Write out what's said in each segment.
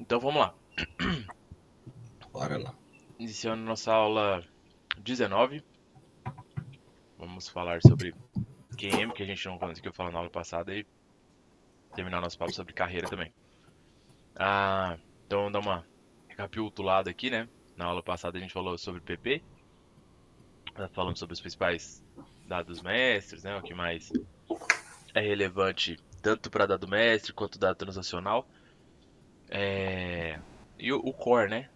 Então vamos lá. Bora lá. Iniciando nossa aula 19, vamos falar sobre QM, que a gente não conseguiu falar na aula passada, e terminar nosso papo sobre carreira também. Então vamos dar uma recapitulada aqui, né? Na aula passada a gente falou sobre PP, falamos sobre os principais dados mestres, né? O que mais é relevante tanto para dado mestre quanto dado transacional. É, E o core, né?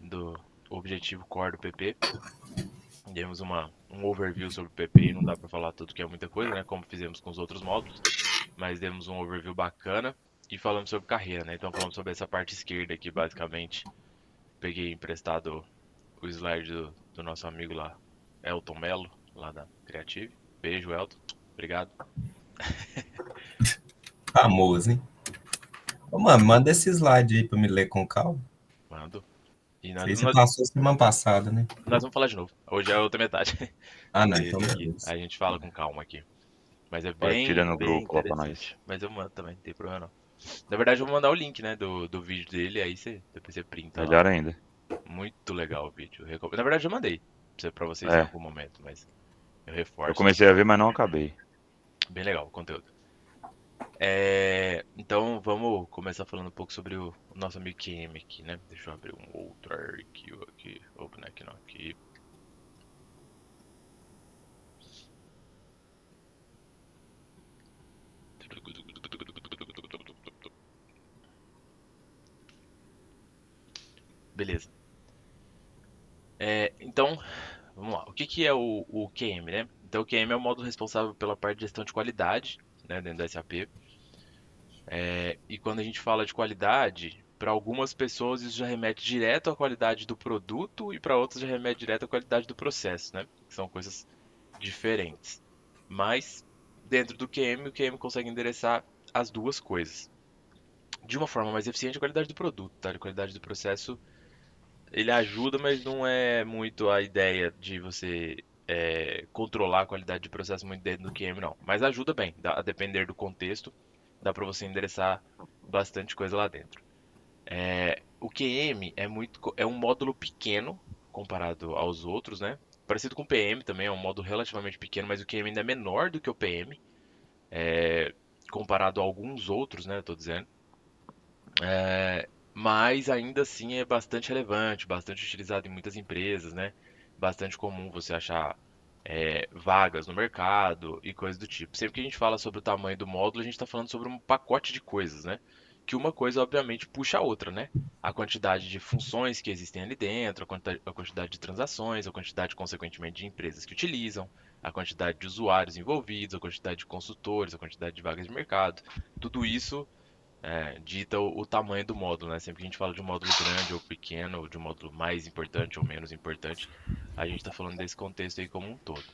O objetivo core do PP. Demos um overview sobre o PPI, não dá para falar tudo que é muita coisa, né? Como fizemos com os outros módulos, mas demos um overview bacana e falamos sobre carreira, né? Então falamos sobre essa parte esquerda aqui, basicamente. Peguei emprestado o slide do nosso amigo lá, Elton Mello, lá da Creative. Beijo, Elton. Obrigado. Famoso, hein? Ô, mano, manda esse slide aí pra me ler com calma. Mando. E Isso aí você passou semana passada, né? nós vamos falar de novo. Hoje é a outra metade Ah, não, então dele aqui. beleza. A gente fala com calma aqui. Mas é Partilha bem, no bem grupo lá pra nós. interessante. Mas eu mando também, não tem problema não. Na verdade, eu vou mandar o link, né, do vídeo dele, aí depois você printa lá. Melhor ainda. Muito legal o vídeo. Na verdade, eu mandei pra vocês em É, algum momento, mas eu eu reforço comecei aqui. a ver, mas não acabei. Bem legal o conteúdo. Então, vamos começar falando um pouco sobre o nosso amigo QM aqui, né? Deixa eu abrir um outro arquivo aqui. Open aqui não, aqui. Beleza. Então, vamos lá. O que que é o QM, né? Então, o QM é o módulo responsável pela parte de gestão de qualidade, né, dentro da SAP. E quando a gente fala de qualidade, para algumas pessoas isso já remete direto à qualidade do produto e para outras já remete direto à qualidade do processo, né? Que são coisas diferentes. Mas dentro do QM, o QM consegue endereçar as duas coisas. De uma forma mais eficiente, a qualidade do produto, tá? A qualidade do processo, ele ajuda, mas não é muito a ideia de você controlar a qualidade de processo muito dentro do QM, não. Mas ajuda bem, a depender do contexto, dá para você endereçar bastante coisa lá dentro. O QM é um módulo pequeno comparado aos outros, né? Parecido com o PM também, é um módulo relativamente pequeno, mas o QM ainda é menor do que o PM, comparado a alguns outros, né? Eu tô dizendo. Mas ainda assim é bastante relevante, bastante utilizado em muitas empresas, né? Bastante comum você achar vagas no mercado e coisas do tipo. Sempre que a gente fala sobre o tamanho do módulo, a gente está falando sobre um pacote de coisas, né? Que uma coisa, obviamente, puxa a outra, né? A quantidade de funções que existem ali dentro, a quantidade de transações, a quantidade, consequentemente, de empresas que utilizam, a quantidade de usuários envolvidos, a quantidade de consultores, a quantidade de vagas de mercado. Tudo isso dita o tamanho do módulo, né? Sempre que a gente fala de um módulo grande ou pequeno, ou de um módulo mais importante ou menos importante, a gente está falando desse contexto aí como um todo.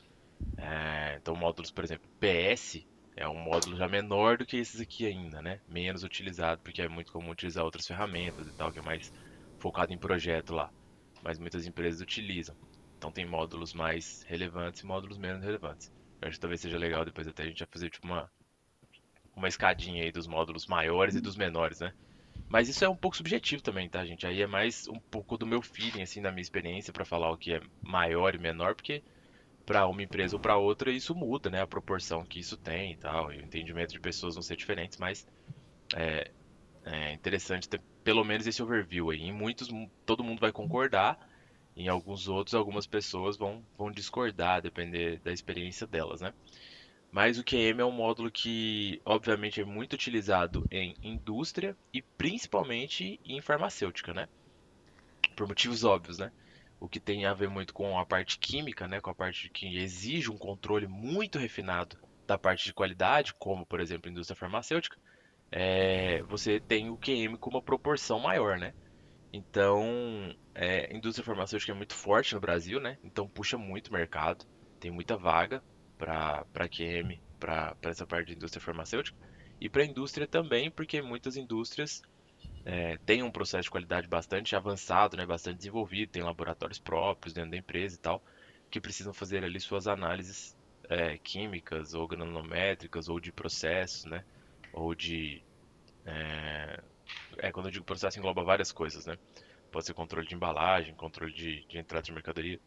Então, módulos, por exemplo, PS é um módulo já menor do que esses aqui ainda, né? Menos utilizado, porque é muito comum utilizar outras ferramentas e tal, que é mais focado em projeto lá. Mas muitas empresas utilizam. Então, tem módulos mais relevantes e módulos menos relevantes. Eu acho que talvez seja legal depois até a gente vai fazer tipo uma escadinha aí dos módulos maiores e dos menores, né? Mas isso é um pouco subjetivo também, tá, gente? Aí é mais um pouco do meu feeling, assim, da minha experiência pra falar o que é maior e menor, porque pra uma empresa ou pra outra isso muda, né? A proporção que isso tem e tal, e o entendimento de pessoas vão ser diferentes, mas é interessante ter pelo menos esse overview aí. Em muitos, todo mundo vai concordar, em alguns outros, algumas pessoas vão discordar, a depender da experiência delas, né? Mas o QM é um módulo que, obviamente, é muito utilizado em indústria e principalmente em farmacêutica, né? Por motivos óbvios, né? O que tem a ver muito com a parte química, né? Com a parte que exige um controle muito refinado da parte de qualidade, como, por exemplo, a indústria farmacêutica, você tem o QM com uma proporção maior, né? Então, a indústria farmacêutica é muito forte no Brasil, né? Então puxa muito mercado, tem muita vaga para QM, para essa parte de indústria farmacêutica. E para a indústria também, porque muitas indústrias têm um processo de qualidade bastante avançado, né? Bastante desenvolvido, tem laboratórios próprios dentro da empresa e tal, que precisam fazer ali suas análises químicas ou granulométricas ou de processos, né? Ou de quando eu digo processo, engloba várias coisas, né? Pode ser controle de embalagem, controle de entrada de mercadoria,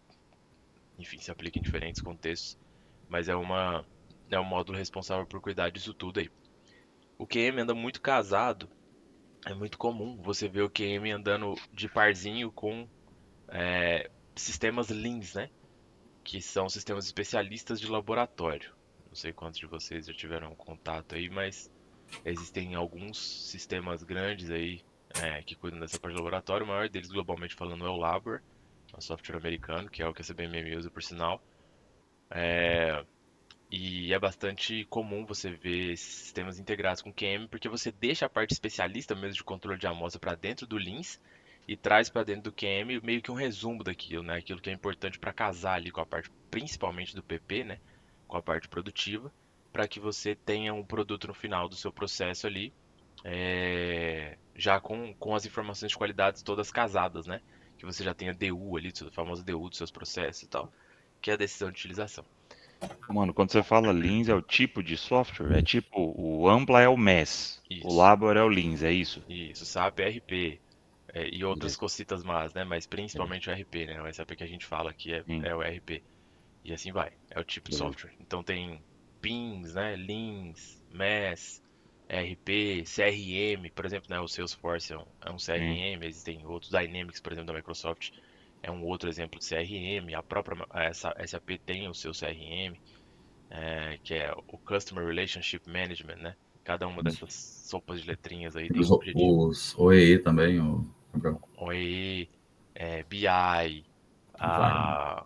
enfim, se aplica em diferentes contextos, mas é um módulo responsável por cuidar disso tudo aí. O QM anda muito casado, é muito comum você ver o QM andando de parzinho com sistemas Leans, né? Que são sistemas especialistas de laboratório. Não sei quantos de vocês já tiveram contato aí, mas existem alguns sistemas grandes aí que cuidam dessa parte do laboratório. O maior deles, globalmente falando, é o Labor, um software americano, que é o que a CBMM usa, por sinal. E é bastante comum você ver esses sistemas integrados com QM, porque você deixa a parte especialista mesmo de controle de amostra para dentro do Leans e traz para dentro do QM meio que um resumo daquilo, né? Aquilo que é importante para casar ali com a parte, principalmente do PP, né? Com a parte produtiva, para que você tenha um produto no final do seu processo ali, já com as informações de qualidade todas casadas, né? Que você já tenha DU ali, a famosa DU dos seus processos e tal, que é a decisão de utilização. Mano, quando você fala Lean é o tipo de software? É tipo, o Ampla é o MES, o Isso. Labor é o Lean, é isso? Isso, SAP RP e outras Beleza. cositas más, né? Mas principalmente o RP, né? O SAP que a gente fala aqui Sim, é o RP. E assim vai, é o tipo de beleza. software. Então tem PIMs, né? Leans, MES, RP, CRM, por exemplo, né? O Salesforce é um Sim. CRM, existem outros Dynamics, por exemplo, da Microsoft, é um outro exemplo de CRM. A própria essa SAP tem o seu CRM, que é o Customer Relationship Management, né? Cada uma Os, dessas sopas de letrinhas aí tem os, um objetivo. os OEE também, o Gabriel. OE, BI, Vai. a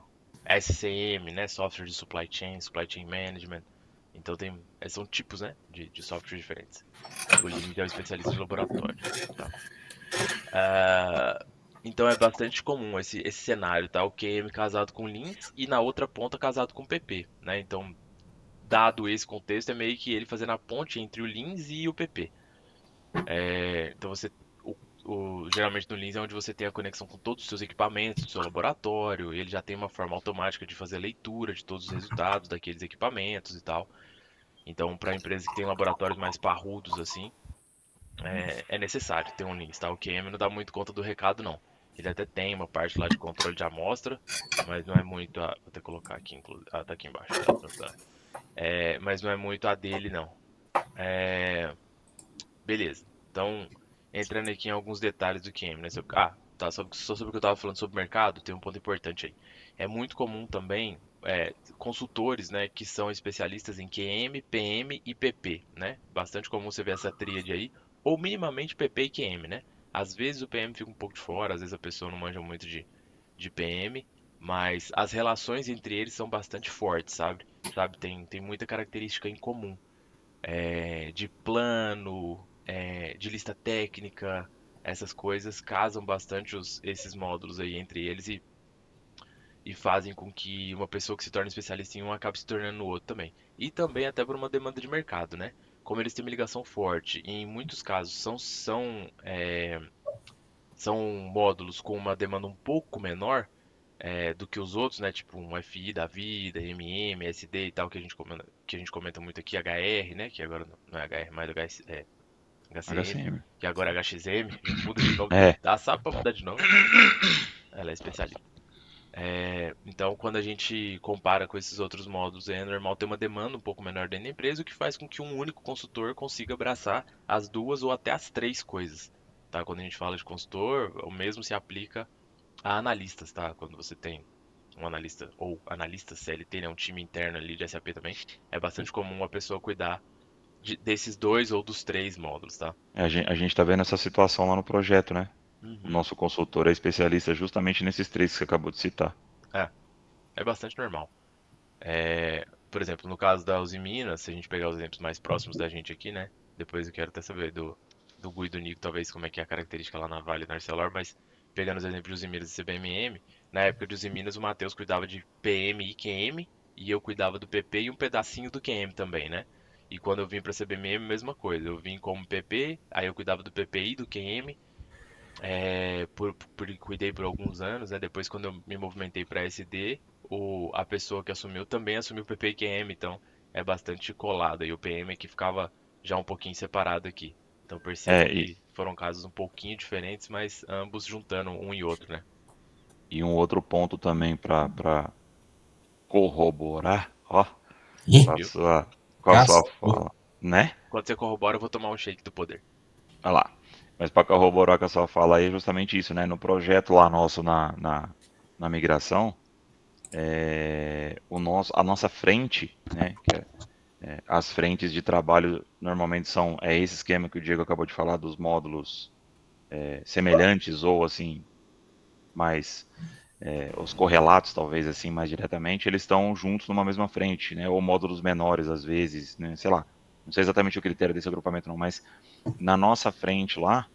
SCM, né, Software de Supply Chain Management. Então são tipos, né, de software diferentes. O Lean é o especialista de laboratório, tá? Então é bastante comum esse cenário, tá? O QM casado com Leans e na outra ponta casado com PP, né? Então, dado esse contexto, é meio que ele fazendo a ponte entre o Leans e o PP. Então geralmente no Lean é onde você tem a conexão com todos os seus equipamentos do seu laboratório, ele já tem uma forma automática de fazer a leitura de todos os resultados daqueles equipamentos e tal. Então, para empresas que têm laboratórios mais parrudos assim, é necessário ter um Lean, tá? O QM não dá muito conta do recado, não. Ele até tem uma parte lá de controle de amostra, mas não é muito vou até colocar aqui, inclusive. Ah, tá aqui embaixo, tá? Mas não é muito a dele, não. Beleza. Então, entrando aqui em alguns detalhes do QM, né? Tá, só sobre o que eu estava falando sobre o mercado, tem um ponto importante aí. É muito comum também consultores, né, que são especialistas em QM, PM e PP, né? Bastante comum você ver essa tríade aí, ou minimamente PP e QM, né? Às vezes o PM fica um pouco de fora, às vezes a pessoa não manja muito de PM, mas as relações entre eles são bastante fortes, sabe? Tem muita característica em comum de plano, de lista técnica, essas coisas casam bastante esses módulos aí entre eles e fazem com que uma pessoa que se torne especialista em um acabe se tornando no outro também. E também até por uma demanda de mercado, né? Como eles têm uma ligação forte, e em muitos casos são módulos com uma demanda um pouco menor, do que os outros, né? Tipo um FI da vida, MM, SD e tal, que a gente comenta muito aqui, HR, né? Que agora não é HR, mais HCM, HCM. que agora é HXM, a gente muda de nome, É, dá sabe pra mudar de nome, ela é especialista. Então, quando a gente compara com esses outros módulos, é normal ter uma demanda um pouco menor dentro da empresa, o que faz com que um único consultor consiga abraçar as duas ou até as três coisas. Tá? Quando a gente fala de consultor, o mesmo se aplica a analistas, tá? Quando você tem um analista ou analista CLT, né, um time interno ali de SAP também, é bastante comum uma pessoa cuidar desses dois ou dos três módulos, tá? a gente tá vendo essa situação lá no projeto, né? O Uhum. nosso consultor é especialista justamente nesses três que você acabou de citar. É, é bastante normal. Por exemplo, no caso da Uzi Minas, se a gente pegar os exemplos mais próximos da gente aqui, né? Depois eu quero até saber do Gui e do Nico, talvez como é que é a característica lá na Vale e na Arcelor, mas pegando os exemplos de Uzi Minas e CBMM, na época de Uzi Minas o Matheus cuidava de PM e QM, e eu cuidava do PP e um pedacinho do QM também, né? E quando eu vim para CBMM, mesma coisa. Eu vim como PP, aí eu cuidava do PP e do QM, cuidei por alguns anos, né? Depois, quando eu me movimentei para SD, a pessoa que assumiu também assumiu o PP e QM, então é bastante colado. E o PM é que ficava já um pouquinho separado aqui. Então perceba É, e, que foram casos um pouquinho diferentes, mas ambos juntando um e outro, né? E um outro ponto também para corroborar, ó, Ih, com a Viu? sua gastou. fala, né? Quando você corrobora, eu vou tomar um shake do poder. Olha lá. Mas para corroborar com a sua fala aí, é justamente isso, né? No projeto lá nosso na migração, a nossa frente, né? As frentes de trabalho normalmente é esse esquema que o Diego acabou de falar dos módulos semelhantes ou assim mais os correlatos talvez assim mais diretamente, eles estão juntos numa mesma frente, né? Ou módulos menores às vezes, né? Sei lá, não sei exatamente o critério desse agrupamento não, mas na nossa frente lá,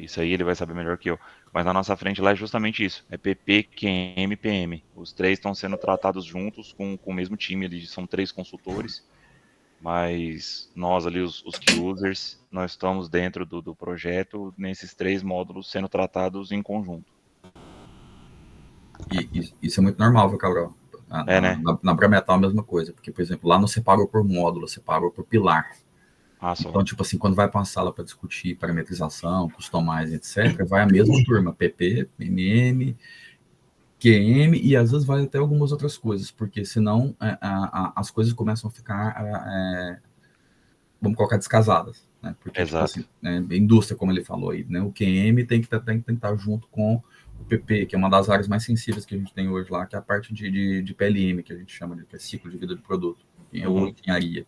isso aí ele vai saber melhor que eu, mas na nossa frente lá é justamente isso, é PP, QM, PM. Os três estão sendo tratados juntos com o mesmo time, eles são 3 consultores, mas nós ali, os key users, nós estamos dentro do projeto nesses 3 módulos sendo tratados em conjunto. E isso é muito normal, viu, Cabral? Né? Na Brametal é a mesma coisa, porque, por exemplo, lá não separou por módulo, separou por pilar. Só. Então, tipo assim, quando vai para uma sala para discutir parametrização, customize, etc., vai a mesma turma, PP, MM, QM, e às vezes vai até algumas outras coisas, porque senão as coisas começam a ficar, vamos colocar, descasadas, né? Porque, tipo Exato. assim, indústria, como ele falou aí, né? O QM tem que estar junto com o PP, que é uma das áreas mais sensíveis que a gente tem hoje lá, que é a parte de PLM, que a gente chama que é ciclo de vida do produto, ou engenharia.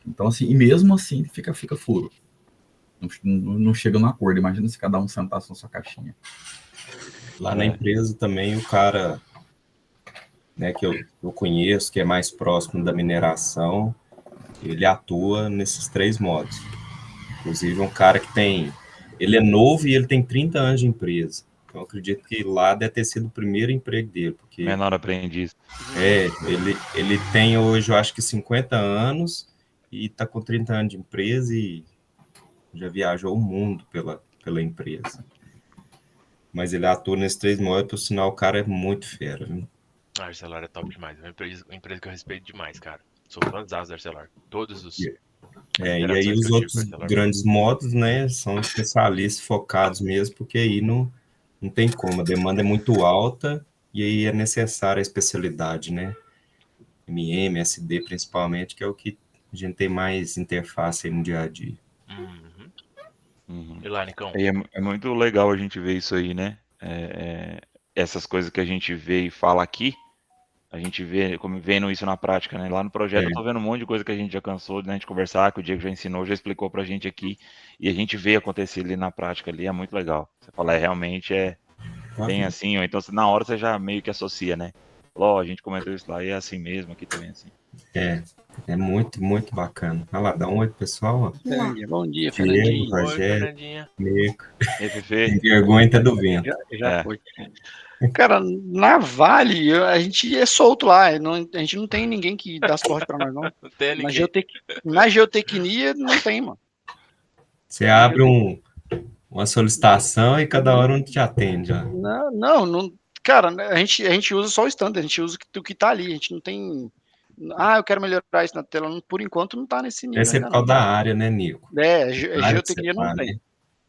Então, assim, e mesmo assim fica furo. Não chega no acordo. Imagina se cada um sentasse na sua caixinha. Lá na empresa também o cara, né, que eu conheço, que é mais próximo da mineração, ele atua nesses 3 modos. Inclusive um cara que ele é novo e ele tem 30 anos de empresa. Então eu acredito que lá deve ter sido o primeiro emprego dele, porque Menor aprendiz. ele tem hoje, eu acho que 50 anos e está com 30 anos de empresa e já viajou o mundo pela empresa. Mas ele atua nesses 3 modos, por sinal, o cara é muito fera, viu? A Arcelor é top demais. É uma empresa que eu respeito demais, cara. Sou fãzão da Arcelor. Todos as E aí interações que os eu tive com a outros Arcelor. grandes modos, né, são especialistas focados mesmo, porque aí não tem como, a demanda é muito alta e aí é necessária a especialidade, né? MM, SD principalmente, que é o que a gente tem mais interface aí no dia a dia. E lá, Nicão? E é muito legal a gente ver isso aí, né? Essas coisas que a gente vê e fala aqui, a gente vê como vendo isso na prática, né? Lá no projeto eu tô vendo um monte de coisa que a gente já cansou de, né, de conversar, que o Diego já ensinou, já explicou pra gente aqui, e a gente vê acontecer ali na prática ali, é muito legal. Você fala, realmente tem assim, ou então na hora você já meio que associa, né? Ó, a gente comentou isso lá e é assim mesmo, aqui também é assim. É muito, muito bacana. Vai lá, dá um oi pro pessoal, ó. Bom dia, Diego, Fernandinho. Oi, Rogério, Fernandinha. Nico. E Fefe? Tem vergonha até do vento. Já foi. Cara, na Vale, a gente é solto lá. A gente não tem ninguém que dá suporte pra nós, não. Não tem ninguém. Na geotecnia, não tem, mano. Você abre uma solicitação e cada hora um te atende, ó. Não. Cara, a gente usa só o standard, a gente usa o que tá ali. A gente não tem. Eu quero melhorar isso na tela. Por enquanto, não tá nesse nível Esse é ainda, por causa não. da área, né, Nico? Geotecnia não Área que você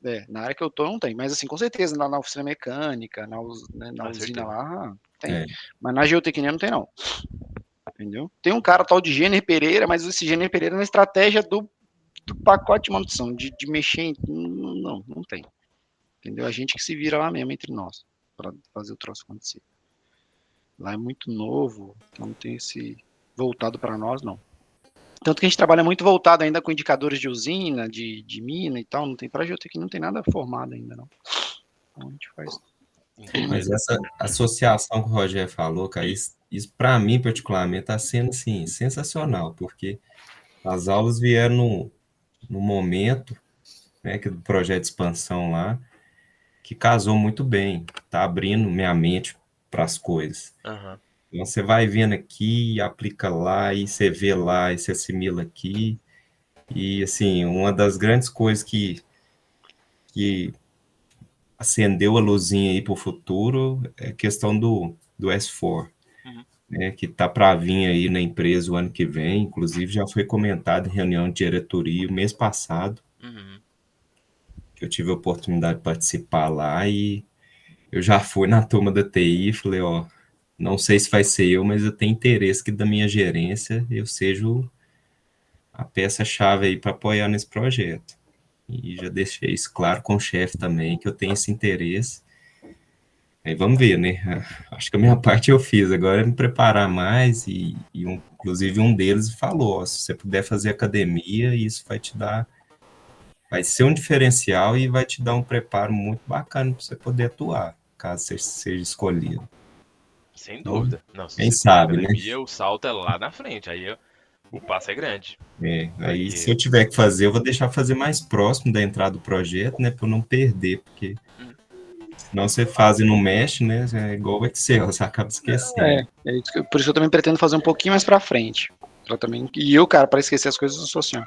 tem. Na área que eu tô, não tem. Mas, assim, com certeza, na oficina mecânica, na usina certeza. lá, tem. É. Mas na geotecnia não tem, não. Entendeu? Tem um cara tal de Jenner Pereira, mas esse Jenner Pereira na estratégia do pacote de manutenção, de mexer em. Não tem. Entendeu? A gente que se vira lá mesmo entre nós, para fazer o troço acontecer. Lá é muito novo, então não tem esse voltado para nós, não. Tanto que a gente trabalha muito voltado ainda com indicadores de usina, de mina e tal, não tem para geotecnia, não tem nada formado ainda, não. Então a gente faz. Mas essa associação que o Rogério falou, cara, isso para mim, particularmente, está sendo, assim, sensacional, porque as aulas vieram no momento, né, que do projeto de expansão lá, que casou muito bem, tá abrindo minha mente para as coisas. Então, você vai vendo aqui, aplica lá, e você vê lá, e você assimila aqui, e, assim, uma das grandes coisas que acendeu a luzinha aí para o futuro é a questão do S4, né, que está para vir aí na empresa o ano que vem, inclusive já foi comentado em reunião de diretoria o mês passado, que eu tive a oportunidade de participar lá e eu já fui na turma da TI e falei, ó, não sei se vai ser eu, mas eu tenho interesse que da minha gerência eu seja a peça-chave aí para apoiar nesse projeto. E já deixei isso claro com o chefe também, que eu tenho esse interesse. Aí vamos ver, né? Acho que a minha parte eu fiz, agora é me preparar mais inclusive um deles falou, ó, se você puder fazer academia, isso vai ser um diferencial e vai te dar um preparo muito bacana para você poder atuar, caso você seja escolhido. Sem Então, dúvida. Não, se quem você fizer sabe, né? academia, o salto é lá na frente. O passo é grande. Aí, se Porque. eu tiver que fazer, eu vou deixar fazer mais próximo da entrada do projeto, né? Para eu não perder, porque Hum, senão você faz e não mexe, né? É igual o Excel, você acaba esquecendo. Por isso que eu também pretendo fazer um pouquinho mais pra frente. E eu, cara, pra esquecer as coisas, eu sou assim, ó.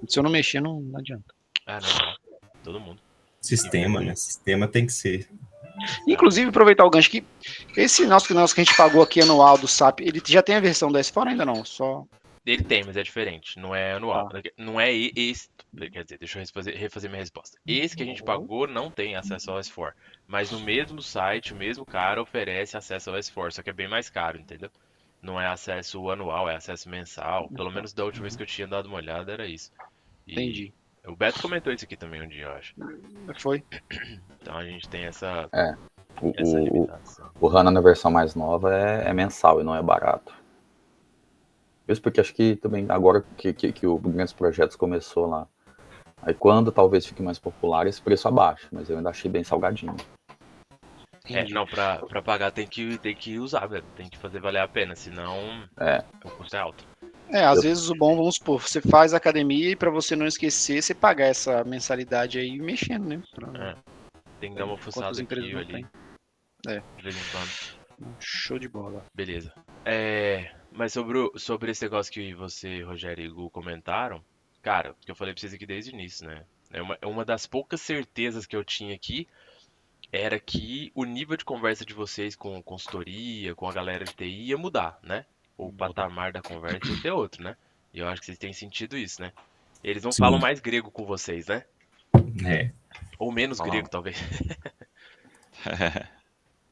Se eu não mexer, não adianta. É normal. Todo mundo. Sistema, né? Sistema tem que ser. Inclusive, aproveitar o gancho que esse nosso que a gente pagou aqui anual do SAP, ele já tem a versão da S4 ainda não? Só. Ele tem, mas é diferente. Não é anual. Tá. Não é esse. Quer dizer, deixa eu refazer minha resposta. Esse que a gente pagou não tem acesso ao S4. Mas no mesmo site, o mesmo cara oferece acesso ao S4. Só que é bem mais caro, entendeu? Não é acesso anual, é acesso mensal. Pelo menos da última vez que eu tinha dado uma olhada era isso. E Entendi. o Beto comentou isso aqui também um dia, eu acho. Foi. Então a gente tem essa O, limitação. o HANA na versão mais nova é mensal e não é barato. Isso porque acho que também agora que o Grandes Projetos começou lá. Aí quando talvez fique mais popular, esse preço abaixa, mas eu ainda achei bem salgadinho. Entendi. Não, pra pagar tem que usar, velho. Tem que fazer valer a pena, senão o custo é alto. Às vezes o bom, vamos supor, você faz academia e pra você não esquecer, você pagar essa mensalidade aí mexendo, né? Tem que dar uma Quantas fuçada empresas aqui não ali, tem? de vez em quando. Show de bola. Beleza. Mas sobre esse negócio que você, Rogério e Gu comentaram, cara, que eu falei pra vocês aqui desde o início, né? Uma das poucas certezas que eu tinha aqui era que o nível de conversa de vocês com consultoria, com a galera de TI ia mudar, né? O patamar da conversa ia ser outro, né? E eu acho que vocês têm sentido isso, né? Eles não falam Sim, mais grego com vocês, né? é. Ou menos Falam. grego, talvez.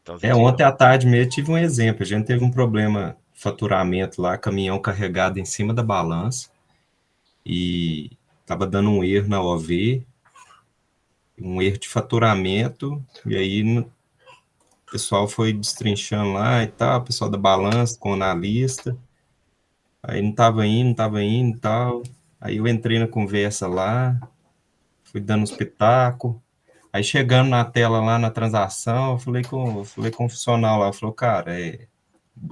Então É, vocês ficam. ontem à tarde mesmo eu tive um exemplo. A gente teve um problema de faturamento lá, caminhão carregado em cima da balança e tava dando um erro na OV, um erro de faturamento, e aí o pessoal foi destrinchando lá e tal, o pessoal da balança com o analista, aí não tava indo e tal. Aí eu entrei na conversa lá, fui dando uns pitacos. Aí chegando na tela lá na transação, eu falei com o funcional lá, falou, cara,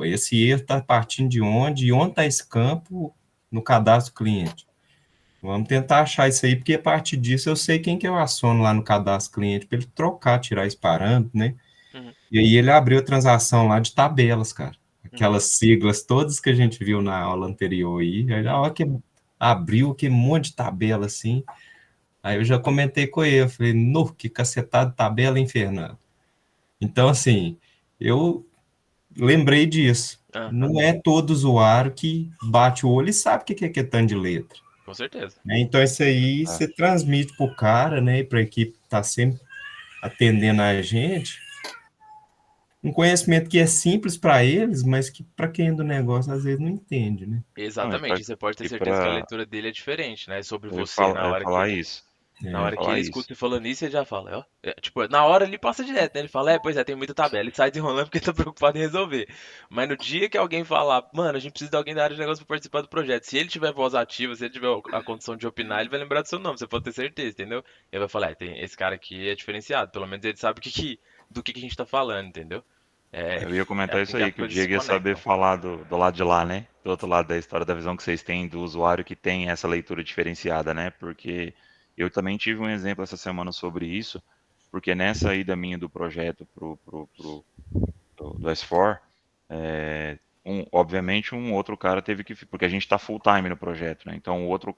esse erro está partindo de onde? E onde está esse campo no cadastro cliente? Vamos tentar achar isso aí, porque a partir disso eu sei quem que eu aciono lá no cadastro cliente para ele trocar, tirar esse parâmetro, né? Uhum, E aí ele abriu a transação lá de tabelas, cara. uhum. Aquelas siglas todas que a gente viu na aula anterior aí na hora que abriu, que monte de tabela assim. Aí eu já comentei com ele, eu falei, no, que cacetada de tabela, hein, Fernando? Então, assim, eu lembrei disso. Aham, Não é todo usuário que bate o olho e sabe o que é tanto de letra. com certeza. Né? Então, isso aí É. você transmite para o cara, né, e para a equipe que está sempre atendendo a gente, um conhecimento que é simples para eles, mas que para quem é do negócio às vezes não entende, né? Não, Exatamente. E você pode ter e certeza que a pra, leitura dele é diferente, né? Sobre eu ia você na eu ia hora que falar isso. Na Eu ia hora que falar ele isso. escuta você falando isso, ele já fala, ó. Tipo, na hora ele passa direto, né? Ele fala, pois é, tem muita tabela. Ele sai desenrolando porque tá preocupado em resolver. Mas no dia que alguém falar, mano, a gente precisa de alguém da área de negócio pra participar do projeto. Se ele tiver voz ativa, se ele tiver a condição de opinar, ele vai lembrar do seu nome, você pode ter certeza, entendeu? Ele vai falar, tem, esse cara aqui é diferenciado. Pelo menos ele sabe do que a gente tá falando, entendeu? É, Eu ia é comentar assim isso que aí, as que o coisas se Diego ia saber conectam. falar do lado de lá, né? Do outro lado da história, da visão que vocês têm do usuário que tem essa leitura diferenciada, né? Porque eu também tive um exemplo essa semana sobre isso, porque nessa ida minha do projeto do S4, obviamente um outro cara teve que, porque a gente está full time no projeto, né? Então um outro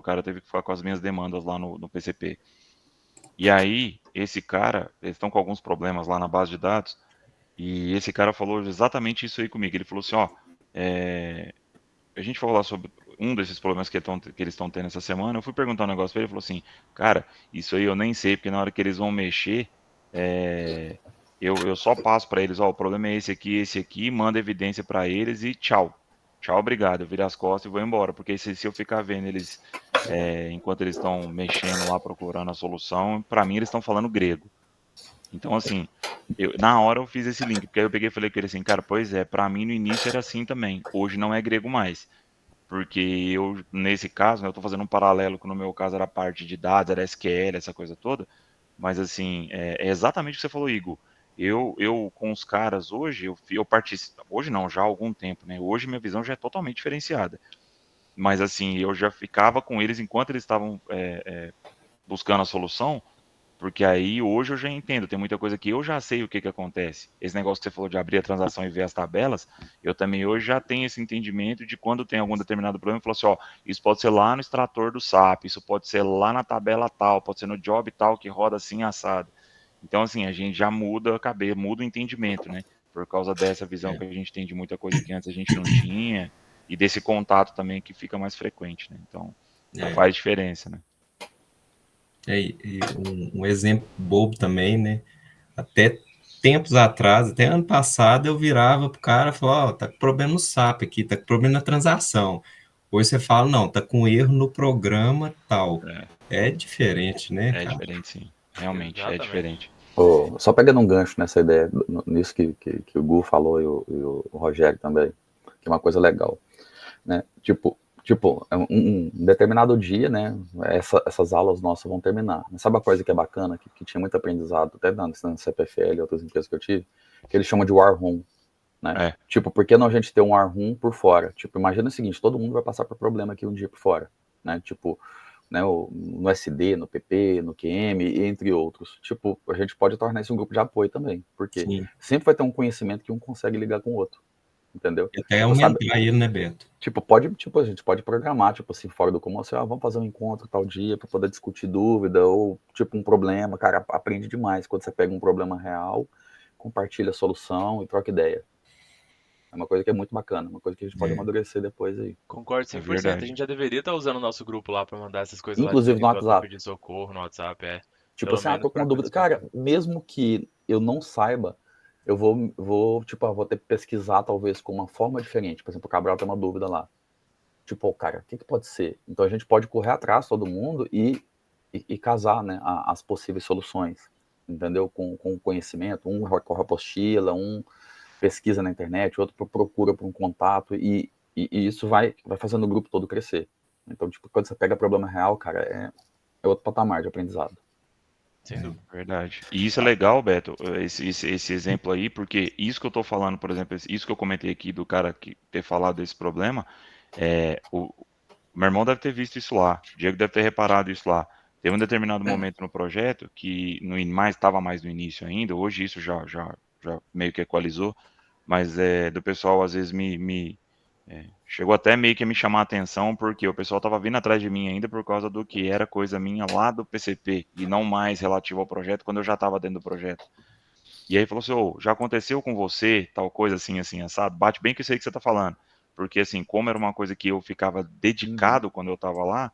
cara teve que ficar com as minhas demandas lá no PCP. E aí, esse cara, eles estão com alguns problemas lá na base de dados, e esse cara falou exatamente isso aí comigo. Ele falou assim, ó, a gente falou lá sobre um desses problemas que eles estão tendo essa semana, eu fui perguntar um negócio pra ele, ele falou assim, cara, isso aí eu nem sei, porque na hora que eles vão mexer, eu só passo pra eles, ó, o problema é esse aqui, manda evidência pra eles e tchau. Tchau, obrigado. Eu viro as costas e vou embora, porque se eu ficar vendo eles enquanto eles estão mexendo lá, procurando a solução, pra mim eles estão falando grego. Então, assim, na hora eu fiz esse link, porque aí eu peguei e falei com ele assim, cara, pois é, pra mim no início era assim também, hoje não é grego mais. Porque eu, nesse caso, né, eu estou fazendo um paralelo que no meu caso era parte de dados, era SQL, essa coisa toda, mas assim, é exatamente o que você falou, Igor. Eu com os caras hoje, eu participo, hoje não, já há algum tempo, né? Hoje minha visão já é totalmente diferenciada. Mas assim, eu já ficava com eles enquanto eles estavam buscando a solução, porque aí hoje eu já entendo, tem muita coisa que eu já sei o que acontece. Esse negócio que você falou de abrir a transação e ver as tabelas, eu também hoje já tenho esse entendimento de quando tem algum determinado problema, eu falo assim, ó, isso pode ser lá no extrator do SAP, isso pode ser lá na tabela tal, pode ser no job tal que roda assim assado. Então assim, a gente já muda a cabeça, muda o entendimento, né? Por causa dessa visão que a gente tem de muita coisa que antes a gente não tinha e desse contato também que fica mais frequente, né? Então, já É, faz diferença, né? e um exemplo bobo também, né? Até tempos atrás, até ano passado, eu virava pro cara e falava, ó, tá com problema no SAP aqui, tá com problema na transação. Hoje você fala, não, tá com erro no programa tal. É, É diferente, né, é cara? diferente, sim. Realmente, é Exatamente. diferente. Só pegando um gancho nessa ideia, nisso que o Gu falou e o Rogério também, que é uma coisa legal, né? Tipo um determinado dia, né? Essas aulas nossas vão terminar. Mas sabe a coisa que é bacana, que tinha muito aprendizado, até na CPFL e outras empresas que eu tive, que eles chamam de War Room, né? É. Tipo, por que não a gente ter um War Room por fora? Tipo, imagina o seguinte, todo mundo vai passar por problema aqui um dia por fora, né? Tipo, né, no SD, no PP, no QM, entre outros. Tipo, a gente pode tornar isso um grupo de apoio também, porque Sim. sempre vai ter um conhecimento que um consegue ligar com o outro, entendeu? E até Tipo, sabe, aumentar ele, né, Beto? a gente pode programar, tipo assim, fora do comum, assim, vamos fazer um encontro tal dia para poder discutir dúvida, ou tipo um problema, cara, aprende demais quando você pega um problema real, compartilha a solução e troca ideia. É uma coisa que é muito bacana, uma coisa que a gente pode É. amadurecer depois aí. Concordo É 100%. A verdade. gente já deveria estar usando o nosso grupo lá pra mandar essas coisas lá de Inclusive vez em no quando pra WhatsApp. pedir socorro no WhatsApp, Tipo Pelo assim, menos tô com pra uma coisas dúvida. Cara, concretas. mesmo que eu não saiba, eu vou ter que pesquisar talvez com uma forma diferente. Por exemplo, o Cabral tem uma dúvida lá. Tipo, cara, o que pode ser? Então a gente pode correr atrás, todo mundo, e casar, né, as possíveis soluções, entendeu? Com conhecimento. Um corre apostila, um pesquisa na internet, outro procura por um contato, e isso vai fazendo o grupo todo crescer. Então, tipo, quando você pega problema real, cara, é outro patamar de aprendizado. Sem dúvida. Verdade. E isso é legal, Beto, esse exemplo aí, porque isso que eu tô falando, por exemplo, isso que eu comentei aqui do cara que ter falado desse problema, o meu irmão deve ter visto isso lá, o Diego deve ter reparado isso lá. Teve um determinado momento no projeto que estava mais no início ainda, hoje isso já meio que equalizou, mas do pessoal às vezes chegou até meio que a me chamar a atenção, porque o pessoal estava vindo atrás de mim ainda por causa do que era coisa minha lá do PCP, e não mais relativo ao projeto, quando eu já estava dentro do projeto. E aí falou assim, ô, já aconteceu com você, tal coisa assim, assim, assado? Bate bem que eu sei que você está falando. Porque assim, como era uma coisa que eu ficava dedicado quando eu estava lá,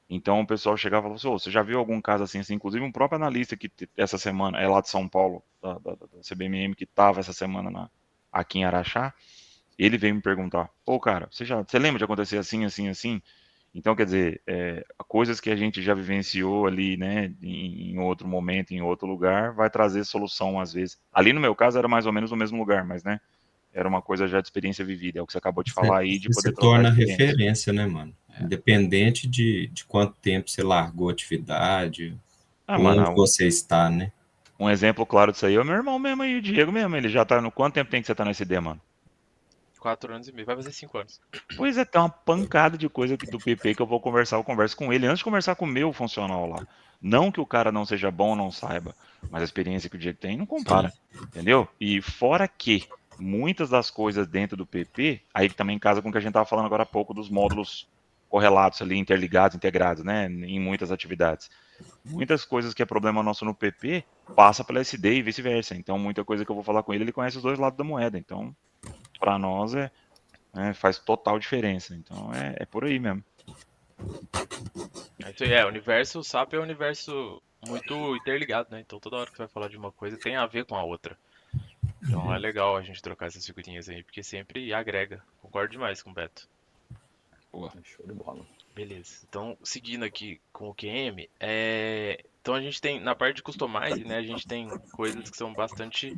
então o pessoal chegava e falou assim, ô, você já viu algum caso assim, assim? Inclusive um próprio analista que essa semana, é lá de São Paulo, da CBMM, que estava essa semana aqui em Araxá, ele veio me perguntar, pô, cara, você lembra de acontecer assim, assim, assim? Então, quer dizer, coisas que a gente já vivenciou ali, né, em outro momento, em outro lugar, vai trazer solução às vezes. Ali no meu caso era mais ou menos no mesmo lugar, mas, né, era uma coisa já de experiência vivida, é o que você acabou de falar aí, de Você poder se trocar torna experiência. referência, né, mano? Independente de quanto tempo você largou a atividade, Ah, onde mano, você está, né? um exemplo claro disso aí é o meu irmão mesmo aí, o Diego mesmo, ele já tá no... Quanto tempo tem que você tá no SD, mano? 4 anos e meio. Vai fazer 5 anos. Pois é, tem uma pancada de coisa do PP que eu vou conversar, eu converso com ele antes de conversar com o meu funcional lá. Não que o cara não seja bom ou não saiba, mas a experiência que o Diego tem não compara, entendeu? E fora que muitas das coisas dentro do PP, aí que também casa com o que a gente estava falando agora há pouco dos módulos correlatos ali, interligados, integrados, né, em muitas atividades. Muitas coisas que é problema nosso no PP passa pela SD e vice-versa. Então, muita coisa que eu vou falar com ele, ele conhece os dois lados da moeda. Então, para nós né, faz total diferença. Então é por aí mesmo. É isso aí, o universo, o SAP é um universo muito interligado, né? Então toda hora que você vai falar de uma coisa tem a ver com a outra. Então é legal a gente trocar essas figurinhas aí, porque sempre agrega. Concordo demais com o Beto. Show de bola. Beleza. Então, seguindo aqui com o QM, então a gente tem, na parte de customize, né, a gente tem coisas que são bastante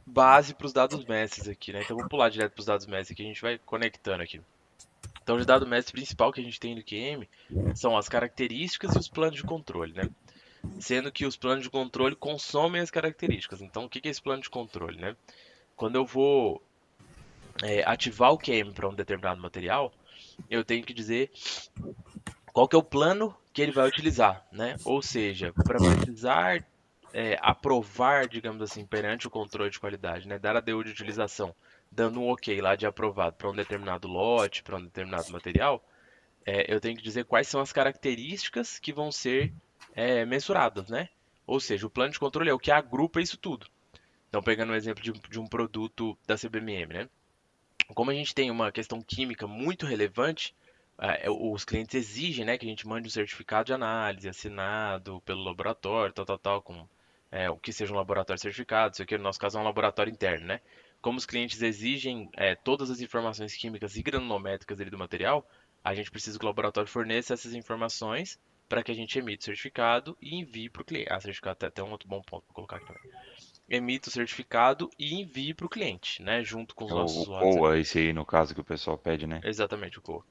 base para os dados mestres aqui, né? Então vou pular direto para os dados mestres aqui, a gente vai conectando aqui. Então, o dado mestre principal que a gente tem no QM são as características e os planos de controle, né? Sendo que os planos de controle consomem as características. Então, o que é esse plano de controle, né? Quando eu vou ativar o QM para um determinado material, eu tenho que dizer qual que é o plano que ele vai utilizar, né? Ou seja, para precisar aprovar, digamos assim, perante o controle de qualidade, né? Dar a DU de utilização, dando um ok lá de aprovado para um determinado lote, para um determinado material, eu tenho que dizer quais são as características que vão ser mensuradas, né? Ou seja, o plano de controle é o que agrupa isso tudo. Então, pegando um exemplo de um produto da CBMM, né? Como a gente tem uma questão química muito relevante, os clientes exigem, né, que a gente mande um certificado de análise assinado pelo laboratório, tal, com o que seja um laboratório certificado, isso aqui no nosso caso é um laboratório interno, né? Como os clientes exigem todas as informações químicas e granulométricas ali do material, a gente precisa que o laboratório forneça essas informações para que a gente emita o certificado e envie para o cliente. Ah, certificado é até um outro bom ponto para colocar aqui também. Emita o certificado e envie para o cliente, né? Junto com os É nossos o usuários ali. COA, esse aí, no caso, que o pessoal pede, né? Exatamente, o COA.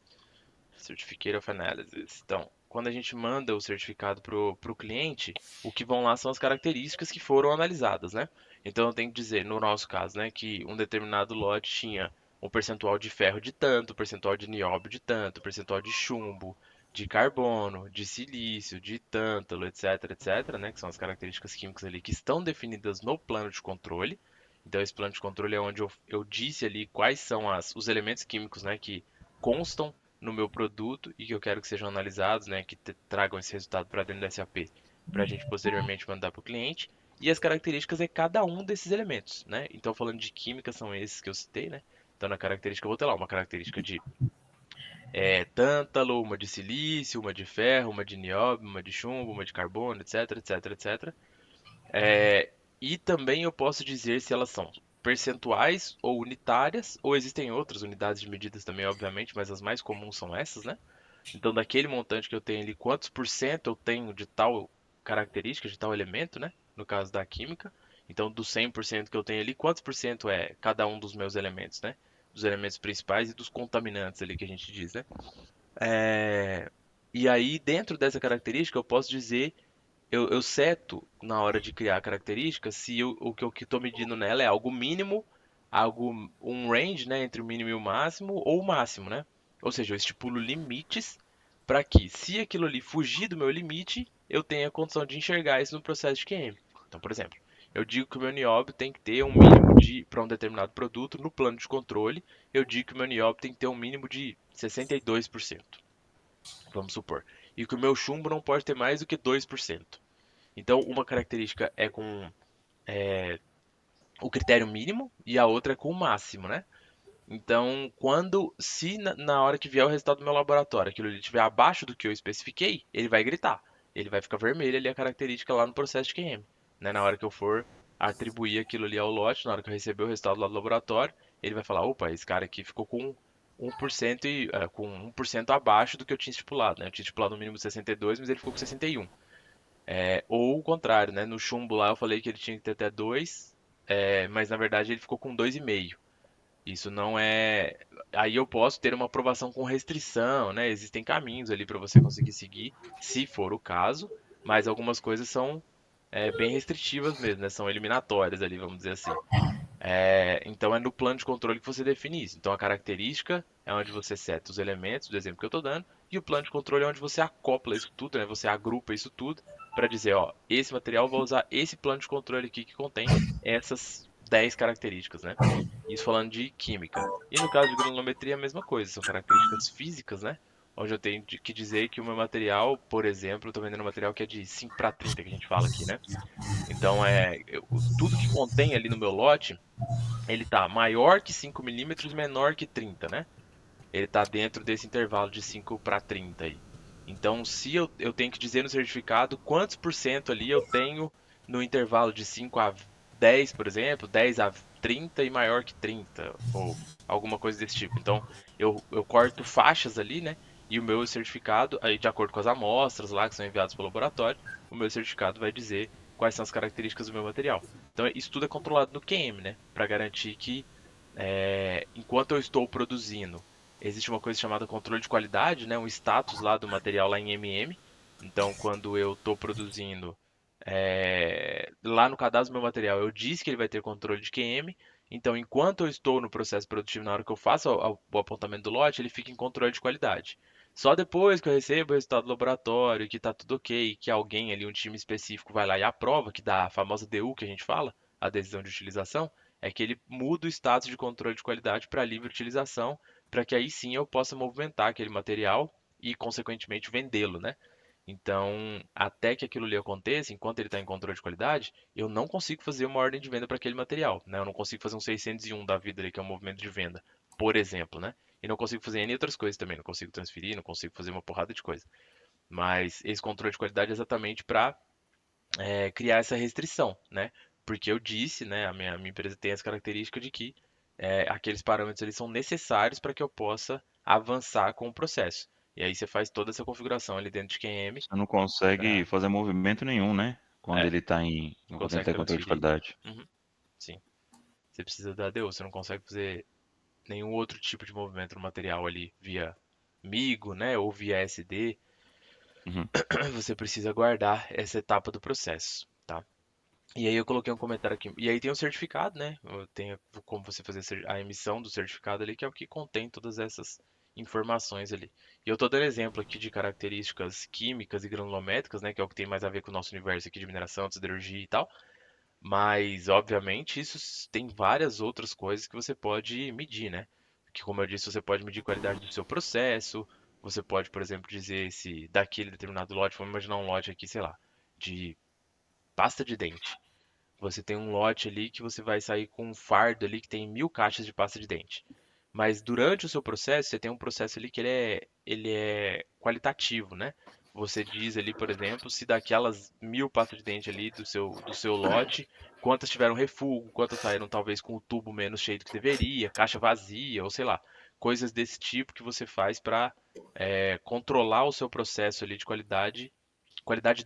Certificate of Analysis. Então, quando a gente manda o certificado para o cliente, o que vão lá são as características que foram analisadas, né? Então, eu tenho que dizer, no nosso caso, né, que um determinado lote tinha um percentual de ferro de tanto, percentual de nióbio de tanto, percentual de chumbo, de carbono, de silício, de tântalo, etc, né, que são as características químicas ali que estão definidas no plano de controle. Então, esse plano de controle é onde eu disse ali quais são os elementos químicos, né, que constam no meu produto e que eu quero que sejam analisados, né, que tragam esse resultado para dentro do SAP, para a gente posteriormente mandar para o cliente. E as características é cada um desses elementos, né? Então, falando de química, são esses que eu citei, né? Então, na característica, eu vou ter lá uma característica de tântalo, uma de silício, uma de ferro, uma de nióbio, uma de chumbo, uma de carbono, etc. E também eu posso dizer se elas são percentuais ou unitárias, ou existem outras unidades de medidas também, obviamente, mas as mais comuns são essas, né? Então, daquele montante que eu tenho ali, quantos por cento eu tenho de tal característica, de tal elemento, né? No caso da química. Então, dos 100% que eu tenho ali, quantos por cento é cada um dos meus elementos, né? Dos elementos principais e dos contaminantes ali que a gente diz, né? E aí, dentro dessa característica, eu posso dizer, eu seto na hora de criar a característica se o que eu estou medindo nela é algo mínimo, um range, né? Entre o mínimo e o máximo, ou o máximo, né? Ou seja, eu estipulo limites para que, se aquilo ali fugir do meu limite, eu tenha a condição de enxergar isso no processo de QM. Então, por exemplo, eu digo que o meu nióbio tem que ter um mínimo para um determinado produto no plano de controle, eu digo que o meu nióbio tem que ter um mínimo de 62%, vamos supor. E que o meu chumbo não pode ter mais do que 2%. Então, uma característica é com o critério mínimo e a outra é com o máximo, né? Então, se na hora que vier o resultado do meu laboratório, aquilo ali estiver abaixo do que eu especifiquei, ele vai gritar. Ele vai ficar vermelho ali a característica lá no processo de QM, né? Na hora que eu for atribuir aquilo ali ao lote, na hora que eu receber o resultado lá do laboratório, ele vai falar, opa, esse cara aqui ficou com 1% com 1% abaixo do que eu tinha estipulado, né? Eu tinha estipulado no mínimo 62, mas ele ficou com 61. Ou o contrário, né? No chumbo lá eu falei que ele tinha que ter até 2, mas na verdade ele ficou com 2,5. Isso não é. Aí eu posso ter uma aprovação com restrição, né? Existem caminhos ali para você conseguir seguir, se for o caso, mas algumas coisas são bem restritivas mesmo, né? São eliminatórias ali, vamos dizer assim. Então é no plano de controle que você define isso. Então a característica é onde você seta os elementos, do exemplo que eu estou dando, e o plano de controle é onde você acopla isso tudo, né? Você agrupa isso tudo para dizer, ó, esse material vai usar esse plano de controle aqui que contém essas 10 características, né? Isso falando de química. E no caso de granulometria é a mesma coisa, são características físicas, né? Onde eu tenho que dizer que o meu material, por exemplo, eu estou vendendo um material que é de 5:30, que a gente fala aqui, né? Então, tudo que contém ali no meu lote ele tá maior que 5 milímetros, menor que 30, né? Ele tá dentro desse intervalo de 5 para 30 aí. Então, se eu tenho que dizer no certificado quantos por cento ali eu tenho no intervalo de 5 a 10, por exemplo, 10 a 30 e maior que 30, ou alguma coisa desse tipo. Então, eu corto faixas ali, né? E o meu certificado, aí de acordo com as amostras lá que são enviadas para o laboratório, o meu certificado vai dizer quais são as características do meu material. Então, isso tudo é controlado no QM, né? Para garantir que enquanto eu estou produzindo, existe uma coisa chamada controle de qualidade, né? Um status lá do material lá em MM. Então, quando eu estou produzindo lá no cadastro do meu material, eu disse que ele vai ter controle de QM. Então, enquanto eu estou no processo produtivo, na hora que eu faço o apontamento do lote, ele fica em controle de qualidade. Só depois que eu recebo o resultado do laboratório, que está tudo ok, que alguém ali, um time específico, vai lá e aprova, que dá a famosa DU que a gente fala, a decisão de utilização, é que ele muda o status de controle de qualidade para livre utilização, para que aí sim eu possa movimentar aquele material e, consequentemente, vendê-lo, né? Então, até que aquilo ali aconteça, enquanto ele está em controle de qualidade, eu não consigo fazer uma ordem de venda para aquele material, né? Eu não consigo fazer um 601 da vida ali, que é um movimento de venda, por exemplo, né? E não consigo fazer N outras coisas também, não consigo transferir, não consigo fazer uma porrada de coisa. Mas esse controle de qualidade é exatamente para criar essa restrição, né? Porque eu disse, né, a minha empresa tem essa característica de que aqueles parâmetros eles são necessários para que eu possa avançar com o processo. E aí você faz toda essa configuração ali dentro de QM Você não consegue para, fazer movimento nenhum, né? Quando é, ele tá em. não Quando ele consegue tá em controle de transferir. qualidade. Uhum, sim, você precisa da ADO, você não consegue fazer nenhum outro tipo de movimento no material ali via MIGO, né, ou via SD. Uhum. Você precisa guardar essa etapa do processo, tá? E aí eu coloquei um comentário aqui. E aí tem o certificado, né? Tem como você fazer a emissão do certificado ali, que é o que contém todas essas informações ali. E eu tô dando exemplo aqui de características químicas e granulométricas, né? Que é o que tem mais a ver com o nosso universo aqui de mineração, de siderurgia e tal. Mas, obviamente, tem várias outras coisas que você pode medir, né? Que, como eu disse, você pode medir a qualidade do seu processo. Você pode, por exemplo, dizer se daquele determinado lote, vamos imaginar um lote aqui, sei lá, de pasta de dente. Você tem um lote ali que você vai sair com um fardo ali que tem 1.000 caixas de pasta de dente. Mas durante o seu processo, você tem um processo ali que ele é qualitativo, né? Você diz ali, por exemplo, se daquelas 1.000 pastas de dente ali do seu lote, quantas tiveram refúgio, quantas saíram talvez com o tubo menos cheio do que deveria, caixa vazia, ou sei lá, coisas desse tipo que você faz para controlar o seu processo ali de qualidade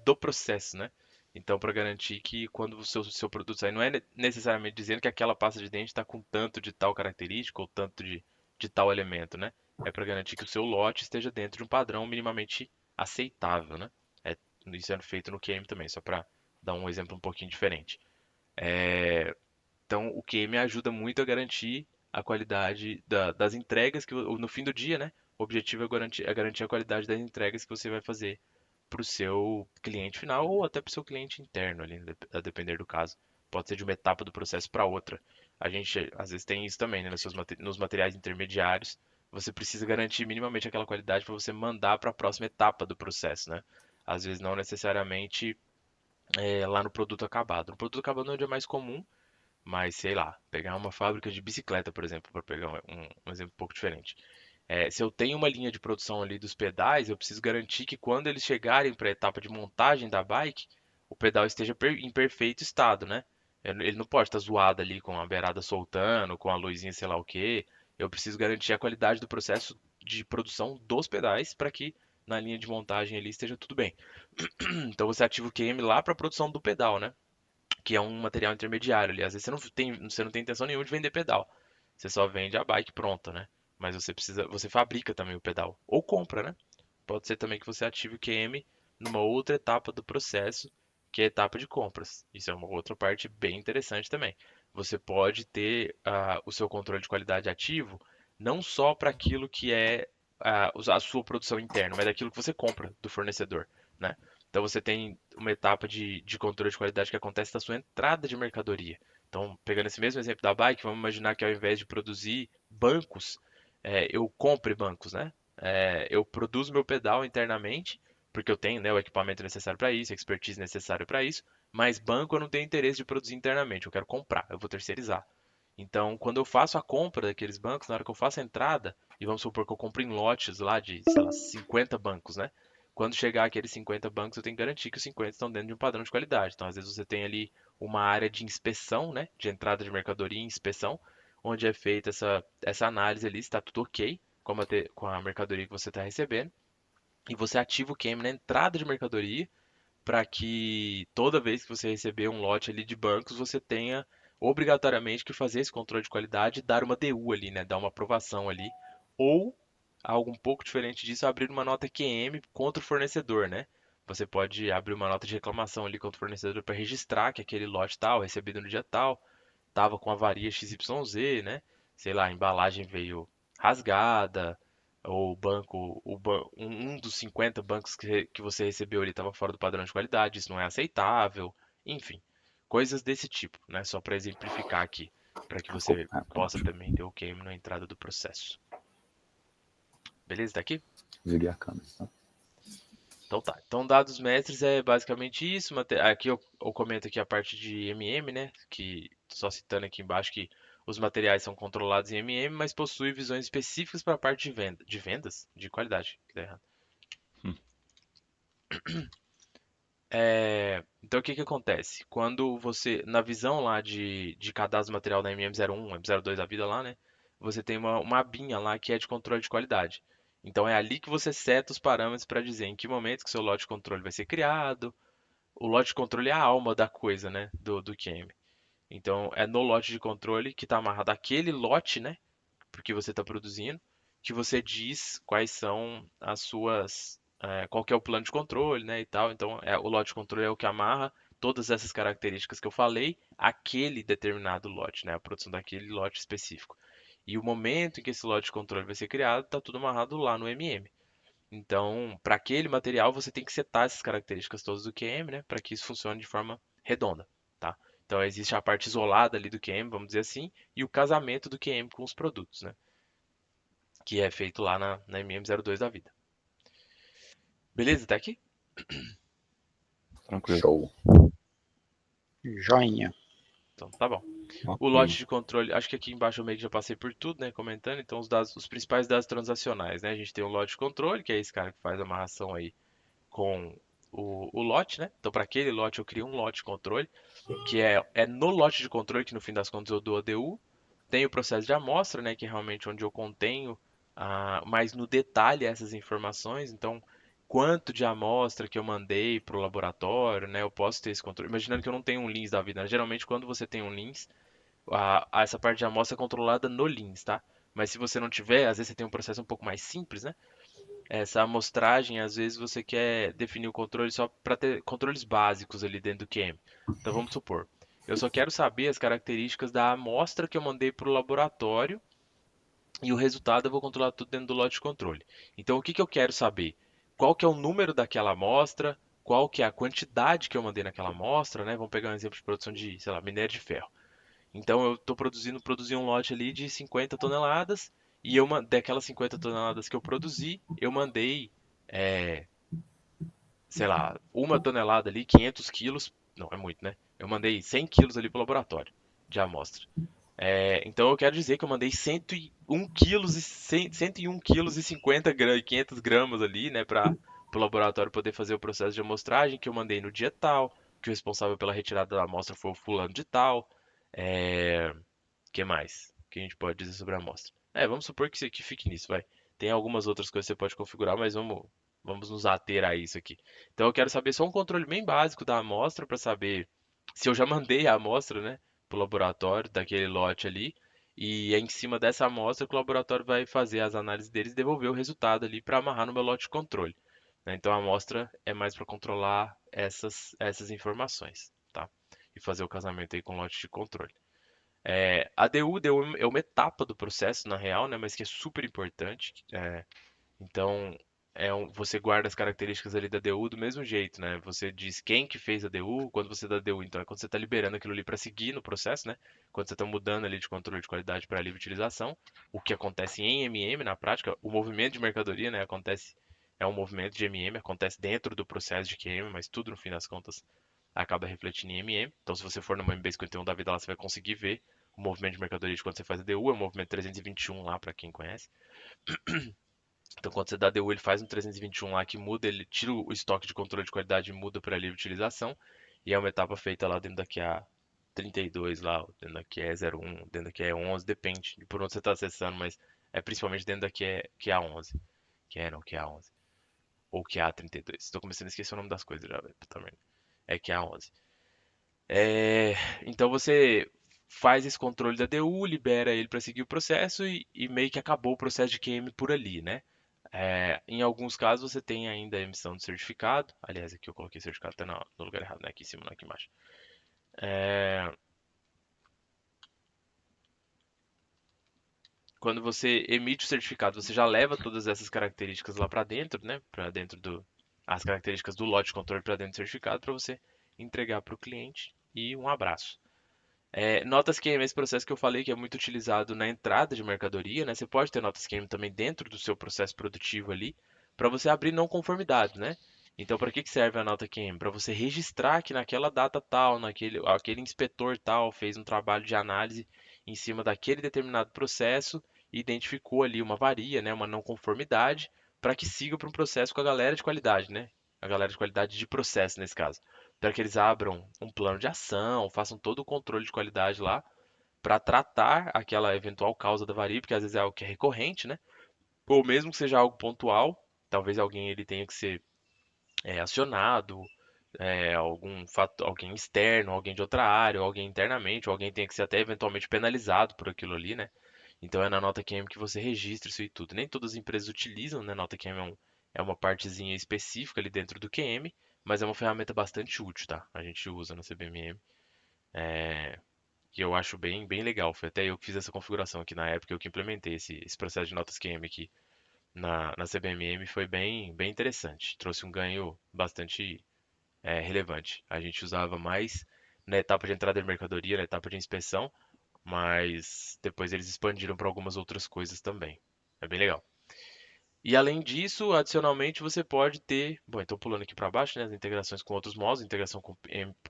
do processo, né? Então, para garantir que quando o seu produto sair, não é necessariamente dizendo que aquela pasta de dente está com tanto de tal característica ou tanto de tal elemento, né? É para garantir que o seu lote esteja dentro de um padrão minimamente aceitável, né? É, isso é feito no QM também, só para dar um exemplo um pouquinho diferente. Então, o QM ajuda muito a garantir a qualidade das entregas que no fim do dia, né? O objetivo é garantir a qualidade das entregas que você vai fazer para o seu cliente final ou até para o seu cliente interno ali, a depender do caso. Pode ser de uma etapa do processo para outra. A gente às vezes tem isso também, né, nos materiais intermediários. Você precisa garantir minimamente aquela qualidade para você mandar para a próxima etapa do processo, né? Às vezes não necessariamente lá no produto acabado. No produto acabado é onde é mais comum, mas sei lá, pegar uma fábrica de bicicleta, por exemplo, para pegar um exemplo um pouco diferente. Se eu tenho uma linha de produção ali dos pedais, eu preciso garantir que quando eles chegarem para a etapa de montagem da bike, o pedal esteja em perfeito estado, né? Ele não pode estar zoado ali com a beirada soltando, com a luzinha sei lá o quê. Eu preciso garantir a qualidade do processo de produção dos pedais para que na linha de montagem ali esteja tudo bem. Então você ativa o QM lá para a produção do pedal, né? Que é um material intermediário ali. Às vezes você não tem intenção nenhuma de vender pedal. Você só vende a bike pronta, né? Mas você fabrica também o pedal. Ou compra, né? Pode ser também que você ative o QM numa outra etapa do processo, que é a etapa de compras. Isso é uma outra parte bem interessante também. Você pode ter o seu controle de qualidade ativo, não só para aquilo que é a sua produção interna, mas daquilo que você compra do fornecedor, né? Então você tem uma etapa de controle de qualidade que acontece na sua entrada de mercadoria. Então, pegando esse mesmo exemplo da bike, vamos imaginar que ao invés de produzir bancos, eu compre bancos, né? Eu produzo meu pedal internamente, porque eu tenho, né, o equipamento necessário para isso, a expertise necessária para isso, mas banco eu não tenho interesse de produzir internamente, eu quero comprar, eu vou terceirizar. Então, quando eu faço a compra daqueles bancos, na hora que eu faço a entrada, e vamos supor que eu compro em lotes lá de, sei lá, 50 bancos, né? Quando chegar aqueles 50 bancos, eu tenho que garantir que os 50 estão dentro de um padrão de qualidade. Então, às vezes você tem ali uma área de inspeção, né? De entrada de mercadoria e inspeção, onde é feita essa análise ali, se está tudo ok com a mercadoria que você está recebendo. E você ativa o QM na entrada de mercadoria para que toda vez que você receber um lote ali de bancos, você tenha obrigatoriamente que fazer esse controle de qualidade e dar uma DU ali, né? Dar uma aprovação ali. Ou, algo um pouco diferente disso, abrir uma nota QM contra o fornecedor, né? Você pode abrir uma nota de reclamação ali contra o fornecedor para registrar que aquele lote tal, recebido no dia tal, estava com avaria XYZ, né? Sei lá, a embalagem veio rasgada, ou o banco, um dos 50 bancos que você recebeu ele estava fora do padrão de qualidade, isso não é aceitável, enfim, coisas desse tipo, né? Só para exemplificar aqui, para que você possa também ter o QM na entrada do processo. Beleza? Tá aqui? Desliguei a câmera. Tá? Então tá. Então, dados mestres é basicamente isso. Aqui eu comento aqui a parte de MM, né? Que só citando aqui embaixo que os materiais são controlados em MM, mas possuem visões específicas para a parte de venda, de vendas, de qualidade. Que tá errado. Hum. Então o que que acontece? Quando você, na visão lá de cadastro material da MM01, M02 da vida lá, né? Você tem uma abinha lá que é de controle de qualidade. Então é ali que você seta os parâmetros para dizer em que momento que seu lote de controle vai ser criado. O lote de controle é a alma da coisa, né? Do QM. Então é no lote de controle que está amarrado aquele lote, né? Porque você está produzindo, que você diz quais são as suas, qual que é o plano de controle, né, e tal. Então, o lote de controle é o que amarra todas essas características que eu falei, aquele determinado lote, né, a produção daquele lote específico. E o momento em que esse lote de controle vai ser criado, está tudo amarrado lá no MM. Então, para aquele material, você tem que setar essas características todas do QM, né, para que isso funcione de forma redonda, tá? Então, existe a parte isolada ali do QM, vamos dizer assim, e o casamento do QM com os produtos, né? Que é feito lá na MM02 da vida. Beleza? Até aqui? Tranquilo. Show. Joinha. Então tá bom. O Ok. lote de controle, acho que aqui embaixo eu meio que já passei por tudo, né? Comentando. Então os principais dados transacionais, né? A gente tem o lote de controle, que é esse cara que faz a amarração aí com o lote, né? Então para aquele lote eu crio um lote de controle, que é no lote de controle que no fim das contas eu dou a DU. Tem o processo de amostra, né? Que é realmente onde eu contenho mais no detalhe essas informações. Então, quanto de amostra que eu mandei para o laboratório, né? Eu posso ter esse controle. Imaginando que eu não tenho um LINS da vida, né? Geralmente, quando você tem um LINS, essa parte de amostra é controlada no LINS, tá? Mas se você não tiver, às vezes você tem um processo um pouco mais simples, né? Essa amostragem, às vezes você quer definir o controle só para ter controles básicos ali dentro do QM. Então vamos supor, eu só quero saber as características da amostra que eu mandei para o laboratório e o resultado eu vou controlar tudo dentro do lote de controle. Então o que que eu quero saber? Qual que é o número daquela amostra? Qual que é a quantidade que eu mandei naquela amostra, né? Vamos pegar um exemplo de produção de, sei lá, minério de ferro. Então eu estou produzi um lote ali de 50 toneladas e daquelas 50 toneladas que eu produzi, eu mandei, é, sei lá, uma tonelada ali, 500 quilos, não é muito, né? Eu mandei 100 quilos ali para o laboratório de amostra. Então eu quero dizer que eu mandei 101 quilos e 101 quilos e 500 gramas ali, né, para o laboratório poder fazer o processo de amostragem que eu mandei no dia tal, que o responsável pela retirada da amostra foi o fulano de tal. É, que mais que a gente pode dizer sobre a amostra? Vamos supor que fique nisso, vai. Tem algumas outras coisas que você pode configurar, mas vamos nos ater a isso aqui. Então eu quero saber só um controle bem básico da amostra para saber se eu já mandei a amostra, né, para o laboratório daquele lote ali. E é em cima dessa amostra que o laboratório vai fazer as análises deles e devolver o resultado ali para amarrar no meu lote de controle, né? Então a amostra é mais para controlar essas informações, tá? E fazer o casamento aí com o lote de controle. A DU é uma etapa do processo, na real, né, mas que é super importante. Então, você guarda as características ali da DU do mesmo jeito, né? Você diz quem que fez a DU, quando você dá DU, então é quando você está liberando aquilo ali para seguir no processo, né? Quando você está mudando ali de controle de qualidade para livre utilização, o que acontece em MM na prática, o movimento de mercadoria, né, é um movimento de MM, acontece dentro do processo de QM, mas tudo no fim das contas acaba refletindo em MM. Então, se você for numa MB51 da vida lá, você vai conseguir ver o movimento de mercadoria de quando você faz a DU, é o movimento 321 lá, para quem conhece. Então, quando você dá DU, ele faz um 321 lá que muda, ele tira o estoque de controle de qualidade e muda para livre utilização. E é uma etapa feita lá dentro da QA 32, lá, dentro da QA 01, dentro da QA 11, depende de por onde você está acessando, mas é principalmente dentro da QA 11. QA 11. Ou QA 32. Estou começando a esquecer o nome das coisas já, velho. Puta merda. É QA 11. Então você faz esse controle da DU, libera ele para seguir o processo e meio que acabou o processo de QM por ali, né? Em alguns casos você tem ainda a emissão de certificado. Aliás, aqui eu coloquei certificado até no lugar errado, né? Aqui em cima, não aqui embaixo. Quando você emite o certificado, você já leva todas essas características lá para dentro, né? Para dentro as características do lote de controle para dentro do certificado para você entregar para o cliente e um abraço. Notas QM, esse processo que eu falei que é muito utilizado na entrada de mercadoria, né? Você pode ter notas QM também dentro do seu processo produtivo ali, para você abrir não conformidades, né? Então, para que serve a nota QM? Para você registrar que naquela data tal, aquele inspetor tal fez um trabalho de análise em cima daquele determinado processo e identificou ali uma avaria, né? Uma não conformidade, para que siga para um processo com a galera de qualidade, né? A galera de qualidade de processo nesse caso para que eles abram um plano de ação, façam todo o controle de qualidade lá, para tratar aquela eventual causa da avaria, porque às vezes é algo que é recorrente, né? Ou mesmo que seja algo pontual, talvez alguém ele tenha que ser acionado, alguém externo, alguém de outra área, ou alguém internamente, ou alguém tenha que ser até eventualmente penalizado por aquilo ali, né? Então é na nota QM que você registra isso e tudo. Nem todas as empresas utilizam, né? Nota QM é uma partezinha específica ali dentro do QM, mas é uma ferramenta bastante útil, tá? A gente usa no CBMM, que eu acho bem, bem legal. Foi até eu que fiz essa configuração aqui na época, eu que implementei esse processo de notas QM aqui na CBMM, foi bem, bem interessante. Trouxe um ganho bastante relevante. A gente usava mais na etapa de entrada de mercadoria, na etapa de inspeção, mas depois eles expandiram para algumas outras coisas também. É bem legal. E além disso, adicionalmente, você pode ter, bom, então pulando aqui para baixo, né, as integrações com outros modos, integração com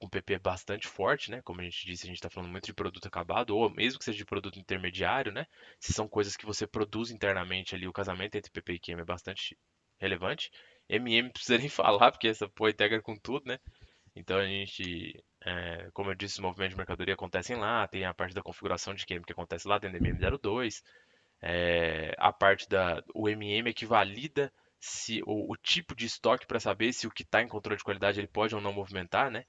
PP é bastante forte, né? Como a gente disse, a gente está falando muito de produto acabado, ou mesmo que seja de produto intermediário, né? Se são coisas que você produz internamente ali, o casamento entre PP e QM é bastante relevante. MM não precisa nem falar, porque essa pô integra com tudo, né? Então a gente, como eu disse, os movimentos de mercadoria acontecem lá, tem a parte da configuração de QM que acontece lá dentro do MM02, a parte o MM é que valida se o tipo de estoque para saber se o que está em controle de qualidade ele pode ou não movimentar, né?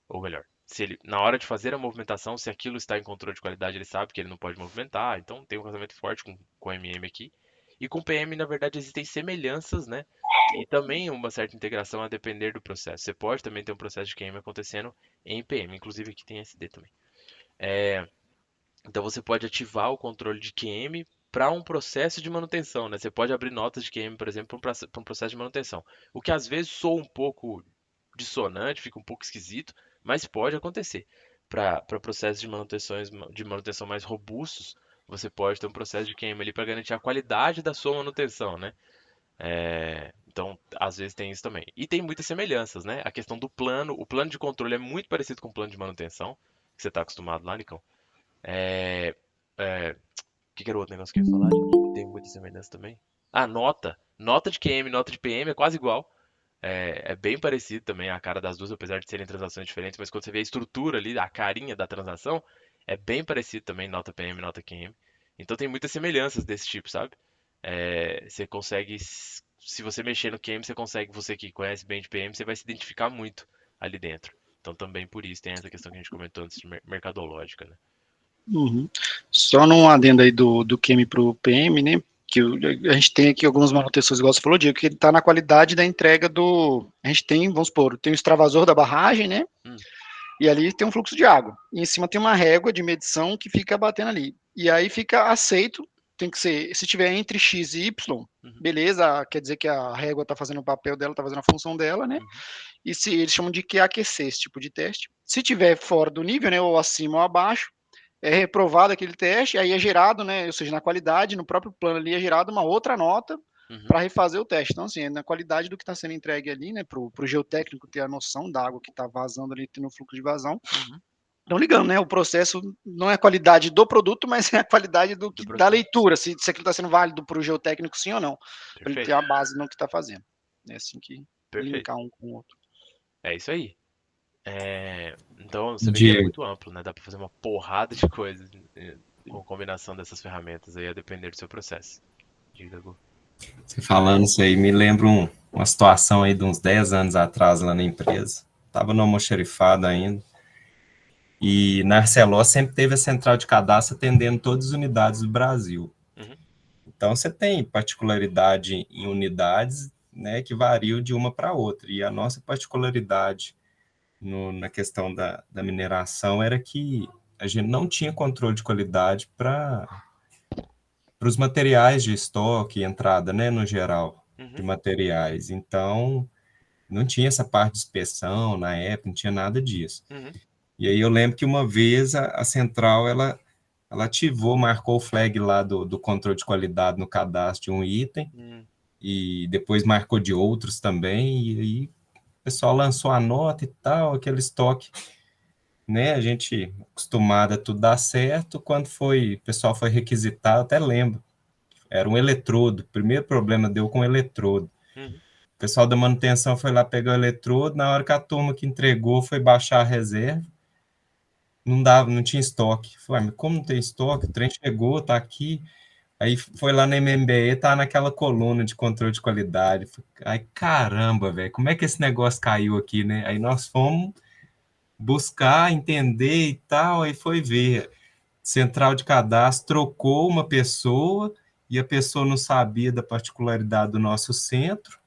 Ou melhor, se ele na hora de fazer a movimentação, se aquilo está em controle de qualidade, ele sabe que ele não pode movimentar. Então tem um casamento forte com o MM aqui. E com o PM, na verdade, existem semelhanças, né? E também uma certa integração a depender do processo. Você pode também ter um processo de QM acontecendo em PM, inclusive aqui tem SD também. Então você pode ativar o controle de QM para um processo de manutenção, né? Você pode abrir notas de QM, por exemplo, para um processo de manutenção. O que às vezes soa um pouco dissonante, fica um pouco esquisito, mas pode acontecer. Para processos de manutenção mais robustos, você pode ter um processo de QM ali para garantir a qualidade da sua manutenção, né? Então, às vezes tem isso também. E tem muitas semelhanças, né? A questão do plano, o plano de controle é muito parecido com o plano de manutenção, que você está acostumado lá, Nicão. É, é, o que era o outro negócio que eu ia falar, gente? Tem muita semelhança também. Ah, nota. Nota de QM, nota de PM é quase igual. É bem parecido também a cara das duas, apesar de serem transações diferentes, mas quando você vê a estrutura ali, a carinha da transação, é bem parecido também, nota PM, nota QM. Então tem muitas semelhanças desse tipo, sabe? Você consegue, se você mexer no QM, você consegue, você que conhece bem de PM, você vai se identificar muito ali dentro. Então também por isso tem essa questão que a gente comentou antes de mercadológica, né? Uhum. Só num adendo aí do QM para o PM, né? Que a gente tem aqui algumas manutenções, igual você falou, Diego, que ele está na qualidade da entrega do. A gente tem, vamos supor, tem o extravasor da barragem, né? E ali tem um fluxo de água. E em cima tem uma régua de medição que fica batendo ali. E aí fica aceito, tem que ser, se tiver entre X e Y, beleza, quer dizer que a régua está fazendo o papel dela, está fazendo a função dela, né? E se eles chamam de QAQC, esse tipo de teste. Se tiver fora do nível, né, ou acima ou abaixo, é reprovado aquele teste, aí é gerado, né, ou seja, na qualidade, no próprio plano ali é gerado uma outra nota para refazer o teste. Então, assim, é na qualidade do que está sendo entregue ali, né, para o geotécnico ter a noção da água que está vazando ali, tendo fluxo de vazão, estão ligando, né? O processo não é a qualidade do produto, mas é a qualidade da processo. leitura, se aquilo está sendo válido para o geotécnico, sim ou não, para ele ter Perfeito, a base no que está fazendo. É assim que perfeito. linkar um com o outro. É isso aí. Então você vê que é Diego, muito amplo, né? Dá pra fazer uma porrada de coisas com combinação dessas ferramentas aí, a depender do seu processo. Diga, Gu. você falando isso aí, me lembra uma situação aí de uns 10 anos atrás lá na empresa. Tava no almoxarifado ainda. E na Arcelor sempre teve a central de cadastro atendendo todas as unidades do Brasil. Uhum. Então você tem particularidade em unidades, né, que variam de uma para outra. E a nossa particularidade na questão da mineração era que a gente não tinha controle de qualidade para os materiais de estoque e entrada, né, no geral, de Uhum. materiais. Então, não tinha essa parte de inspeção na época, não tinha nada disso. Uhum. E aí eu lembro que uma vez a central, ela ativou, marcou o flag lá do controle de qualidade no cadastro de um item, e depois marcou de outros também, e aí o pessoal lançou a nota e tal, aquele estoque, né, a gente acostumado a tudo dar certo, quando o pessoal foi requisitar, até lembro, era um eletrodo, o primeiro problema deu com o eletrodo. Uhum. O pessoal da manutenção foi lá pegar o eletrodo, na hora que a turma que entregou foi baixar a reserva, não dava, não tinha estoque. Falei, mas como não tem estoque? O trem chegou, tá aqui. Aí foi lá na MMBE, tá naquela coluna de controle de qualidade. Ai, caramba, velho, como é que esse negócio caiu aqui, né? Aí nós fomos buscar, entender e tal, aí foi ver. Central de cadastro trocou uma pessoa e a pessoa não sabia da particularidade do nosso centro.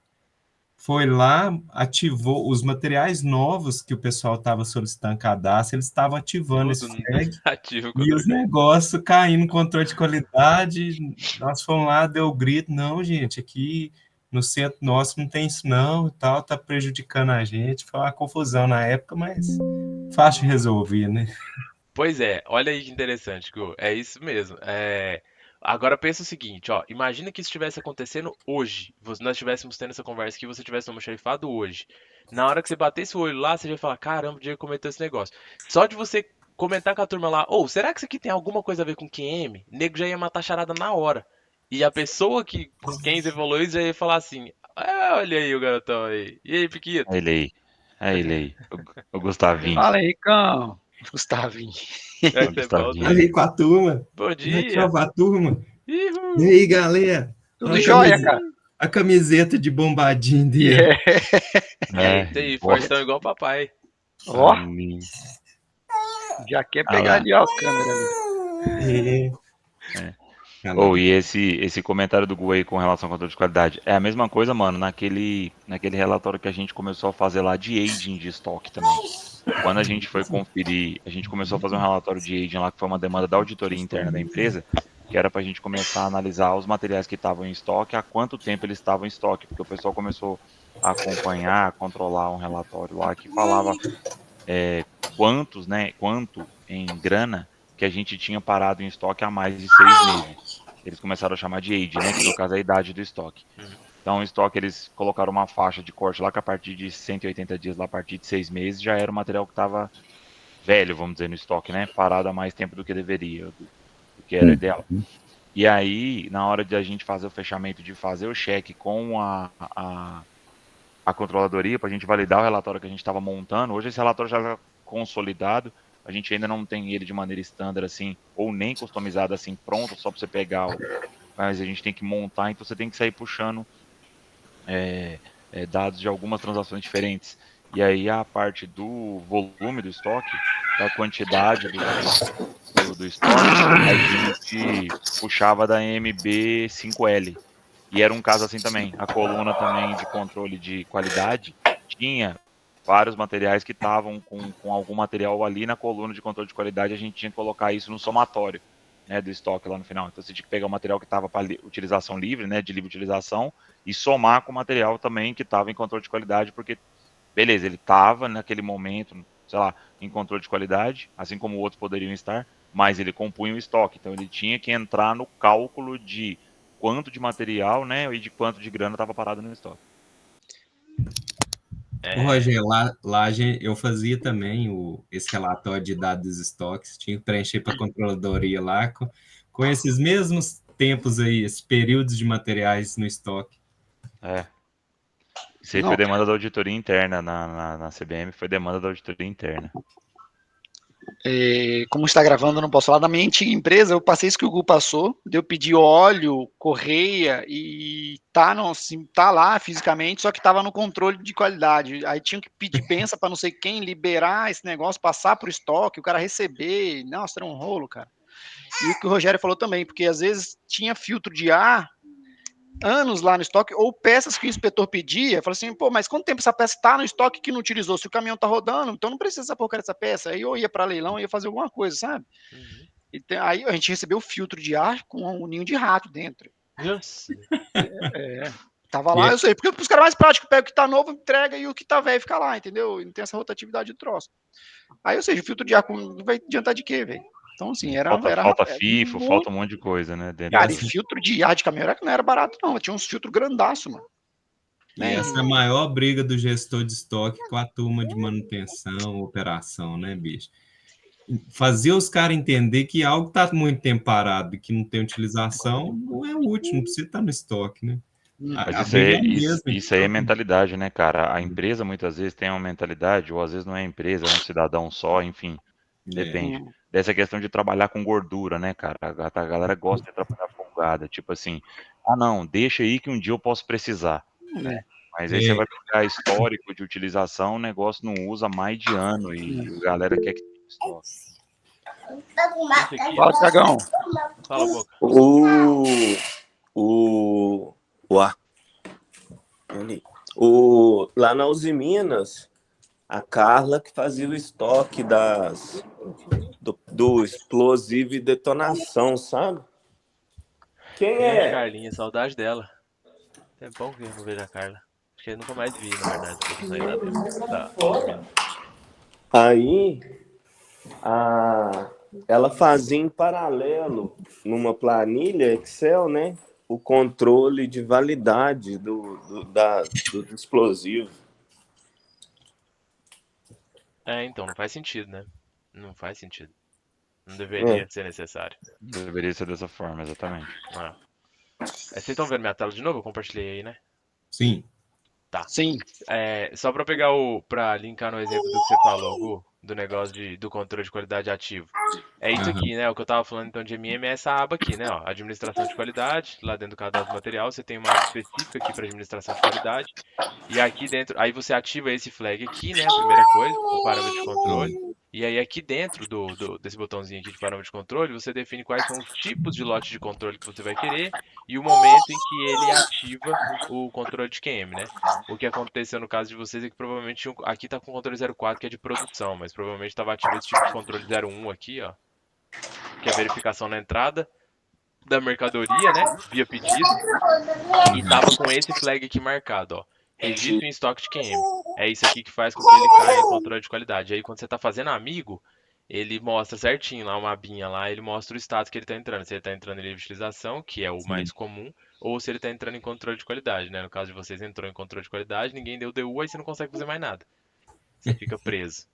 Foi lá, ativou os materiais novos que o pessoal estava solicitando cadastro, eles estavam ativando esse Tudo flag ativo o e controle os de qualidade. negócios caindo no controle de qualidade. Nós fomos lá, deu grito, não, gente, aqui no centro nosso não tem isso não, e tal, tá prejudicando a gente. Foi uma confusão na época, mas fácil de resolver, né? Pois é, olha aí que interessante, Gu. É isso mesmo. Agora pensa o seguinte, ó. Imagina que isso estivesse acontecendo hoje. Nós estivéssemos tendo essa conversa aqui e você estivesse no almoxarifado hoje. Na hora que você batesse o olho lá, você já ia falar, caramba, o Diego cometeu esse negócio. Só de você comentar com a turma lá, ou será que isso aqui tem alguma coisa a ver com QM? O nego já ia matar a charada na hora. E a pessoa com quem você falou isso já ia falar assim, ah, olha aí o garotão aí. E aí, Piquito? É ele aí. É ele aí. O Gustavinho. Fala aí, Cão. Gustavinho. É O que você volta. Gustavinho. Aí com a turma, Bom aqui dia! ó, com a turma. E Ihu! aí, galera? Tudo jóia, cara. A camiseta de bombadinho dele. É É, isso aí, boa. fortão igual o papai. Ó, Ali. já quer Ah pegar lá. ali, ó, a câmera ali. Oh, e esse comentário do Gu aí com relação ao controle de qualidade. É a mesma coisa, mano, naquele relatório que a gente começou a fazer lá de aging de estoque também. Quando a gente foi conferir, a gente começou a fazer um relatório de aging lá, que foi uma demanda da auditoria interna da empresa, que era para a gente começar a analisar os materiais que estavam em estoque, há quanto tempo eles estavam em estoque, porque o pessoal começou a acompanhar, a controlar um relatório lá que falava quanto em grana que a gente tinha parado em estoque há mais de 6 meses. Eles começaram a chamar de age, né, que no caso é a idade do estoque. Então, o estoque, eles colocaram uma faixa de corte lá que a partir de 180 dias, lá a partir de 6 meses, já era o material que estava velho, vamos dizer, no estoque, né, parado há mais tempo do que deveria, do que era ideal. E aí, na hora de a gente fazer o fechamento, de fazer o cheque com a controladoria, para a gente validar o relatório que a gente estava montando, hoje esse relatório já está consolidado, a gente ainda não tem ele de maneira estándar assim, ou nem customizado assim, pronto, só para você pegar, mas a gente tem que montar, então você tem que sair puxando dados de algumas transações diferentes. E aí a parte do volume do estoque, da quantidade do estoque, a gente puxava da MB5L. E era um caso assim também. A coluna também de controle de qualidade tinha vários materiais que estavam com algum material ali na coluna de controle de qualidade, a gente tinha que colocar isso no somatório, né, do estoque lá no final. Então você tinha que pegar o material que estava para utilização livre, né, de livre utilização, e somar com o material também que estava em controle de qualidade, porque, beleza, ele estava naquele momento, sei lá, em controle de qualidade, assim como outros poderiam estar, mas ele compunha o estoque. Então ele tinha que entrar no cálculo de quanto de material, né, e de quanto de grana estava parado no estoque. Ô, Rogério, eu fazia também esse relatório de dados dos estoques, tinha que preencher para a controladoria lá com esses mesmos tempos aí, esses períodos de materiais no estoque. É. Isso aí Não, foi demanda da auditoria interna na CBM, foi demanda da auditoria interna. como está gravando, eu não posso falar. Na minha antiga empresa, eu passei isso que o Gu passou, eu pedi óleo, correia e tá, não, assim, tá lá fisicamente, só que estava no controle de qualidade. Aí tinha que pedir benção para não sei quem liberar esse negócio, passar para o estoque, o cara receber. Nossa, era um rolo, cara. E o que o Rogério falou também, porque às vezes tinha filtro de ar anos lá no estoque, ou peças que o inspetor pedia, falou assim, pô, mas quanto tempo essa peça está no estoque que não utilizou? Se o caminhão tá rodando, então não precisa essa porcaria dessa peça. Aí eu ia para leilão, ia fazer alguma coisa, sabe? Uhum. Aí a gente recebeu o filtro de ar com um ninho de rato dentro. Nossa. Tava E lá, é, eu sei, porque os caras mais práticos pegam o que tá novo, entrega e o que tá velho fica lá, entendeu? E não tem essa rotatividade do troço. Aí, ou seja, o filtro de ar vai adiantar de quê, velho? Então, assim, Falta FIFO, muito. falta um monte de coisa, né? Dentro Cara, do... e filtro de ar de caminhão não era barato, não. Tinha uns filtros grandaço, mano. e Né, essa é a maior briga do gestor de estoque com a turma de manutenção, operação, né, bicho? Fazer os caras entender que algo está muito tempo parado e que não tem utilização não é útil, não precisa estar no estoque, né? Mas A briga é a isso, mesma. isso aí é mentalidade, né, cara? A empresa muitas vezes tem uma mentalidade, ou às vezes não é a empresa, é um cidadão só, enfim, É, depende. Dessa questão de trabalhar com gordura, né, cara? A galera gosta de trabalhar folgada, tipo assim, ah, não, deixa aí que um dia eu posso precisar. Mas aí você é, vai pegar histórico de utilização, o negócio não usa mais de ano e a galera quer que tenha estoque. Esse aqui, Fala, ó. Cagão. Fala, Boca. O, o, ali. Lá na Uzi Minas, a Carla que fazia o estoque do explosivo e detonação, sabe? Quem Grande é? Carlinha, saudade dela. É bom que eu não vejo a Carla. Acho que eu nunca mais vi, na verdade, depois que eu saí da Uzi Minas. Aí, ela fazia em paralelo, numa planilha Excel, né? O controle de validade do explosivo. Então, não faz sentido, né? Não faz sentido. Não É. deveria ser necessário. Deveria ser dessa forma, exatamente. Ah. Vocês estão vendo minha tela de novo? Eu compartilhei aí, né? sim. Tá. Sim. Só para pegar para linkar no exemplo do que você falou, Gu, do negócio do controle de qualidade ativo. É isso Aham. aqui, né? O que eu tava falando então de MM é essa aba aqui, né? Ó, administração de qualidade, lá dentro do cadastro do material, você tem uma aba específica aqui para administração de qualidade. E aqui dentro, aí você ativa esse flag aqui, né? A primeira coisa, o parâmetro de controle. E aí aqui dentro desse botãozinho aqui de parâmetro de controle, você define quais são os tipos de lote de controle que você vai querer e o momento em que ele ativa o controle de QM, né? O que aconteceu no caso de vocês é que provavelmente aqui tá com o controle 04 que é de produção, mas provavelmente estava ativo esse tipo de controle 01 aqui, ó, que é a verificação na entrada da mercadoria, né, via pedido, e tava com esse flag aqui marcado, ó, registro em estoque de QM. É isso aqui que faz com que ele caia em controle de qualidade. Aí quando você tá fazendo amigo, ele mostra certinho lá uma abinha lá, ele mostra o status que ele tá entrando, se ele tá entrando em livre de utilização, que é o mais comum, ou se ele tá entrando em controle de qualidade, né? No caso de vocês entrou em controle de qualidade, ninguém deu DU, aí você não consegue fazer mais nada. Você fica preso.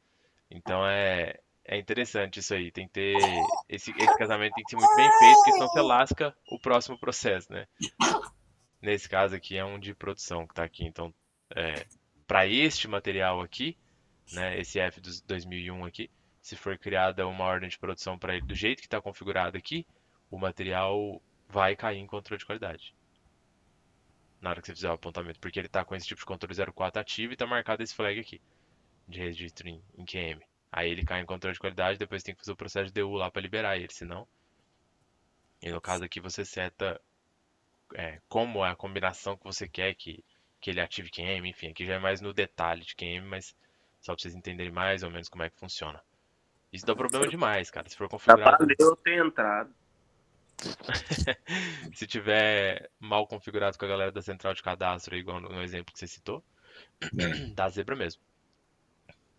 Então é interessante isso aí. Tem que ter. Esse casamento tem que ser muito bem feito, porque senão você lasca o próximo processo, né? Nesse caso aqui é um de produção que tá aqui. Então, para este material aqui, né? Esse F dos 2001 aqui, se for criada uma ordem de produção para ele do jeito que está configurado aqui, o material vai cair em controle de qualidade. Na hora que você fizer o apontamento, porque ele está com esse tipo de controle 04 ativo e está marcado esse flag aqui, de registro em QM. Aí ele cai em controle de qualidade, depois tem que fazer o processo de DU lá para liberar ele, senão. E no caso aqui você seta como é a combinação que você quer que ele ative QM, enfim, aqui já é mais no detalhe de QM, mas só para vocês entenderem mais ou menos como é que funciona. Isso dá problema demais, cara. Se for Já configurado, valeu eu ter entrado. se tiver mal configurado com a galera da central de cadastro, igual no exemplo que você citou, É. dá zebra mesmo.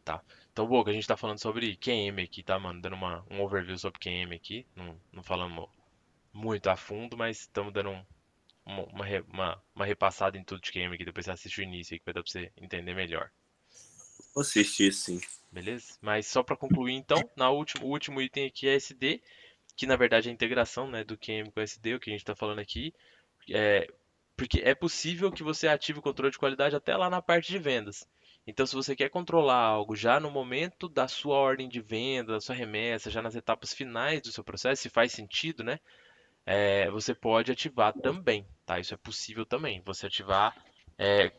Tá. Então, Boca, a gente tá falando sobre QM aqui, tá, mano? Dando um overview sobre QM aqui. Não falamos muito a fundo, mas estamos dando uma repassada em tudo de QM aqui. Depois você assiste o início aí que vai dar pra você entender melhor. Vou assistir, sim. Beleza? Mas só para concluir, então, o último item aqui é SD, que na verdade é a integração, né, do QM com SD, o que a gente está falando aqui. É, porque é possível que você ative o controle de qualidade até lá na parte de vendas. Então, se você quer controlar algo já no momento da sua ordem de venda, da sua remessa, já nas etapas finais do seu processo, se faz sentido, né? Você pode ativar também, tá? Isso é possível também. Você ativar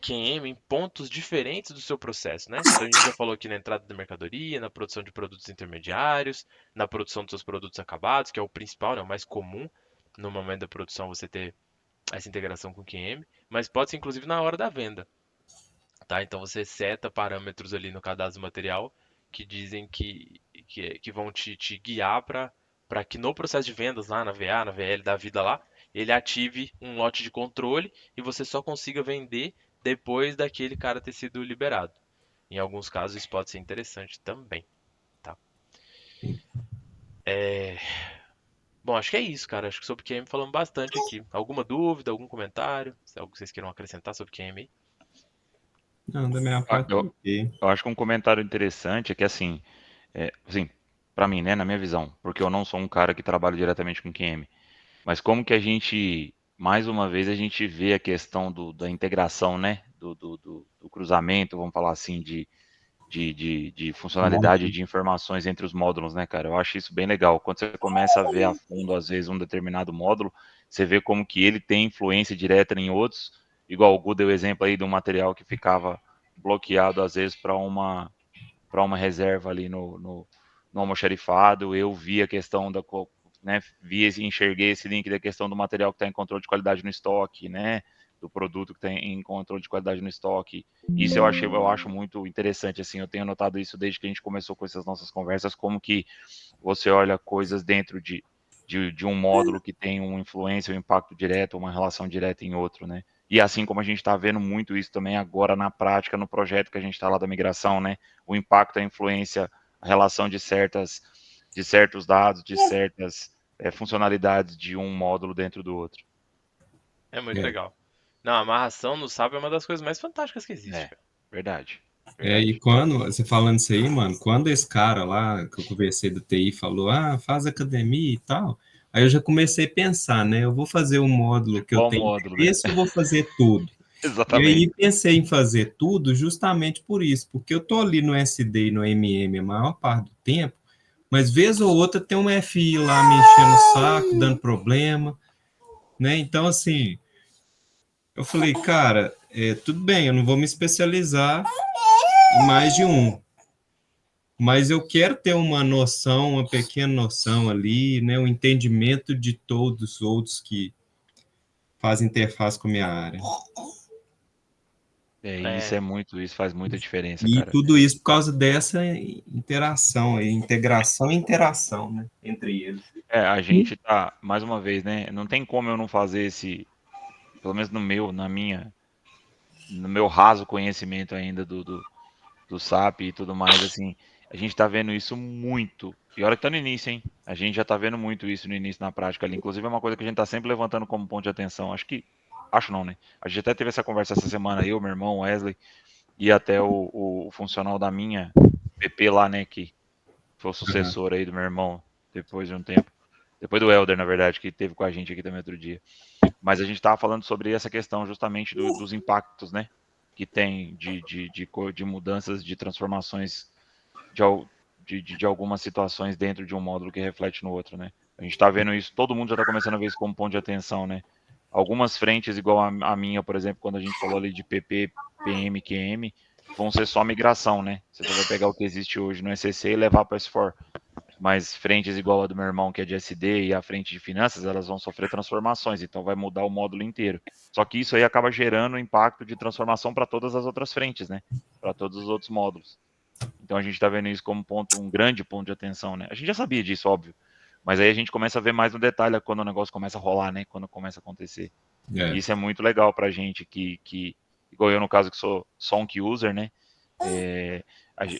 QM em pontos diferentes do seu processo, né? Então a gente já falou aqui na entrada da mercadoria, na produção de produtos intermediários, na produção dos seus produtos acabados, que é o principal, né? O mais comum no momento da produção você ter essa integração com QM, mas pode ser inclusive na hora da venda, tá? Então você seta parâmetros ali no cadastro do material que dizem que vão te guiar para que no processo de vendas lá na VA, na VL da vida lá, ele ative um lote de controle e você só consiga vender depois daquele cara ter sido liberado. Em alguns casos isso pode ser interessante também, tá? Bom, acho que é isso, cara. Acho que sobre QM falamos bastante aqui. Alguma dúvida, algum comentário? Se algo que vocês queiram acrescentar sobre QM aí? Não, da minha Ah, parte, ok. Eu acho que um comentário interessante é que assim, para mim, né, na minha visão, porque eu não sou um cara que trabalha diretamente com QM, mas como que a gente, mais uma vez, a gente vê a questão da integração, né, do cruzamento, vamos falar assim, de funcionalidade de informações entre os módulos, né, cara? Eu acho isso bem legal. Quando você começa a ver a fundo, às vezes, um determinado módulo, você vê como que ele tem influência direta em outros, igual o Gu deu o exemplo aí de um material que ficava bloqueado, às vezes, para uma reserva ali no almoxarifado. Eu vi a questão né, enxerguei esse link da questão do material que está em controle de qualidade no estoque, né, do produto que está em controle de qualidade no estoque. Isso eu acho muito interessante, assim, eu tenho notado isso desde que a gente começou com essas nossas conversas, como que você olha coisas dentro de um módulo que tem uma influência, um impacto direto, uma relação direta em outro, né? E assim como a gente está vendo muito isso também agora na prática, no projeto que a gente está lá da migração, né? O impacto, a influência, a relação de certos dados, de certas funcionalidades de um módulo dentro do outro. É muito É. legal. Não, a amarração no SAP é uma das coisas mais fantásticas que existe, É, cara. verdade. E quando, você falando isso aí, mano, quando esse cara lá, que eu conversei do TI, falou, faz academia e tal, aí eu já comecei a pensar, né, eu vou fazer um módulo que eu Qual tenho módulo, né? interesse, eu vou fazer tudo. E Exatamente. aí pensei em fazer tudo justamente por isso, porque eu tô ali no SD e no MM a maior parte do tempo, mas vez ou outra tem um FI lá me enchendo o saco, dando problema, né, então assim, eu falei, cara, tudo bem, eu não vou me especializar em mais de um, mas eu quero ter uma noção, uma pequena noção ali, né, um entendimento de todos os outros que fazem interface com a minha área. É, Isso faz muita diferença, E cara. tudo isso por causa dessa interação aí, integração e interação, né, entre eles. A gente tá, mais uma vez, né? Não tem como eu não fazer pelo menos no meu raso conhecimento ainda do SAP e tudo mais, assim, a gente tá vendo isso muito. E olha que tá no início, hein? A gente já tá vendo muito isso no início na prática ali. Inclusive é uma coisa que a gente tá sempre levantando como ponto de atenção. Acho não, né? A gente até teve essa conversa essa semana, eu, meu irmão, Wesley, e até o funcional da minha PP lá, né, que foi o Uhum. sucessor aí do meu irmão depois de um tempo. Depois do Elder, na verdade, que teve com a gente aqui também outro dia. Mas a gente estava falando sobre essa questão justamente dos impactos, né? Que tem de mudanças, de transformações de algumas situações dentro de um módulo que reflete no outro, né? A gente está vendo isso, todo mundo já está começando a ver isso como ponto de atenção, né? Algumas frentes, igual a minha, por exemplo, quando a gente falou ali de PP, PM, QM, vão ser só migração, né? Você vai pegar o que existe hoje no ECC e levar para o S4. Mas frentes igual a do meu irmão, que é de SD, e a frente de finanças, elas vão sofrer transformações, então vai mudar o módulo inteiro. Só que isso aí acaba gerando impacto de transformação para todas as outras frentes, né? Para todos os outros módulos. Então a gente está vendo isso como um grande ponto de atenção, né? A gente já sabia disso, óbvio. Mas aí a gente começa a ver mais no detalhe quando o negócio começa a rolar, né? Quando começa a acontecer. E isso é muito legal pra gente igual eu no caso que sou só um key user, né?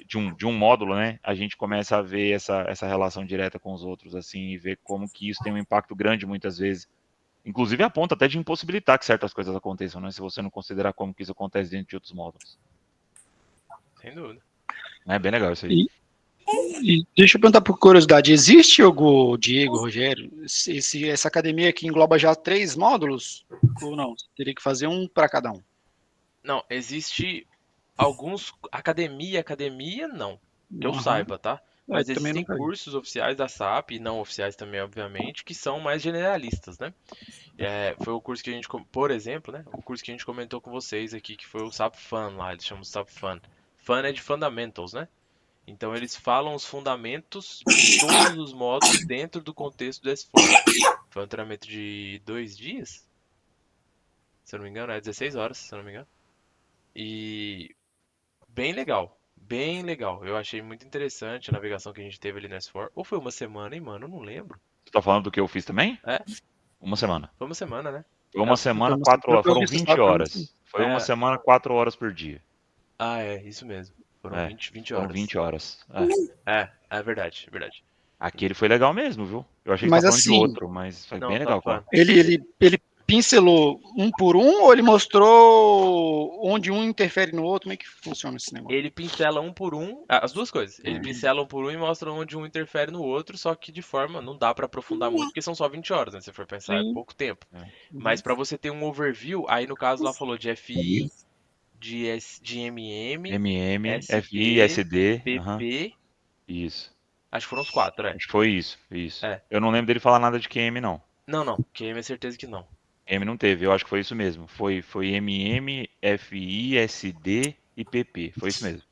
De um módulo, né? A gente começa a ver essa relação direta com os outros, assim, e ver como que isso tem um impacto grande muitas vezes. Inclusive a ponto até de impossibilitar que certas coisas aconteçam, né? Se você não considerar como que isso acontece dentro de outros módulos. sem dúvida. É bem legal isso aí. E deixa eu perguntar por curiosidade, existe algum, Diego, Rogério, essa academia que engloba já 3 módulos? Ou não? Você teria que fazer um para cada um? Não, existe alguns. Academia não. Que eu Aham. saiba, tá? É, Mas também existem nunca vi. cursos oficiais da SAP, e não oficiais também, obviamente, que são mais generalistas, né? Foi o curso que a gente, por exemplo, né? O curso que a gente comentou com vocês aqui, que foi o SAP Fun lá, eles chamam de SAP Fun. Fun é de Fundamentals, né? Então eles falam os fundamentos de todos os módulos dentro do contexto do S4. Foi um treinamento de 2 dias, se eu não me engano, 16 horas, se eu não me engano. E bem legal, bem legal. Eu achei muito interessante a navegação que a gente teve ali no S4. Ou foi uma semana, hein, mano? Eu não lembro. Tu tá falando do que eu fiz também? É, Uma semana. foi uma semana, né? Foi É, uma semana, Então, 4 horas. pelo Foram visto, 20 sabe, também. horas. Foi uma é, semana, 4 horas por dia. isso mesmo. Foram É, 20 foram horas. 20 horas. É verdade, é verdade. Aquele foi legal mesmo, viu? Eu achei que você tá Mas falando de assim, outro, mas foi Não, bem SAP legal, Fun. cara. ele pincelou um por um ou ele mostrou onde um interfere no outro? Como é que funciona esse negócio? Ele pincela um por um, as duas coisas. Ele pincela um por um e mostra onde um interfere no outro, só que de forma não dá pra aprofundar muito, porque são só 20 horas, né? Se você for pensar, é Sim. pouco tempo. É. Mas pra você ter um overview, aí no caso lá falou de FI, de MM, FI, SD, SD, aham, PP, isso. acho que foram os 4, é. Acho que foi isso, isso. É. Eu não lembro dele falar nada de QM, não. Não, QM é certeza que não. M não teve, eu acho que foi isso mesmo. Foi MM, FI, SD e PP. Foi isso mesmo.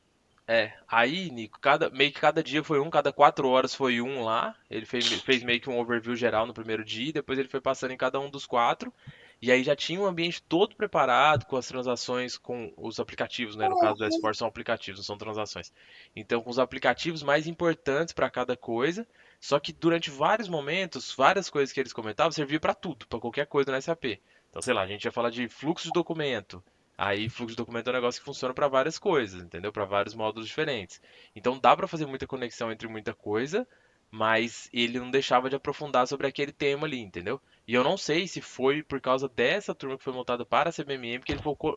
Aí, Nico, meio que cada dia foi um, cada 4 horas foi um lá. Ele fez meio que um overview geral no primeiro dia, e depois ele foi passando em cada um dos 4. E aí já tinha um ambiente todo preparado com as transações, com os aplicativos, né? No caso do S4 são aplicativos, não são transações. Então, com os aplicativos mais importantes para cada coisa. Só que durante vários momentos, várias coisas que eles comentavam servia para tudo, para qualquer coisa no SAP. Então, sei lá, a gente ia falar de fluxo de documento. Aí, fluxo de documento é um negócio que funciona para várias coisas, entendeu? Para vários módulos diferentes. Então, dá para fazer muita conexão entre muita coisa, mas ele não deixava de aprofundar sobre aquele tema ali, entendeu? E eu não sei se foi por causa dessa turma que foi montada para a CBMM que ele focou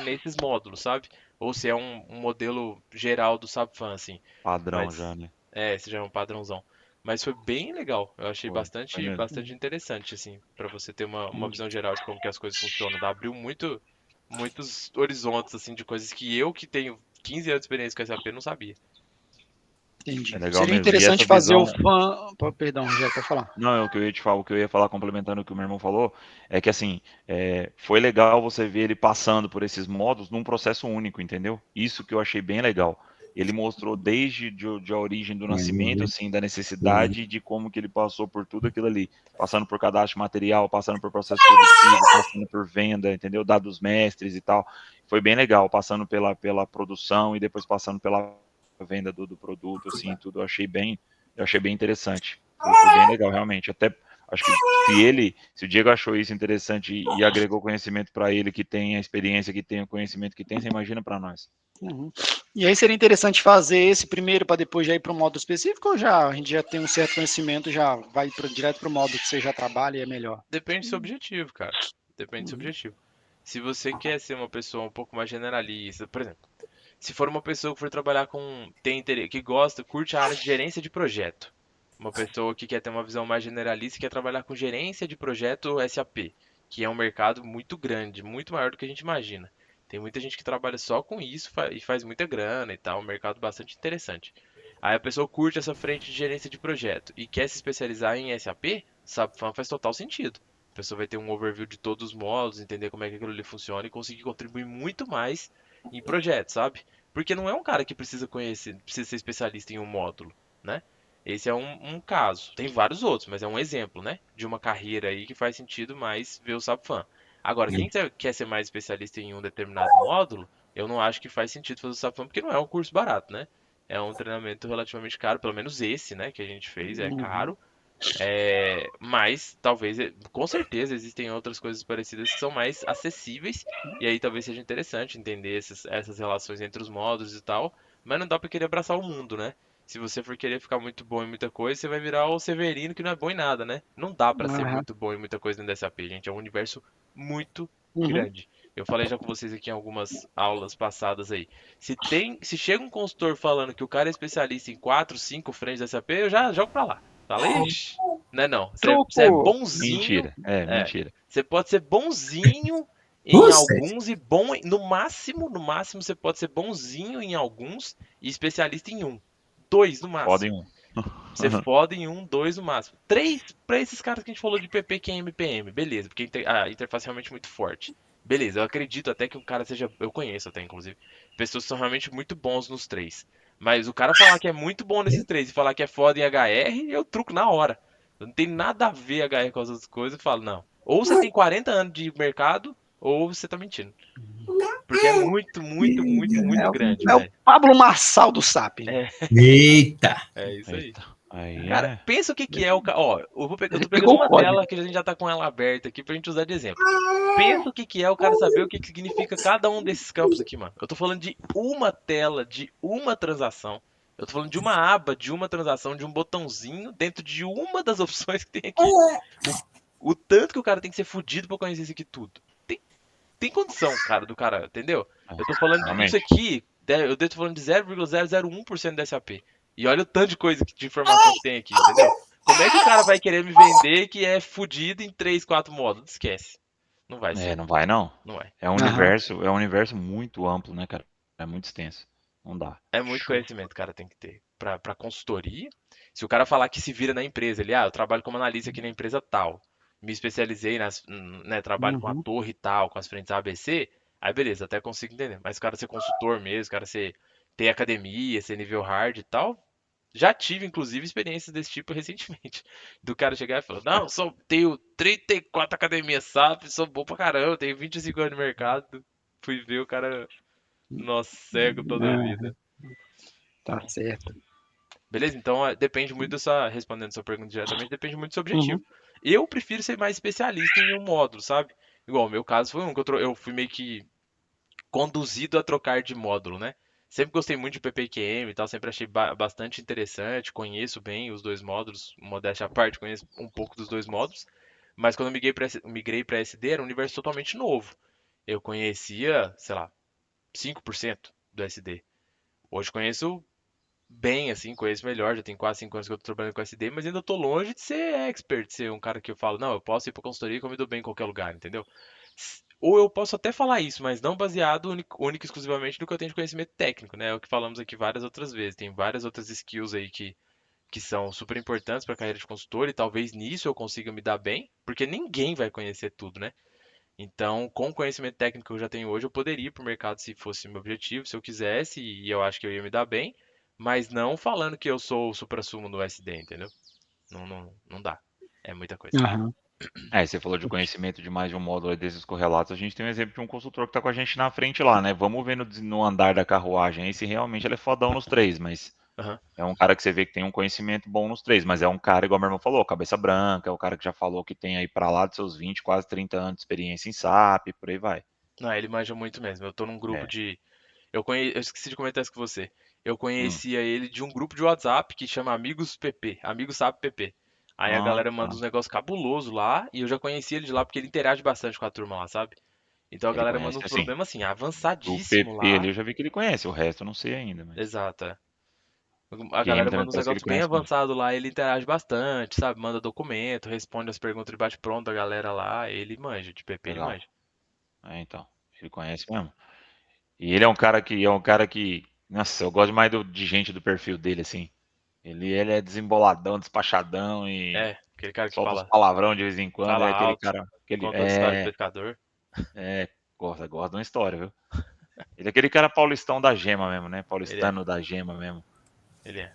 nesses módulos, sabe? Ou se é um modelo geral do SAP Fan, assim. Padrão já, Mas, né? esse já é um padrãozão. Mas foi bem legal. Eu achei Foi mesmo. bastante interessante, assim, para você ter uma visão geral de como que as coisas funcionam. Abriu muitos horizontes, assim, de coisas que eu, que tenho 15 anos de experiência com SAP, não sabia. É Entendi. legal Seria mesmo. E essa interessante fazer o visão. fã. Perdão, já para falar. Não, é o que eu ia te falar, o que eu ia falar complementando o que o meu irmão falou, é que assim, foi legal você ver ele passando por esses modos num processo único, entendeu? Isso que eu achei bem legal. Ele mostrou desde de a origem do nascimento, assim, da necessidade de como que ele passou por tudo aquilo ali, passando por cadastro de material, passando por processo produtivo, passando por venda, entendeu? Dados mestres e tal. Foi bem legal, passando pela produção e depois passando pela venda do produto, assim, tudo. Eu achei bem interessante. Foi bem legal, realmente. Até acho que se o Diego achou isso interessante e agregou conhecimento para ele, que tem a experiência que tem, o conhecimento que tem, você imagina para nós. Uhum. E aí seria interessante fazer esse primeiro para depois já ir para o módulo específico ou já a gente já tem um certo conhecimento, já vai direto para o módulo que você já trabalha e é melhor? Depende do seu objetivo, cara. Depende do seu objetivo. Se você quer ser uma pessoa um pouco mais generalista, por exemplo, se for uma pessoa que for trabalhar tem interesse, que gosta, curte a área de gerência de projeto. Uma pessoa que quer ter uma visão mais generalista e quer trabalhar com gerência de projeto SAP, que é um mercado muito grande, muito maior do que a gente imagina. Tem muita gente que trabalha só com isso e faz muita grana e tal, um mercado bastante interessante. Aí a pessoa curte essa frente de gerência de projeto e quer se especializar em SAP, SAP Fan faz total sentido. A pessoa vai ter um overview de todos os modos, entender como é que aquilo ali funciona e conseguir contribuir muito mais em projetos, sabe? Porque não é um cara que precisa conhecer, precisa ser especialista em um módulo, né? Esse é um caso. Tem vários outros, mas é um exemplo, né? De uma carreira aí que faz sentido mais ver o SAP Fan. Agora, quem quer ser mais especialista em um determinado módulo, eu não acho que faz sentido fazer o SAP Fan, porque não é um curso barato, né? É um treinamento relativamente caro, pelo menos esse, né, que a gente fez, é caro. Mas talvez, com certeza, existem outras coisas parecidas que são mais acessíveis, e aí talvez seja interessante entender essas relações entre os módulos e tal, mas não dá pra querer abraçar o mundo, né? Se você for querer ficar muito bom em muita coisa, você vai virar o Severino que não é bom em nada, né? Não dá pra ser Aham. muito bom em muita coisa dentro da SAP, gente. É um universo muito Uhum. grande. Eu falei já com vocês aqui em algumas aulas passadas aí. Se chega um consultor falando que o cara é especialista em 4, 5 frentes da SAP, eu já jogo pra lá. Fala, ixi, não é não. Você é Truco! bonzinho, Mentira. É, é, mentira. você pode ser bonzinho em Você. alguns e bom no máximo você pode ser bonzinho em alguns e especialista em um. Dois no Foda máximo. em um. Você foda em um, dois no máximo. Três pra esses caras que a gente falou de PP, QM, PM. Beleza, porque a interface é realmente muito forte. Beleza, eu acredito até que um cara seja. Eu conheço até, inclusive. Pessoas que são realmente muito bons nos três. Mas o cara falar que é muito bom nesses três e falar que é foda em HR, eu truco na hora. Não tem nada a ver HR com as outras coisas e falo, não. Ou você tem 40 anos de mercado, ou você tá mentindo. Porque é muito, muito, muito, É, muito o- grande, é o velho. Pablo Marçal do SAP. É, Eita! é isso aí. Eita. Aí Cara, é. pensa o que que é o. Ó, eu tô pegando Pegou o uma código. tela que a gente já tá com ela aberta aqui pra gente usar de exemplo. Pensa o que que é o cara saber o que que significa cada um desses campos aqui, mano. Eu tô falando de uma tela, de uma transação. Eu tô falando de uma aba, de uma transação, de um botãozinho dentro de uma das opções que tem aqui. O tanto que o cara tem que ser fudido pra conhecer isso aqui tudo. Tem condição, cara, do cara, entendeu? Eu tô falando disso Realmente. aqui, eu tô falando de 0,001% da SAP. E olha o tanto de coisa, de informação que tem aqui, entendeu? Como é que o cara vai querer me vender que é fudido em 3, 4 módulos? Esquece. Não vai ser. Não vai não. Não é. Aham. É um universo muito amplo, né, cara? É muito extenso. Não dá. É muito conhecimento, cara, tem que ter. Pra consultoria. Se o cara falar que se vira na empresa, eu trabalho como analista aqui na empresa tal. Me especializei né, trabalho com a Uhum. torre tal, com as frentes ABC. Aí beleza, até consigo entender. Mas o cara ser consultor mesmo, o cara ter academia, ser nível hard e tal. Já tive, inclusive, experiências desse tipo recentemente. Do cara chegar e falar, não, tenho 34 academias SAP, sou bom pra caramba, tenho 25 anos de mercado. Fui ver o cara, nossa, cego toda a É, vida. tá certo. Beleza? Então depende muito respondendo sua pergunta diretamente, depende muito do seu Uhum. objetivo. Eu prefiro ser mais especialista em um módulo, sabe? Igual o meu caso foi um que eu fui meio que conduzido a trocar de módulo, né? Sempre gostei muito de PPQM e tal, sempre achei bastante interessante, conheço bem os dois módulos, modéstia à parte, conheço um pouco dos dois módulos, mas quando eu migrei para SD era um universo totalmente novo. Eu conhecia, sei lá, 5% do SD. Hoje conheço bem, assim, conheço melhor, já tem quase 5 anos que eu tô trabalhando com SD, mas ainda tô longe de ser expert, de ser um cara que eu falo, não, eu posso ir pra consultoria que eu me dou bem em qualquer lugar, entendeu? Ou eu posso até falar isso, mas não baseado único e exclusivamente no que eu tenho de conhecimento técnico, né? É o que falamos aqui várias outras vezes. Tem várias outras skills aí que são super importantes para a carreira de consultor e talvez nisso eu consiga me dar bem, porque ninguém vai conhecer tudo, né? Então, com o conhecimento técnico que eu já tenho hoje, eu poderia ir para o mercado se fosse meu objetivo, se eu quisesse, e eu acho que eu ia me dar bem, mas não falando que eu sou o suprassumo do SD, entendeu? Não, não, não dá. É muita coisa. Aham. Você falou de conhecimento de mais de um módulo aí desses correlatos. A gente tem um exemplo de um consultor que está com a gente na frente lá, né? Vamos ver no andar da carruagem aí se realmente ele é fodão nos três, mas Aham. é um cara que você vê que tem um conhecimento bom nos três, mas é um cara, igual meu irmão falou, cabeça branca, é o cara que já falou que tem aí para lá dos seus 20, quase 30 anos de experiência em SAP, por aí vai. Não, ele manja muito mesmo. Eu tô num grupo É. de. Eu esqueci de comentar isso com você. Eu Hum. conhecia ele de um grupo de WhatsApp que chama Amigos PP, Amigos SAP PP. Aí a Ah, galera manda tá. uns negócios cabulosos lá e eu já conhecia ele de lá porque ele interage bastante com a turma lá, sabe? Então a Ele galera manda conhece uns assim. problemas assim, Do avançadíssimo PP ali lá. eu já vi que ele conhece, o resto eu não sei ainda, mas Exato. É. A QM galera também manda uns parece que ele negócios bem conhece muito. avançados lá, ele interage bastante, sabe? Manda documento, responde as perguntas de bate-pronto da galera lá, ele manja, de PP ele Legal. manja. Então, ele conhece mesmo. E ele é um cara que, nossa, eu gosto mais de gente do perfil dele, assim. Ele é desemboladão, despachadão e É, aquele cara que solta uns fala, palavrão de vez em quando. fala É aquele alto, cara, aquele, conta a história do pescador. gosta de uma história, viu? Ele é aquele cara paulistão da gema mesmo, né? Ele é, Paulistano da gema mesmo. ele é.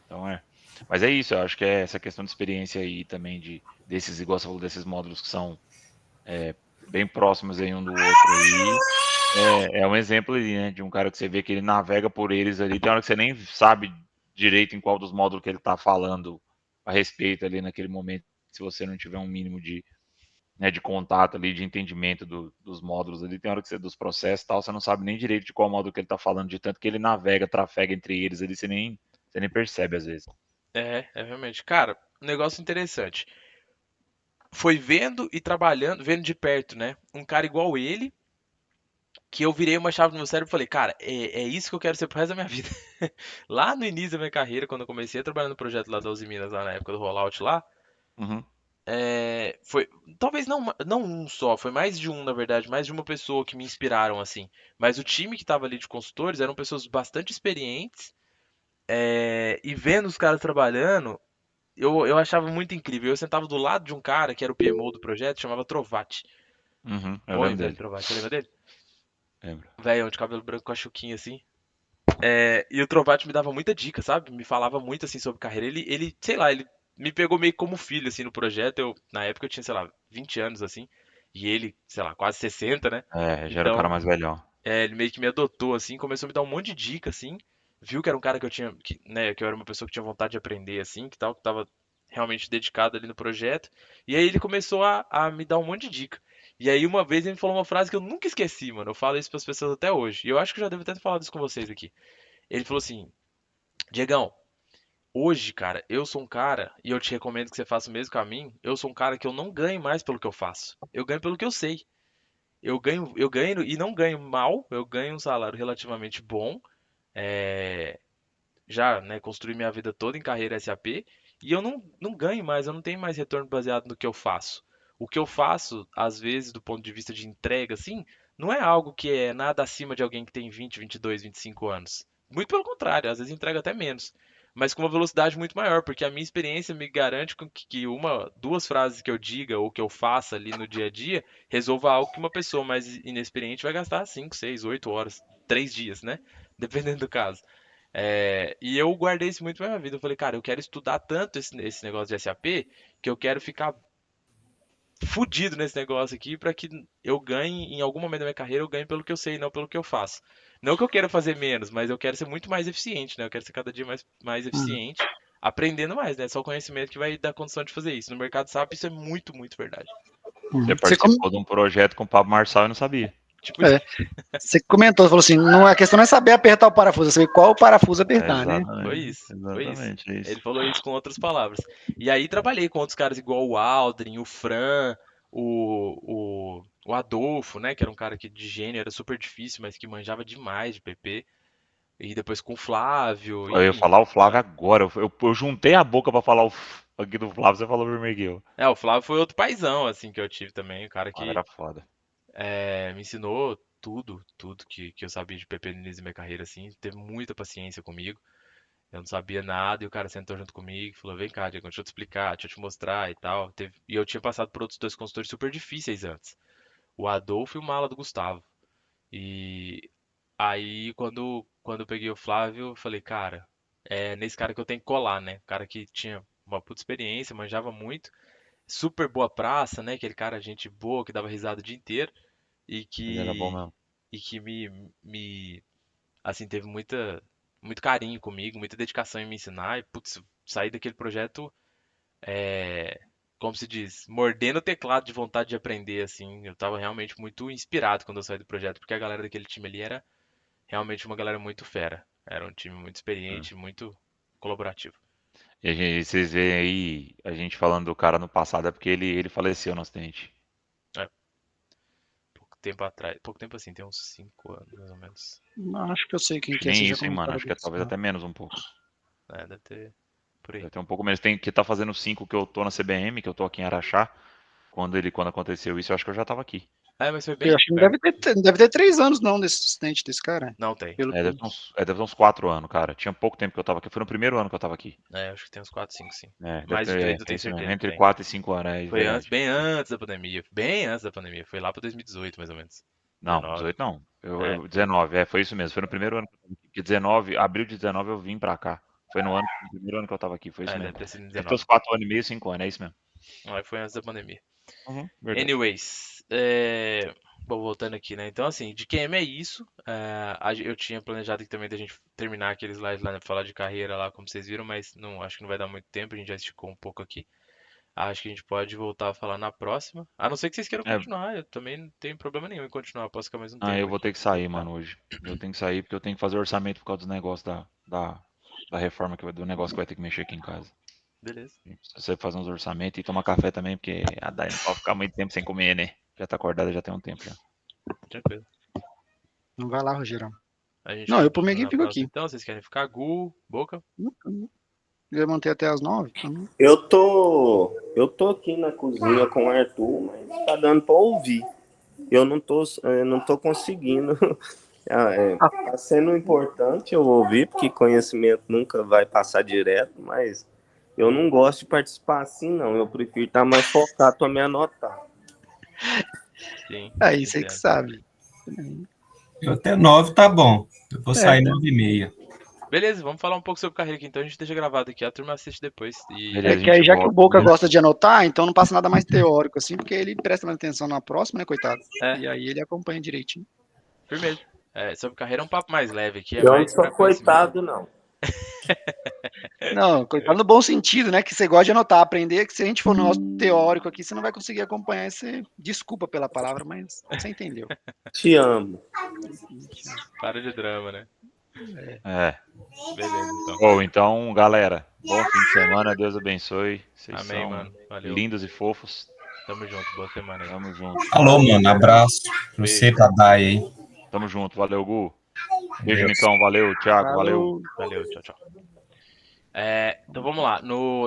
Então é. Mas é isso, eu acho que é essa questão de experiência aí também desses, igual você falou, desses módulos que são bem próximos aí um do outro aí. É um exemplo ali, né? De um cara que você vê que ele navega por eles ali, tem hora que você nem sabe direito em qual dos módulos que ele tá falando a respeito ali naquele momento, se você não tiver um mínimo de contato ali, de entendimento dos módulos ali, tem hora que você, dos processos e tal, você não sabe nem direito de qual módulo que ele tá falando, de tanto que ele navega, trafega entre eles ali, você nem percebe às vezes. É realmente. Cara, um negócio interessante. Foi vendo e trabalhando, vendo de perto, né? Um cara igual ele, que eu virei uma chave no meu cérebro e falei, cara, é isso que eu quero ser pro resto da minha vida. Lá no início da minha carreira, quando eu comecei a trabalhar no projeto lá da Uzi Minas, lá na época do rollout lá, Uhum. foi, talvez não um só, foi mais de um, na verdade, mais de uma pessoa que me inspiraram, assim. Mas o time que tava ali de consultores eram pessoas bastante experientes, e vendo os caras trabalhando, eu achava muito incrível. Eu sentava do lado de um cara que era o PMO do projeto, chamava Trovati. Uhum. Eu Oi, lembro velho, dele. Trovati, você lembra dele? Lembro. Velho, de cabelo branco com a chuquinha assim. E o Trovati me dava muita dica, sabe? Me falava muito assim sobre carreira. Sei lá, ele me pegou meio como filho assim no projeto. Na época eu tinha, sei lá, 20 anos assim, e ele, sei lá, quase 60, né? Já era o cara Então, mais velhão. ele meio que me adotou assim, começou a me dar um monte de dica assim. Viu que era um cara que eu tinha, né, que eu era uma pessoa que tinha vontade de aprender assim, que tava realmente dedicado ali no projeto. E aí ele começou a me dar um monte de dica. E aí uma vez ele me falou uma frase que eu nunca esqueci, mano. Eu falo isso pras pessoas até hoje. E eu acho que eu já devo até ter falado isso com vocês aqui. Ele falou assim: Diegão, hoje, cara, eu sou um cara, e eu te recomendo que você faça o mesmo caminho. Eu sou um cara que eu não ganho mais pelo que eu faço. Eu ganho pelo que eu sei. Eu ganho e não ganho mal, eu ganho um salário relativamente bom. é, Já, né, construí minha vida toda em carreira SAP, e eu não ganho mais, eu não tenho mais retorno baseado no que eu faço. O que eu faço, às vezes, do ponto de vista de entrega, assim, não é algo que é nada acima de alguém que tem 20, 22, 25 anos. Muito pelo contrário, às vezes entrega até menos. Mas com uma velocidade muito maior, porque a minha experiência me garante que uma, duas frases que eu diga ou que eu faça ali no dia a dia resolva algo que uma pessoa mais inexperiente vai gastar 5, 6, 8 horas, 3 dias, né? Dependendo do caso. E eu guardei isso muito pra minha vida. Eu falei, cara, eu quero estudar tanto esse negócio de SAP que eu quero ficar fudido nesse negócio aqui pra que eu ganhe, em algum momento da minha carreira, eu ganhe pelo que eu sei, não pelo que eu faço. Não que eu queira fazer menos, mas eu quero ser muito mais eficiente, né? Eu quero ser cada dia mais Uhum. eficiente, aprendendo mais, né? Só o conhecimento que vai dar condição de fazer isso. No mercado SAP isso é muito, muito verdade. Você Você, com- participou de um projeto com o Pablo Marçal e não sabia. Tipo, é, você comentou, falou assim, não, a questão não é saber apertar o parafuso, é saber qual parafuso apertar, né? foi Exatamente. isso, foi isso. Exatamente, é Ele isso. falou isso com outras palavras. E aí trabalhei com outros caras igual o Aldrin, o Fran, o Adolfo, né? Que era um cara que de gênio era super difícil, mas que manjava demais de PP. E depois com o Flávio, Eu ia enfim. falar o Flávio agora. Eu juntei a boca pra falar aqui do Flávio, você falou Vermelho. O Flávio foi outro paizão, assim, que eu tive também. O cara Flávio que era foda. me ensinou tudo que eu sabia de PP no início da minha carreira, assim. Teve muita paciência comigo. Eu não sabia nada e o cara sentou junto comigo e falou: Vem cá, Diego, deixa eu te explicar, deixa eu te mostrar e tal. E eu tinha passado por outros dois consultores super difíceis antes: o Adolfo e o Mala do Gustavo. E aí, quando eu peguei o Flávio, eu falei: Cara, é nesse cara que eu tenho que colar, né? O cara que tinha uma puta experiência, manjava muito, super boa praça, né? Aquele cara, gente boa, que dava risada o dia inteiro e Ele era bom que, mesmo. e que assim, teve muito carinho comigo, muita dedicação em me ensinar. E, putz, saí daquele projeto, como se diz, mordendo o teclado de vontade de aprender, assim. Eu tava realmente muito inspirado quando eu saí do projeto, porque a galera daquele time ali era realmente uma galera muito fera. Era um time muito É. experiente, muito colaborativo. E vocês veem aí a gente falando do cara no passado, é porque ele faleceu no acidente. É, pouco tempo atrás, pouco tempo assim, tem uns 5 anos, mais ou menos. Acho que eu sei quem Acho que que é, nem você já isso, hein, mano. comentou Acho que é disso. talvez até menos um pouco. Deve ter por aí. Deve ter um pouco menos. Tem que tá fazendo 5 que eu tô na CBM, que eu tô aqui em Araxá. Quando aconteceu isso, eu acho que eu já tava aqui. Mas foi Eu bem acho que perto. não deve ter 3 anos, não, desse acidente desse cara. Não tem. Pelo que... Deve ter uns 4 anos, cara. Tinha pouco tempo que eu tava aqui. Foi no primeiro ano que eu tava aqui. Acho que tem uns 4, 5, sim. Deve Mais de ter, 3 eu é tenho isso mesmo. certeza que Entre tem. 4 e 5 anos, é Foi antes, verdade. bem antes da pandemia. Bem antes da pandemia. Foi lá pra 2018, mais ou menos. Não, 19. 18 não. É. 19, foi isso mesmo. Foi no primeiro ano que eu tava aqui. Porque 19, abril de 19 eu vim pra cá. Foi no primeiro ano que eu tava aqui, foi isso Deve mesmo. ter sido em Deve ter 19. uns 4 anos e meio, 5 anos, é isso mesmo. Aí foi antes da pandemia. Verdade. Anyways, bom, voltando aqui, né? Então, assim, de QM é isso. Eu tinha planejado aqui também da gente terminar aqueles slides lá, né? Falar de carreira lá, como vocês viram, mas não, acho que não vai dar muito tempo. A gente já esticou um pouco aqui. Acho que a gente pode voltar a falar na próxima. A não ser que vocês queiram É, continuar. Eu também não tenho problema nenhum em continuar. Posso ficar mais um tempo eu vou aqui. ter que sair, mano, hoje. Eu tenho que sair porque eu tenho que fazer orçamento por causa dos negócios da reforma, do negócio que vai ter que mexer aqui em casa. Beleza. Se você fazer uns orçamentos e tomar café também, porque a Dai não pode ficar muito tempo sem comer, né? Já tá acordada já tem um tempo já. Tranquilo. Não vai lá, Rogerão. A gente Não, eu por minha continua equipe na fico próxima aqui. então. Vocês querem ficar? Gu, Boca? Eu manter até as 9. Uhum. Eu tô aqui na cozinha com o Arthur, mas tá dando pra ouvir. Eu não tô conseguindo. Tá sendo importante eu ouvir, porque conhecimento nunca vai passar direto, mas eu não gosto de participar assim, não. Eu prefiro estar mais focado para me anotar. Sim, É isso aí que entendo. sabe. Eu até 9 tá bom. Eu vou sair 9h30. Beleza, vamos falar um pouco sobre carreira aqui, então a gente deixa gravado aqui, a turma assiste depois. Beleza, É a que aí, gente já que o volta. Boca gosta de anotar, então não passa nada mais teórico, assim, porque ele presta mais atenção na próxima, né, coitado? É. E aí ele acompanha direitinho. Firmeza. Sobre carreira é um papo mais leve aqui, é Eu não mais sou pra conhecimento. coitado, não. Não, coitado no bom sentido, né? Que você gosta de anotar, aprender, que se a gente for no nosso teórico aqui, você não vai conseguir acompanhar esse. Desculpa pela palavra, mas você entendeu. Te amo. Para de drama, né? É. Beleza, então. Bom, então, galera, bom fim de semana, Deus abençoe. Vocês Amém, são mano. Valeu. lindos e fofos. Tamo junto. Boa semana aí. Tamo junto. Falou, mano. Abraço pra você, Beijo. pra Dai aí. Tamo junto. Valeu, Gu. Beijo, Deus. Nicão. Valeu, Thiago. Valeu. Falou. Valeu, tchau, tchau. Então vamos lá.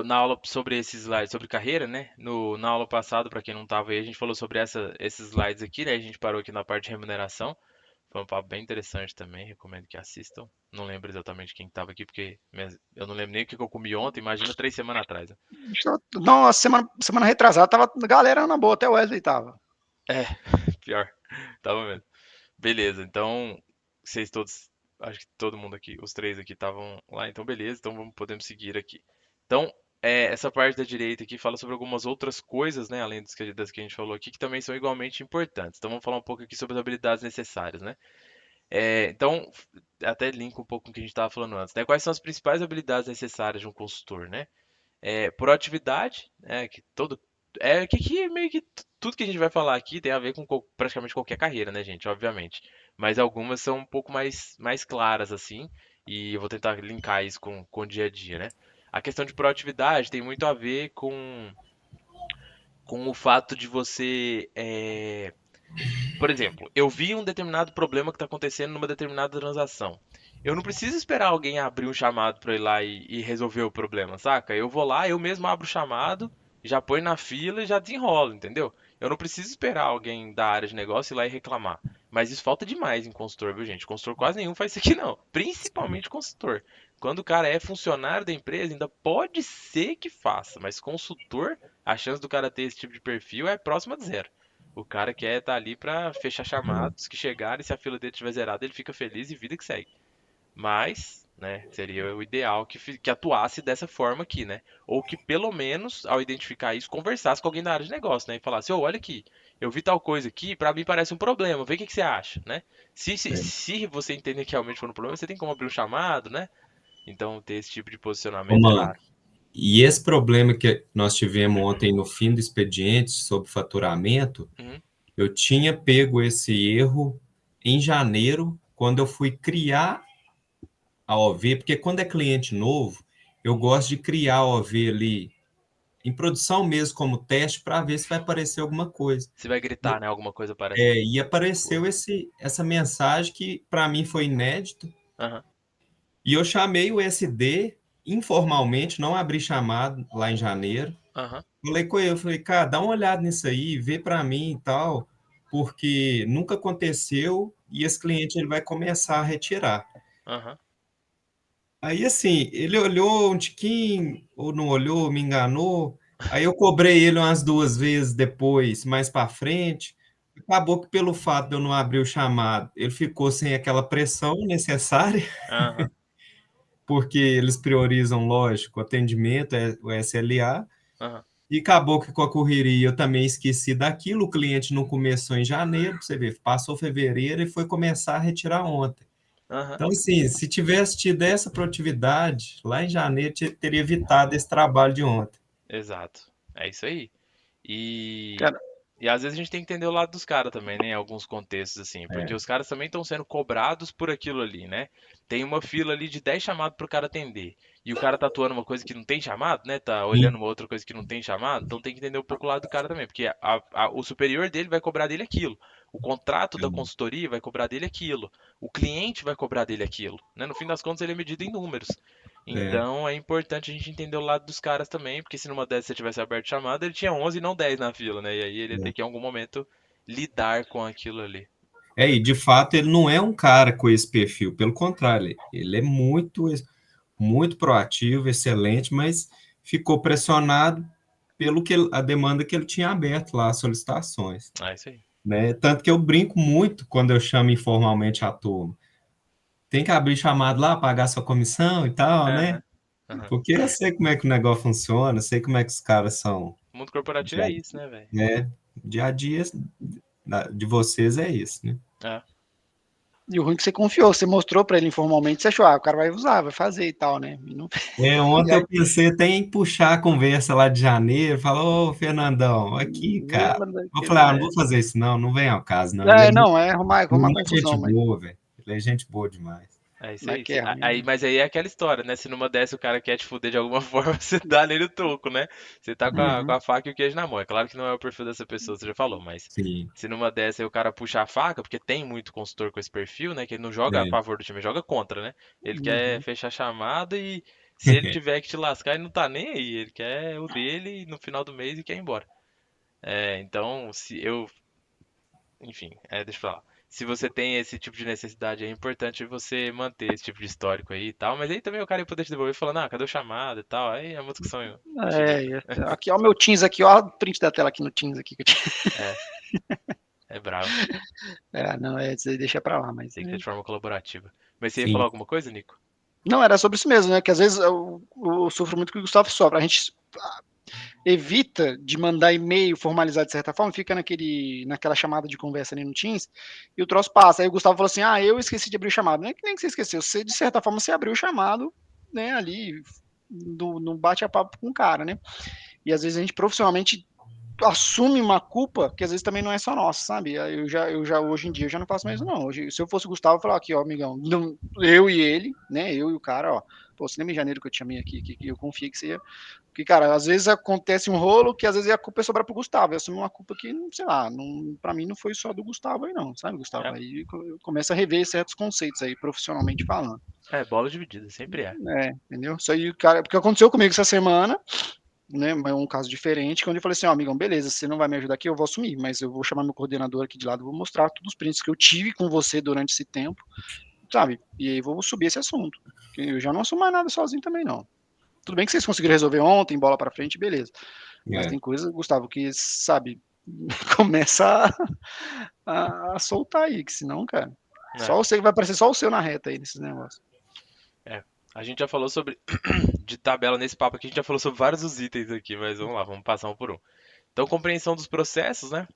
Na aula sobre esses slides, sobre carreira, né? Na aula passada, para quem não estava aí, a gente falou sobre esses slides aqui, né? A gente parou aqui na parte de remuneração. Foi um papo bem interessante também, recomendo que assistam. Não lembro exatamente quem estava aqui, porque eu não lembro nem o que eu comi ontem, imagina 3 semanas atrás. Né? Nossa, semana retrasada tava galera na boa, até o Wesley tava. Pior, tava mesmo. Beleza, então vocês todos, acho que todo mundo aqui, os três aqui estavam lá, então beleza, então podemos seguir aqui. Então, essa parte da direita aqui fala sobre algumas outras coisas, né, além das que a gente falou aqui, que também são igualmente importantes. Então vamos falar um pouco aqui sobre as habilidades necessárias, né? Então, até linka um pouco com o que a gente estava falando antes, né? Quais são as principais habilidades necessárias de um consultor, né? Proatividade, né? Que meio que tudo que a gente vai falar aqui tem a ver com praticamente qualquer carreira, né, gente? Obviamente. Mas algumas são um pouco mais claras, assim, e eu vou tentar linkar isso com o dia a dia, né? A questão de proatividade tem muito a ver com o fato de você. Por exemplo, eu vi um determinado problema que está acontecendo numa determinada transação. Eu não preciso esperar alguém abrir um chamado para ir lá e resolver o problema, saca? Eu vou lá, eu mesmo abro o chamado, já põe na fila e já desenrolo, entendeu? Eu não preciso esperar alguém da área de negócio ir lá e reclamar. Mas isso falta demais em consultor, viu, gente? Consultor quase nenhum faz isso aqui, não. Principalmente consultor. Quando o cara é funcionário da empresa, ainda pode ser que faça, mas consultor, a chance do cara ter esse tipo de perfil é próxima de zero. O cara quer estar ali para fechar chamados que chegarem, se a fila dele estiver zerada, ele fica feliz e vida que segue. Mas, né, seria o ideal que atuasse dessa forma aqui, né? Ou que pelo menos, ao identificar isso, conversasse com alguém da área de negócio, né? E falasse, ô, olha aqui, eu vi tal coisa aqui, pra mim parece um problema, vê o que você acha, né? Se você entender que realmente for um problema, você tem como abrir um chamado, né? Então, ter esse tipo de Ô, posicionamento é mano, raro. e esse problema que nós tivemos ontem no fim do expediente sobre faturamento, Uhum. eu tinha pego esse erro em janeiro, quando eu fui criar a OV, porque quando é cliente novo, eu gosto de criar a OV ali em produção mesmo como teste para ver se vai aparecer alguma coisa. Você vai gritar, né? Alguma coisa parece. E apareceu essa mensagem que para mim foi inédito, Aham, e eu chamei o SD informalmente, não abri chamado lá em janeiro. aham, Falei com ele, falei, cara, dá uma olhada nisso aí, vê para mim e tal, porque nunca aconteceu e esse cliente ele vai começar a retirar. aham, Aí, assim, ele olhou um tiquinho, ou não olhou, me enganou. Aí eu cobrei ele umas 2 vezes depois, mais para frente. Acabou que pelo fato de eu não abrir o chamado, ele ficou sem aquela pressão necessária, aham, porque eles priorizam, lógico, o atendimento, o SLA. aham, E acabou que com a correria eu também esqueci daquilo, o cliente não começou em janeiro, pra você ver, passou fevereiro e foi começar a retirar ontem. aham. Então, assim, se tivesse tido essa produtividade, lá em janeiro teria evitado esse trabalho de ontem. Exato. É isso aí. E, Cara, e às vezes a gente tem que entender o lado dos caras também, né? Em alguns contextos, assim. Porque os caras também estão sendo cobrados por aquilo ali, né? Tem uma fila ali de 10 chamados pro cara atender. E o cara tá atuando uma coisa que não tem chamado, né? Tá olhando Sim, uma outra coisa que não tem chamado. Então tem que entender um pouco o lado do cara também. Porque o superior dele vai cobrar dele aquilo. O contrato da consultoria vai cobrar dele aquilo. O cliente vai cobrar dele aquilo, né? No fim das contas, ele é medido em números. Então é importante a gente entender o lado dos caras também, porque se numa dessas você tivesse aberto chamada, ele tinha 11 e não 10 na fila, né? E aí ele ia ter que em algum momento lidar com aquilo ali. E de fato ele não é um cara com esse perfil, pelo contrário, ele é muito proativo, excelente, mas ficou pressionado pelo que a demanda que ele tinha aberto lá, as solicitações. Isso aí. Né? Tanto que eu brinco muito quando eu chamo informalmente a turma. Tem que abrir chamado lá, pagar sua comissão e tal, né? Porque eu sei como é que o negócio funciona, eu sei como é que os caras são. O mundo corporativo é isso, né, velho? Dia a dia de vocês é isso, né? E o ruim é que você confiou, você mostrou pra ele informalmente, você achou, o cara vai usar, vai fazer e tal, né? E não... Ontem eu pensei até em puxar a conversa lá de janeiro, falar, ô, Fernandão, aqui, cara. Eu falei, não vou fazer isso não vem ao caso, não. Arrumar confusão, gente boa, velho. Ele é gente boa demais. É isso aí. Mas aí é aquela história, né? Se numa dessa o cara quer te fuder de alguma forma, você dá nele o troco, né? Você tá com a faca e o queijo na mão. É claro que não é o perfil dessa pessoa, você já falou, mas se numa dessa aí o cara puxa a faca, porque tem muito consultor com esse perfil, né? Que ele não joga a favor do time, ele joga contra, né? Ele quer fechar a chamada e se ele tiver que te lascar, ele não tá nem aí. Ele quer o dele no final do mês e quer ir embora. Então, enfim, deixa eu falar. Se você tem esse tipo de necessidade, é importante você manter esse tipo de histórico aí e tal. Mas aí também o cara ia poder te devolver falando, cadê o chamado e tal. Aí é uma discussão. Aqui, ó, o meu Teams aqui, ó, o print da tela aqui no Teams aqui. É bravo. Não, deixa pra lá, mas... Tem que ter de forma colaborativa. Mas você ia falar alguma coisa, Nico? Não, era sobre isso mesmo, né? Que às vezes eu sofro muito com o Gustavo sofre. A gente evita de mandar e-mail formalizar de certa forma, fica naquela chamada de conversa ali no Teams, e o troço passa. Aí o Gustavo falou assim, eu esqueci de abrir o chamado. Não é que nem que você esqueceu, você, de certa forma, você abriu o chamado, né, ali, no bate-papo com o cara, né? E às vezes a gente profissionalmente assume uma culpa que às vezes também não é só nossa, sabe? Eu já hoje em dia eu já não faço mais isso, não. Hoje, se eu fosse o Gustavo, eu falava aqui, ó, amigão, eu e ele, né? Eu e o cara, ó. Pô, você lembra em janeiro que eu te chamei aqui, que eu confiei que você ia. Porque, cara, às vezes acontece um rolo que às vezes a culpa é sobrar pro Gustavo. Eu assumi uma culpa que, sei lá, pra mim não foi só do Gustavo aí, não, sabe, Gustavo? Aí eu começo a rever certos conceitos aí, profissionalmente falando. Bola dividida, sempre é. Entendeu? Isso aí, cara, porque aconteceu comigo essa semana, né, é um caso diferente, quando eu falei assim, amigão, beleza, você não vai me ajudar aqui, eu vou assumir, mas eu vou chamar meu coordenador aqui de lado, vou mostrar todos os prints que eu tive com você durante esse tempo, sabe, e aí vou subir esse assunto, eu já não assumo mais nada sozinho também, não. Tudo bem que vocês conseguiram resolver ontem, bola pra frente, beleza, mas tem coisa, Gustavo, que, sabe, começa a soltar aí, que senão, cara, só você que vai aparecer só o seu na reta aí, nesses negócios. A gente já falou sobre, de tabela nesse papo aqui, a gente já falou sobre vários dos itens aqui, mas vamos lá, vamos passar um por um. Então, compreensão dos processos, né?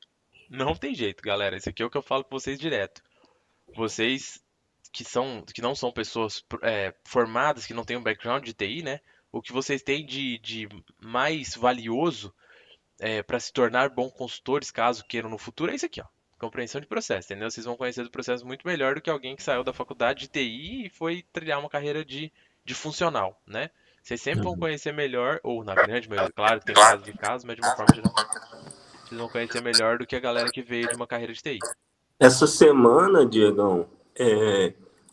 Não tem jeito, galera. Esse aqui é o que eu falo com vocês direto. Vocês que não são pessoas formadas, que não têm um background de TI, né? O que vocês têm de mais valioso para se tornar bons consultores, caso queiram no futuro, é isso aqui, ó. Compreensão de processo, entendeu? Vocês vão conhecer do processo muito melhor do que alguém que saiu da faculdade de TI e foi trilhar uma carreira de funcional, né? Vocês sempre vão conhecer melhor, ou na grande maioria, claro que tem casos e casos, mas de uma forma geral, vocês vão conhecer melhor do que a galera que veio de uma carreira de TI. Essa semana, Diegão,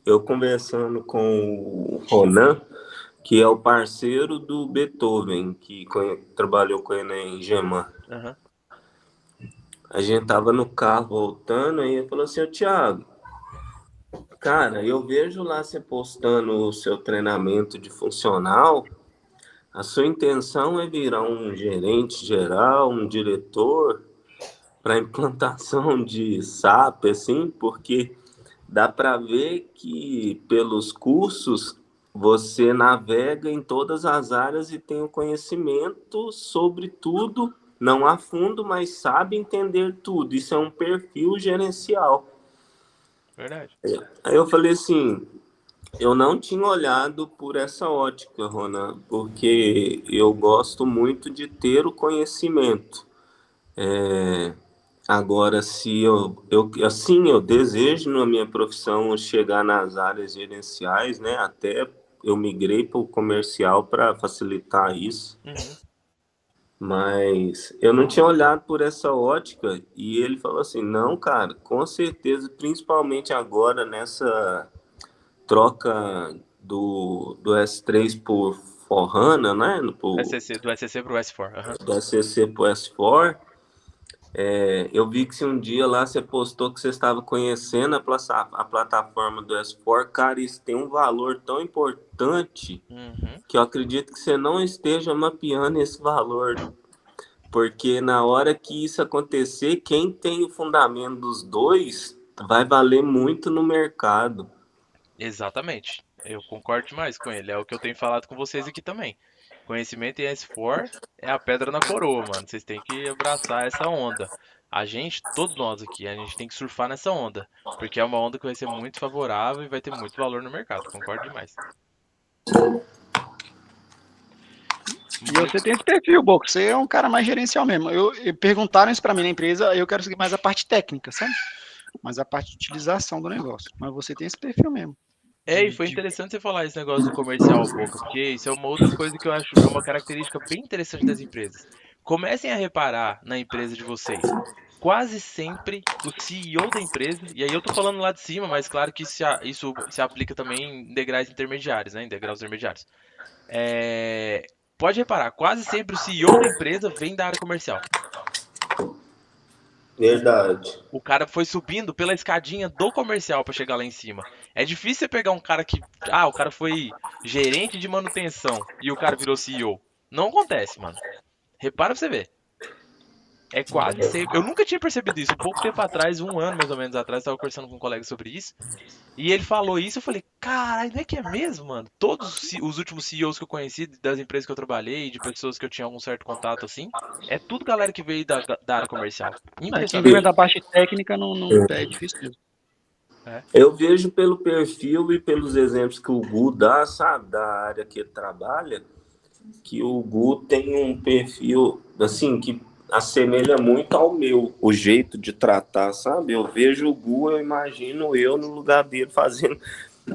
eu conversando com o Ronan, que é o parceiro do Beethoven, que trabalhou com ele em Geman. A gente tava no carro voltando, aí ele falou assim, Thiago, cara, eu vejo lá você postando o seu treinamento de funcional, a sua intenção é virar um gerente geral, um diretor para implantação de SAP, assim, porque dá para ver que pelos cursos você navega em todas as áreas e tem o conhecimento sobre tudo, não a fundo, mas sabe entender tudo. Isso é um perfil gerencial. Verdade. Aí eu falei assim, eu não tinha olhado por essa ótica, Ronan, porque eu gosto muito de ter o conhecimento. Agora, se eu desejo na minha profissão chegar nas áreas gerenciais, né? Até eu migrei para o comercial para facilitar isso. Mas eu não tinha olhado por essa ótica e ele falou assim, não, cara, com certeza, principalmente agora nessa troca do S3 por Forhana, né? Do SCC pro S4. Aham. Do SCC pro S4. Eu vi que se um dia lá você postou que você estava conhecendo a plataforma do S4, cara, isso tem um valor tão importante Uhum. que eu acredito que você não esteja mapeando esse valor. Porque na hora que isso acontecer, quem tem o fundamento dos dois vai valer muito no mercado. Exatamente. Eu concordo demais com ele. É o que eu tenho falado com vocês aqui também. Conhecimento em S4 é a pedra na coroa, mano. Vocês têm que abraçar essa onda. A gente, todos nós aqui, a gente tem que surfar nessa onda. Porque é uma onda que vai ser muito favorável e vai ter muito valor no mercado. Concordo demais. E você tem esse perfil, Boco. Você é um cara mais gerencial mesmo. Perguntaram isso pra mim na empresa, eu quero seguir mais a parte técnica, sabe? Mais a parte de utilização do negócio. Mas você tem esse perfil mesmo. E foi interessante você falar esse negócio do comercial, Boca, porque isso é uma outra coisa que eu acho, é uma característica bem interessante das empresas. Comecem a reparar na empresa de vocês. Quase sempre o CEO da empresa, e aí eu tô falando lá de cima, mas claro que isso se aplica também em degraus intermediários, né? Em degraus intermediários. É, pode reparar, quase sempre o CEO da empresa vem da área comercial. Verdade. O cara foi subindo pela escadinha do comercial pra chegar lá em cima. É difícil você pegar um cara que. Ah, o cara foi gerente de manutenção e o cara virou CEO. Não acontece, mano. Repara pra você ver. É quase sempre. Eu nunca tinha percebido isso. Um pouco tempo atrás, um ano mais ou menos atrás, eu tava conversando com um colega sobre isso. E ele falou isso, eu falei, caralho, não é que é mesmo, mano? Todos os últimos CEOs que eu conheci, das empresas que eu trabalhei, de pessoas que eu tinha algum certo contato assim, é tudo galera que veio da área comercial. Quem vem Impressionante. da parte técnica é difícil mesmo. É. Eu vejo pelo perfil e pelos exemplos que o Gu dá, sabe, da área que ele trabalha, que o Gu tem um perfil, assim, que assemelha muito ao meu, o jeito de tratar, sabe? Eu vejo o Gu, eu imagino eu no lugar dele fazendo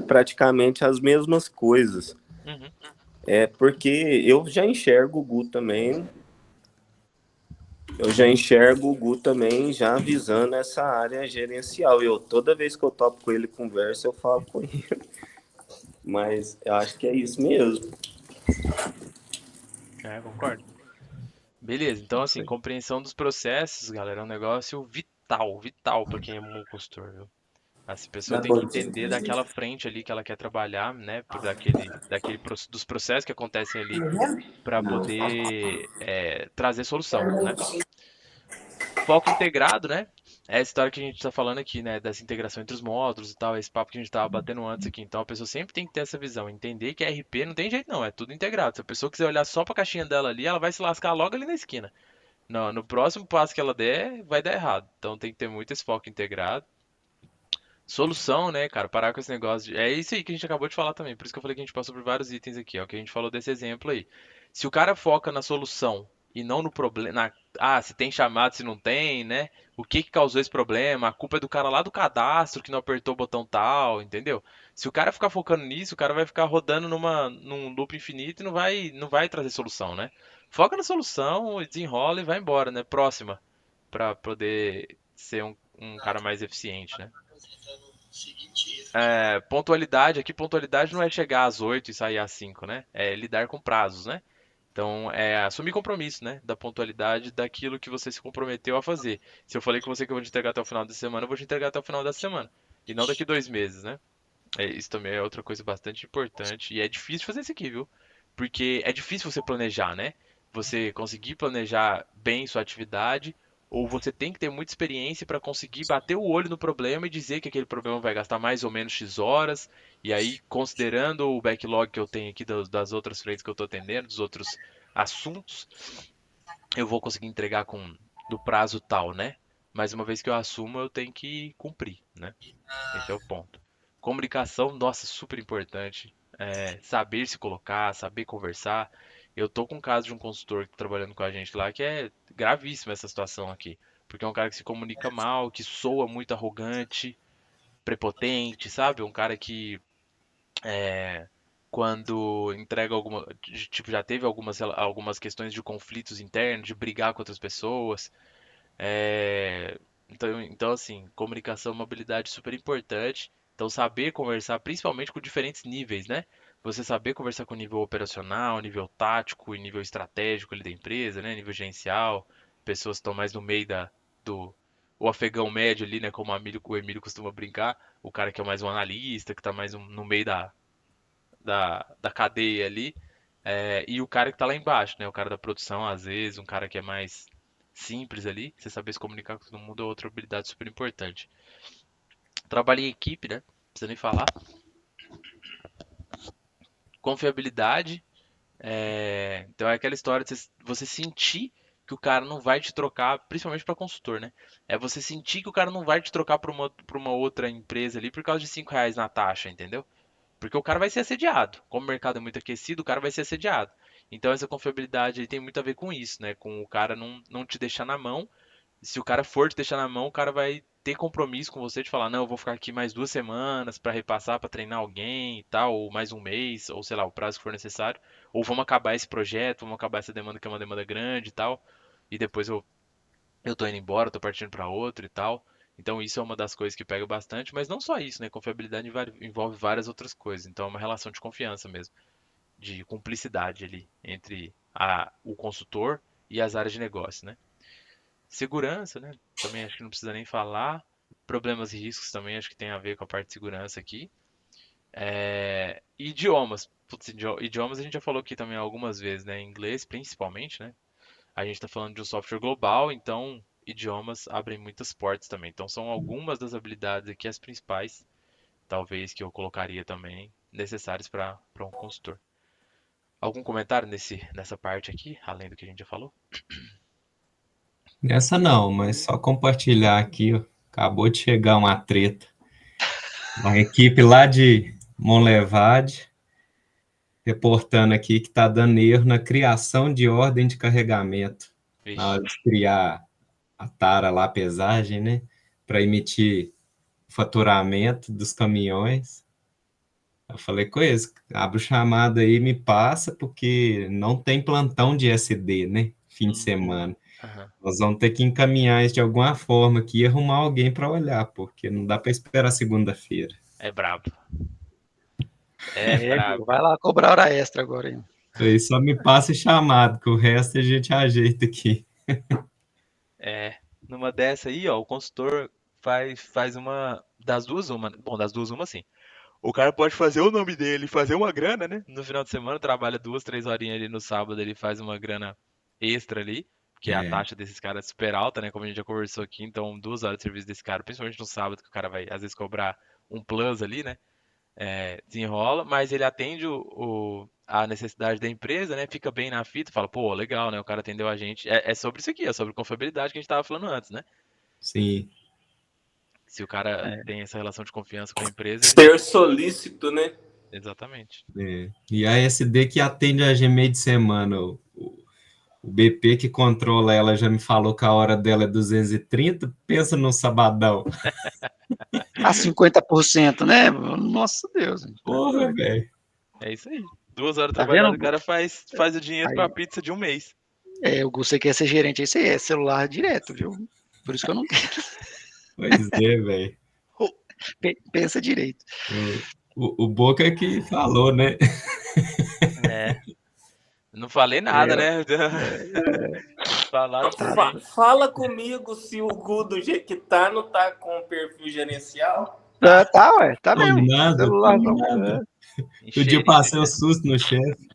praticamente as mesmas coisas. Uhum. Porque eu já enxergo o Gu também, já visando essa área gerencial. Toda vez que eu topo com ele conversa, eu falo com ele. Mas eu acho que é isso mesmo. Concordo. Beleza, então assim, compreensão dos processos, galera, é um negócio vital, vital para quem é um consultor, viu? Essa pessoa tem que entender daquela frente ali que ela quer trabalhar, né, dos processos que acontecem ali para poder trazer solução, né? Foco integrado, né? É a história que a gente está falando aqui, né? Dessa integração entre os módulos e tal, esse papo que a gente estava batendo antes aqui. Então a pessoa sempre tem que ter essa visão, entender que RP não tem jeito não, é tudo integrado. Se a pessoa quiser olhar só para a caixinha dela ali, ela vai se lascar logo ali na esquina. Não, no próximo passo que ela der, vai dar errado. Então tem que ter muito esse foco integrado. Solução, né, cara? Parar com esse negócio de... É isso aí que a gente acabou de falar também. Por isso que eu falei que a gente passou por vários itens aqui. É o que a gente falou desse exemplo aí. Se o cara foca na solução e não no problema. Se tem chamado, se não tem, né? O que que causou esse problema? A culpa é do cara lá do cadastro que não apertou o botão tal, entendeu? Se o cara ficar focando nisso, o cara vai ficar rodando num loop infinito e não vai trazer solução, né? Foca na solução, desenrola e vai embora, né? Próxima. Pra poder ser um cara mais eficiente, né? Pontualidade, aqui pontualidade não é chegar às 8 e sair às 5, né? É lidar com prazos, né? Então, é assumir compromisso, né? Da pontualidade daquilo que você se comprometeu a fazer. Se eu falei com você que eu vou te entregar até o final da semana, eu vou te entregar até o final da semana. E não daqui 2 meses, né? Isso também é outra coisa bastante importante. E é difícil fazer isso aqui, viu? Porque é difícil você planejar, né? Você conseguir planejar bem sua atividade, ou você tem que ter muita experiência para conseguir bater o olho no problema e dizer que aquele problema vai gastar mais ou menos X horas. E aí, considerando o backlog que eu tenho aqui das outras frentes que eu estou atendendo, dos outros assuntos, eu vou conseguir entregar do prazo tal, né? Mas uma vez que eu assumo, eu tenho que cumprir, né? Esse é o ponto. Comunicação, nossa, super importante. Saber se colocar, saber conversar. Eu tô com um caso de um consultor que tá trabalhando com a gente lá que é gravíssima essa situação aqui. Porque é um cara que se comunica mal, que soa muito arrogante, prepotente, sabe? Um cara que quando entrega alguma, tipo, já teve algumas questões de conflitos internos, de brigar com outras pessoas. É, então, assim, comunicação é uma habilidade super importante. Então, saber conversar, principalmente com diferentes níveis, né? Você saber conversar com o nível operacional, nível tático e nível estratégico ali da empresa, né? Nível gerencial, pessoas que estão mais no meio do o afegão médio ali, né? Como o Emílio costuma brincar, o cara que é mais um analista, que está mais no meio da cadeia ali, e o cara que tá lá embaixo, né? O cara da produção, às vezes, um cara que é mais simples ali, você saber se comunicar com todo mundo é outra habilidade super importante. Trabalho em equipe, né? Não precisa nem falar. Confiabilidade, então é aquela história de você sentir que o cara não vai te trocar, principalmente para consultor, né? É você sentir que o cara não vai te trocar pra uma outra empresa ali por causa de R$ 5 na taxa, entendeu? Porque o cara vai ser assediado. Como o mercado é muito aquecido, o cara vai ser assediado. Então essa confiabilidade aí tem muito a ver com isso, né? Com o cara não te deixar na mão. Se o cara for te deixar na mão, o cara vai ter compromisso com você de falar, não, eu vou ficar aqui mais 2 semanas para repassar, para treinar alguém e tal, ou mais um mês, ou sei lá, o prazo que for necessário. Ou vamos acabar esse projeto, vamos acabar essa demanda que é uma demanda grande e tal. E depois eu tô indo embora, tô partindo para outro e tal. Então isso é uma das coisas que pega bastante, mas não só isso, né? Confiabilidade envolve várias outras coisas. Então é uma relação de confiança mesmo, de cumplicidade ali entre o consultor e as áreas de negócio, né? Segurança, né? Também acho que não precisa nem falar. Problemas e riscos também acho que tem a ver com a parte de segurança aqui. Idiomas. Putz, idiomas a gente já falou aqui também algumas vezes, né? Inglês principalmente, né? A gente está falando de um software global, então idiomas abrem muitas portas também. Então são algumas das habilidades aqui, as principais, talvez que eu colocaria também, necessárias para um consultor. Algum comentário nessa parte aqui, além do que a gente já falou? Nessa não, mas só compartilhar aqui, ó. Acabou de chegar uma treta. Uma equipe lá de Monlevade reportando aqui que está dando erro na criação de ordem de carregamento. Na hora de criar a tara lá, a pesagem, né? Para emitir o faturamento dos caminhões. Eu falei com eles, abre o chamado aí, me passa, porque não tem plantão de SD, né? Fim de semana. Uhum. Nós vamos ter que encaminhar isso de alguma forma aqui e arrumar alguém para olhar, porque não dá para esperar segunda-feira. É brabo. É brabo. Vai lá cobrar hora extra agora, hein? Aí só me passa chamado, que o resto a gente ajeita aqui. Numa dessa aí, ó, o consultor faz uma das duas uma. Bom, das duas uma sim. O cara pode fazer o nome dele, fazer uma grana, né? No final de semana, trabalha 2, 3 horinhas ali no sábado, ele faz uma grana extra ali, porque a taxa desses caras é super alta, né? Como a gente já conversou aqui, então 2 horas de serviço desse cara, principalmente no sábado, que o cara vai às vezes cobrar um plus ali, né? Desenrola, mas ele atende a necessidade da empresa, né? Fica bem na fita, fala, pô, legal, né? O cara atendeu a gente. É sobre isso aqui, é sobre confiabilidade que a gente tava falando antes, né? Sim. Se o cara tem essa relação de confiança com a empresa. Ser solícito, né? Exatamente. E a SD que atende a meio de semana, o BP que controla ela já me falou que a hora dela é 230, pensa no sabadão. A 50%, né? Nossa Deus. Porra, velho. É isso aí. 2 horas Tá trabalhando, vendo? o cara faz o dinheiro Aí. pra pizza de um mês. Você quer ser gerente, aí você é celular direto, viu? Por isso que eu não quero. Pois é, velho. Pensa direito. O Boca que falou, né? Não falei nada, né? Falaram Fala comigo se o Gu do jeito que tá não tá com perfil gerencial. Tá mesmo. Nada, Celular não. nada. O dia eu passei um susto no chefe.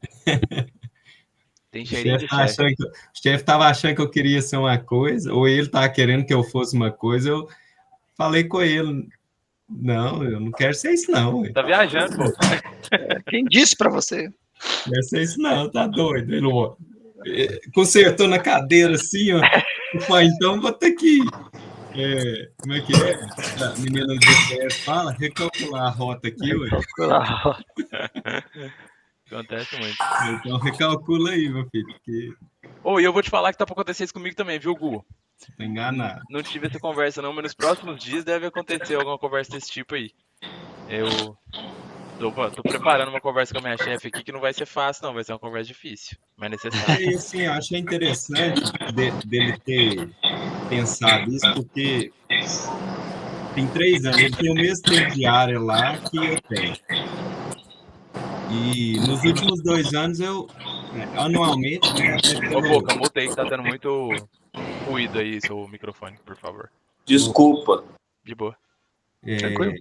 Tem cheirinho de O chefe. chefe tava achando que eu queria ser uma coisa, ou ele tava querendo que eu fosse uma coisa, eu falei com ele, não, eu não quero ser isso não. Tá viajando, pô. Quem disse pra você? Não quero ser isso não, tá doido. Ele consertou na cadeira assim, ó. Eu falei, então vou ter que... como é que é? A menina do GPS fala, recalcular a rota aqui, ué. Acontece muito. Então recalcula aí, meu filho, porque E eu vou te falar que tá pra acontecer isso comigo também, viu, Gu? você tá enganado. Não tive essa conversa não, mas nos próximos dias deve acontecer alguma conversa desse tipo aí. Tô preparando uma conversa com a minha chefe aqui que não vai ser fácil, não. Vai ser uma conversa difícil, mas necessária. E assim, eu achei interessante dele ter pensado isso, porque tem 3 anos, ele tem o mesmo tempo de área lá que eu tenho. E nos últimos 2 anos, anualmente, né, até Ô, pelo... Boca, muta aí que tá tendo muito ruído aí, seu microfone, por favor. Desculpa. De boa. Tranquilo.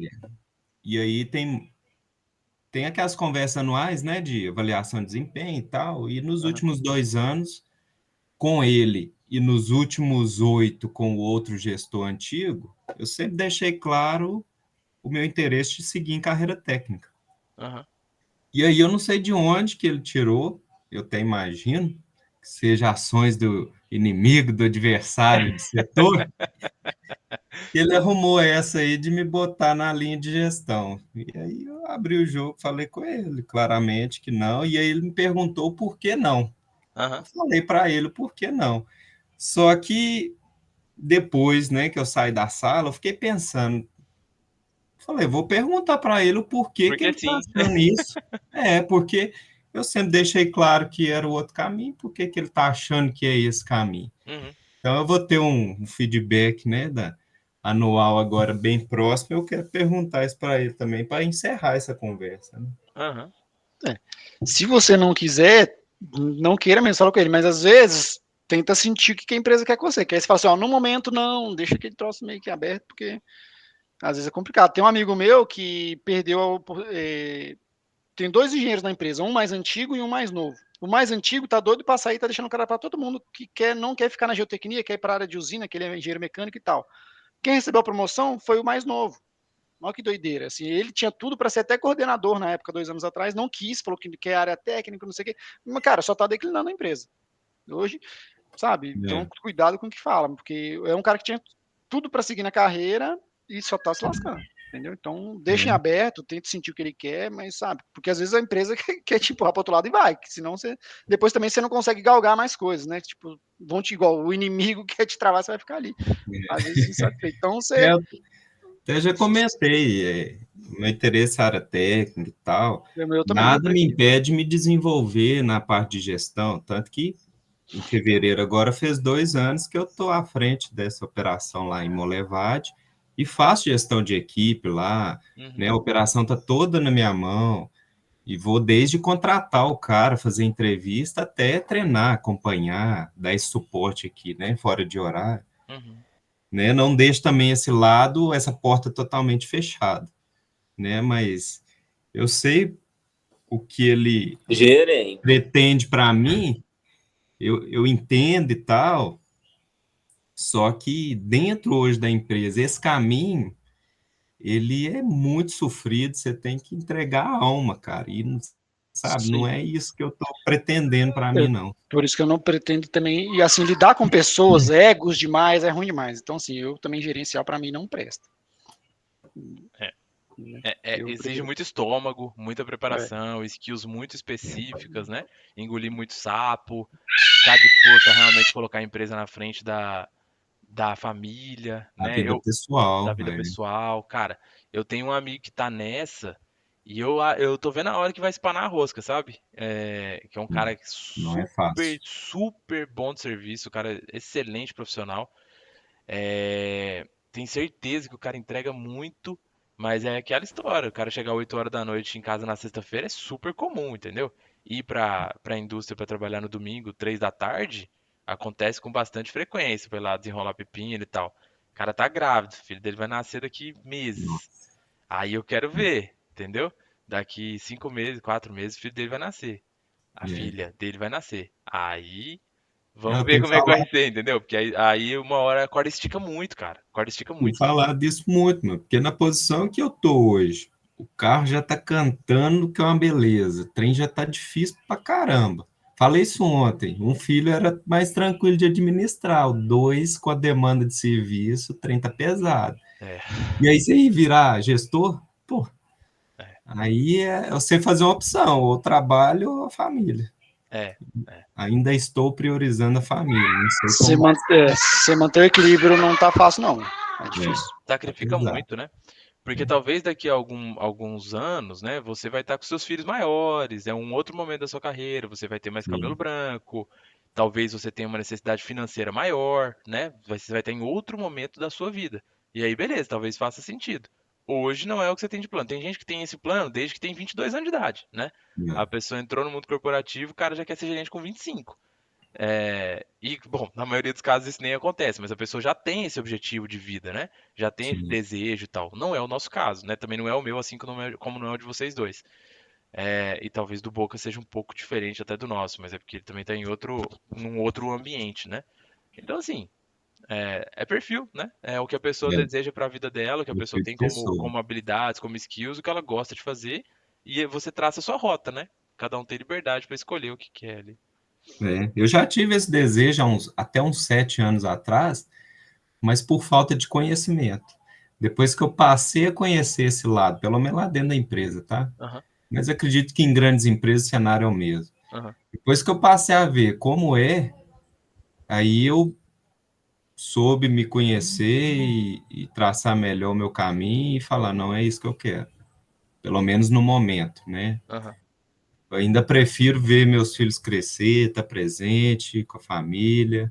E aí tem aquelas conversas anuais, né, de avaliação de desempenho e tal, e nos últimos 2 anos, com ele, e nos últimos 8 com o outro gestor antigo, eu sempre deixei claro o meu interesse de seguir em carreira técnica. Aham. E aí eu não sei de onde que ele tirou, eu até imagino, que seja ações do inimigo, do adversário de setor, que ele arrumou essa aí de me botar na linha de gestão. E aí eu abri o jogo, falei com ele, claramente que não, e aí ele me perguntou por que não. Aham. Eu falei para ele por que não. Só que depois, né, que eu saí da sala, eu fiquei pensando, falei, vou perguntar para ele o porquê que Porque ele está sim. achando isso. Porque eu sempre deixei claro que era o outro caminho, por que ele está achando que é esse caminho? Uhum. Então, eu vou ter um feedback, né, anual agora bem próximo, eu quero perguntar isso para ele também, para encerrar essa conversa. Né? Aham. Se você não quiser, não queira mesmo falar com ele, mas às vezes tenta sentir o que a empresa quer com você. Que aí você fala assim, ó, no momento não, deixa aquele troço meio que aberto, porque às vezes é complicado. Tem um amigo meu que perdeu, tem 2 engenheiros na empresa, um mais antigo e um mais novo. O mais antigo tá doido para sair, tá deixando o cara para todo mundo que não quer ficar na geotecnia, quer ir para a área de usina, que ele é engenheiro mecânico e tal. Quem recebeu a promoção foi o mais novo. Olha que doideira. Assim, ele tinha tudo para ser até coordenador na época, 2 anos atrás, não quis, falou que quer área técnica, não sei o quê. Mas, cara, só tá declinando a empresa. Hoje, sabe? Então, cuidado com o que fala, porque é um cara que tinha tudo para seguir na carreira e só tá se lascando. Entendeu? Então, deixem aberto, tente sentir o que ele quer, mas sabe? Porque às vezes a empresa quer te empurrar para outro lado e vai, que senão você. Depois também você não consegue galgar mais coisas, né? Tipo, vão te igual, o inimigo quer te travar, você vai ficar ali. Às vezes insatisfeito. Então você. Até já comentei, meu interesse na área técnica e tal, Eu também, nada me impede de me desenvolver na parte de gestão, tanto que em fevereiro agora fez 2 anos que eu estou à frente dessa operação lá em Molevade e faço gestão de equipe lá, né? A operação está toda na minha mão e vou desde contratar o cara, fazer entrevista, até treinar, acompanhar, dar esse suporte aqui, né? Fora de horário. Né? Não deixo também esse lado, essa porta totalmente fechada, né? Mas eu sei o que ele pretende para mim, eu entendo e tal, só que dentro hoje da empresa, esse caminho, ele é muito sofrido, você tem que entregar a alma, cara, e sabe, Sim. não é isso que eu estou pretendendo para mim, não. Por isso que eu não pretendo também, e assim, lidar com pessoas, egos demais, é ruim demais. Então, assim, eu também gerencial para mim não presta. Exige muito estômago, muita preparação, skills muito específicas, né? Engolir muito sapo, estar disposto a realmente colocar a empresa na frente da família, Da né? vida pessoal. Da vida pessoal. Cara, eu tenho um amigo que tá nessa e eu tô vendo a hora que vai espanar a rosca, sabe? Que é um cara Não é fácil. super bom de serviço, um cara excelente profissional. Tenho certeza que o cara entrega muito, mas é aquela história, o cara chegar 8 horas da noite em casa na sexta-feira é super comum, entendeu? Ir pra indústria para trabalhar no domingo, 3 da tarde, acontece com bastante frequência, vai lá desenrolar pepino e tal. O cara tá grávido, o filho dele vai nascer daqui meses. Aí eu quero ver, entendeu? Daqui 5 meses, 4 meses, o filho dele vai nascer. A filha dele vai nascer. Aí vamos ver como é que vai ser, entendeu? Porque aí uma hora a corda estica muito, cara. A corda estica Vou muito. falar disso muito, meu, porque na posição que eu tô hoje, o carro já tá cantando que é uma beleza, o trem já tá difícil pra caramba. Falei isso ontem, um filho era mais tranquilo de administrar, o 2 com a demanda de serviço, o trem tá pesado. E aí você ir virar gestor, pô, aí é você fazer uma opção, ou trabalho ou a família. Ainda estou priorizando a família. Não sei como Você manter o equilíbrio não tá fácil, não. É difícil. Sacrifica muito, né? Porque talvez daqui a alguns anos, né, você vai estar com seus filhos maiores, é um outro momento da sua carreira, você vai ter mais cabelo Sim, branco, talvez você tenha uma necessidade financeira maior, né? Você vai estar em outro momento da sua vida. E aí, beleza, talvez faça sentido. Hoje não é o que você tem de plano. Tem gente que tem esse plano desde que tem 22 anos de idade, né? é, A pessoa entrou no mundo corporativo, o cara já quer ser gerente com 25. E, bom, na maioria dos casos isso nem acontece, mas a pessoa já tem esse objetivo de vida, né? Já tem esse sim, desejo e tal. Não é o nosso caso, né? Também não é o meu, assim como não é o de vocês dois. E talvez do Boca seja um pouco diferente até do nosso, mas é porque ele também está num outro ambiente, né? Então, assim, é perfil, né? É o que a pessoa é, deseja para a vida dela, o que a pessoa perfil de tem pessoa. como habilidades, como skills, o que ela gosta de fazer, e aí você traça a sua rota, né? Cada um tem liberdade para escolher o que quer ali. Eu já tive esse desejo até uns 7 anos atrás, mas por falta de conhecimento. Depois que eu passei a conhecer esse lado, pelo menos lá dentro da empresa, tá? Aham, Mas acredito que em grandes empresas o cenário é o mesmo. aham. Depois que eu passei a ver como é, aí eu soube me conhecer e traçar melhor o meu caminho e falar, não, é isso que eu quero. Pelo menos no momento, né? Aham. Eu ainda prefiro ver meus filhos crescer, estar presente com a família.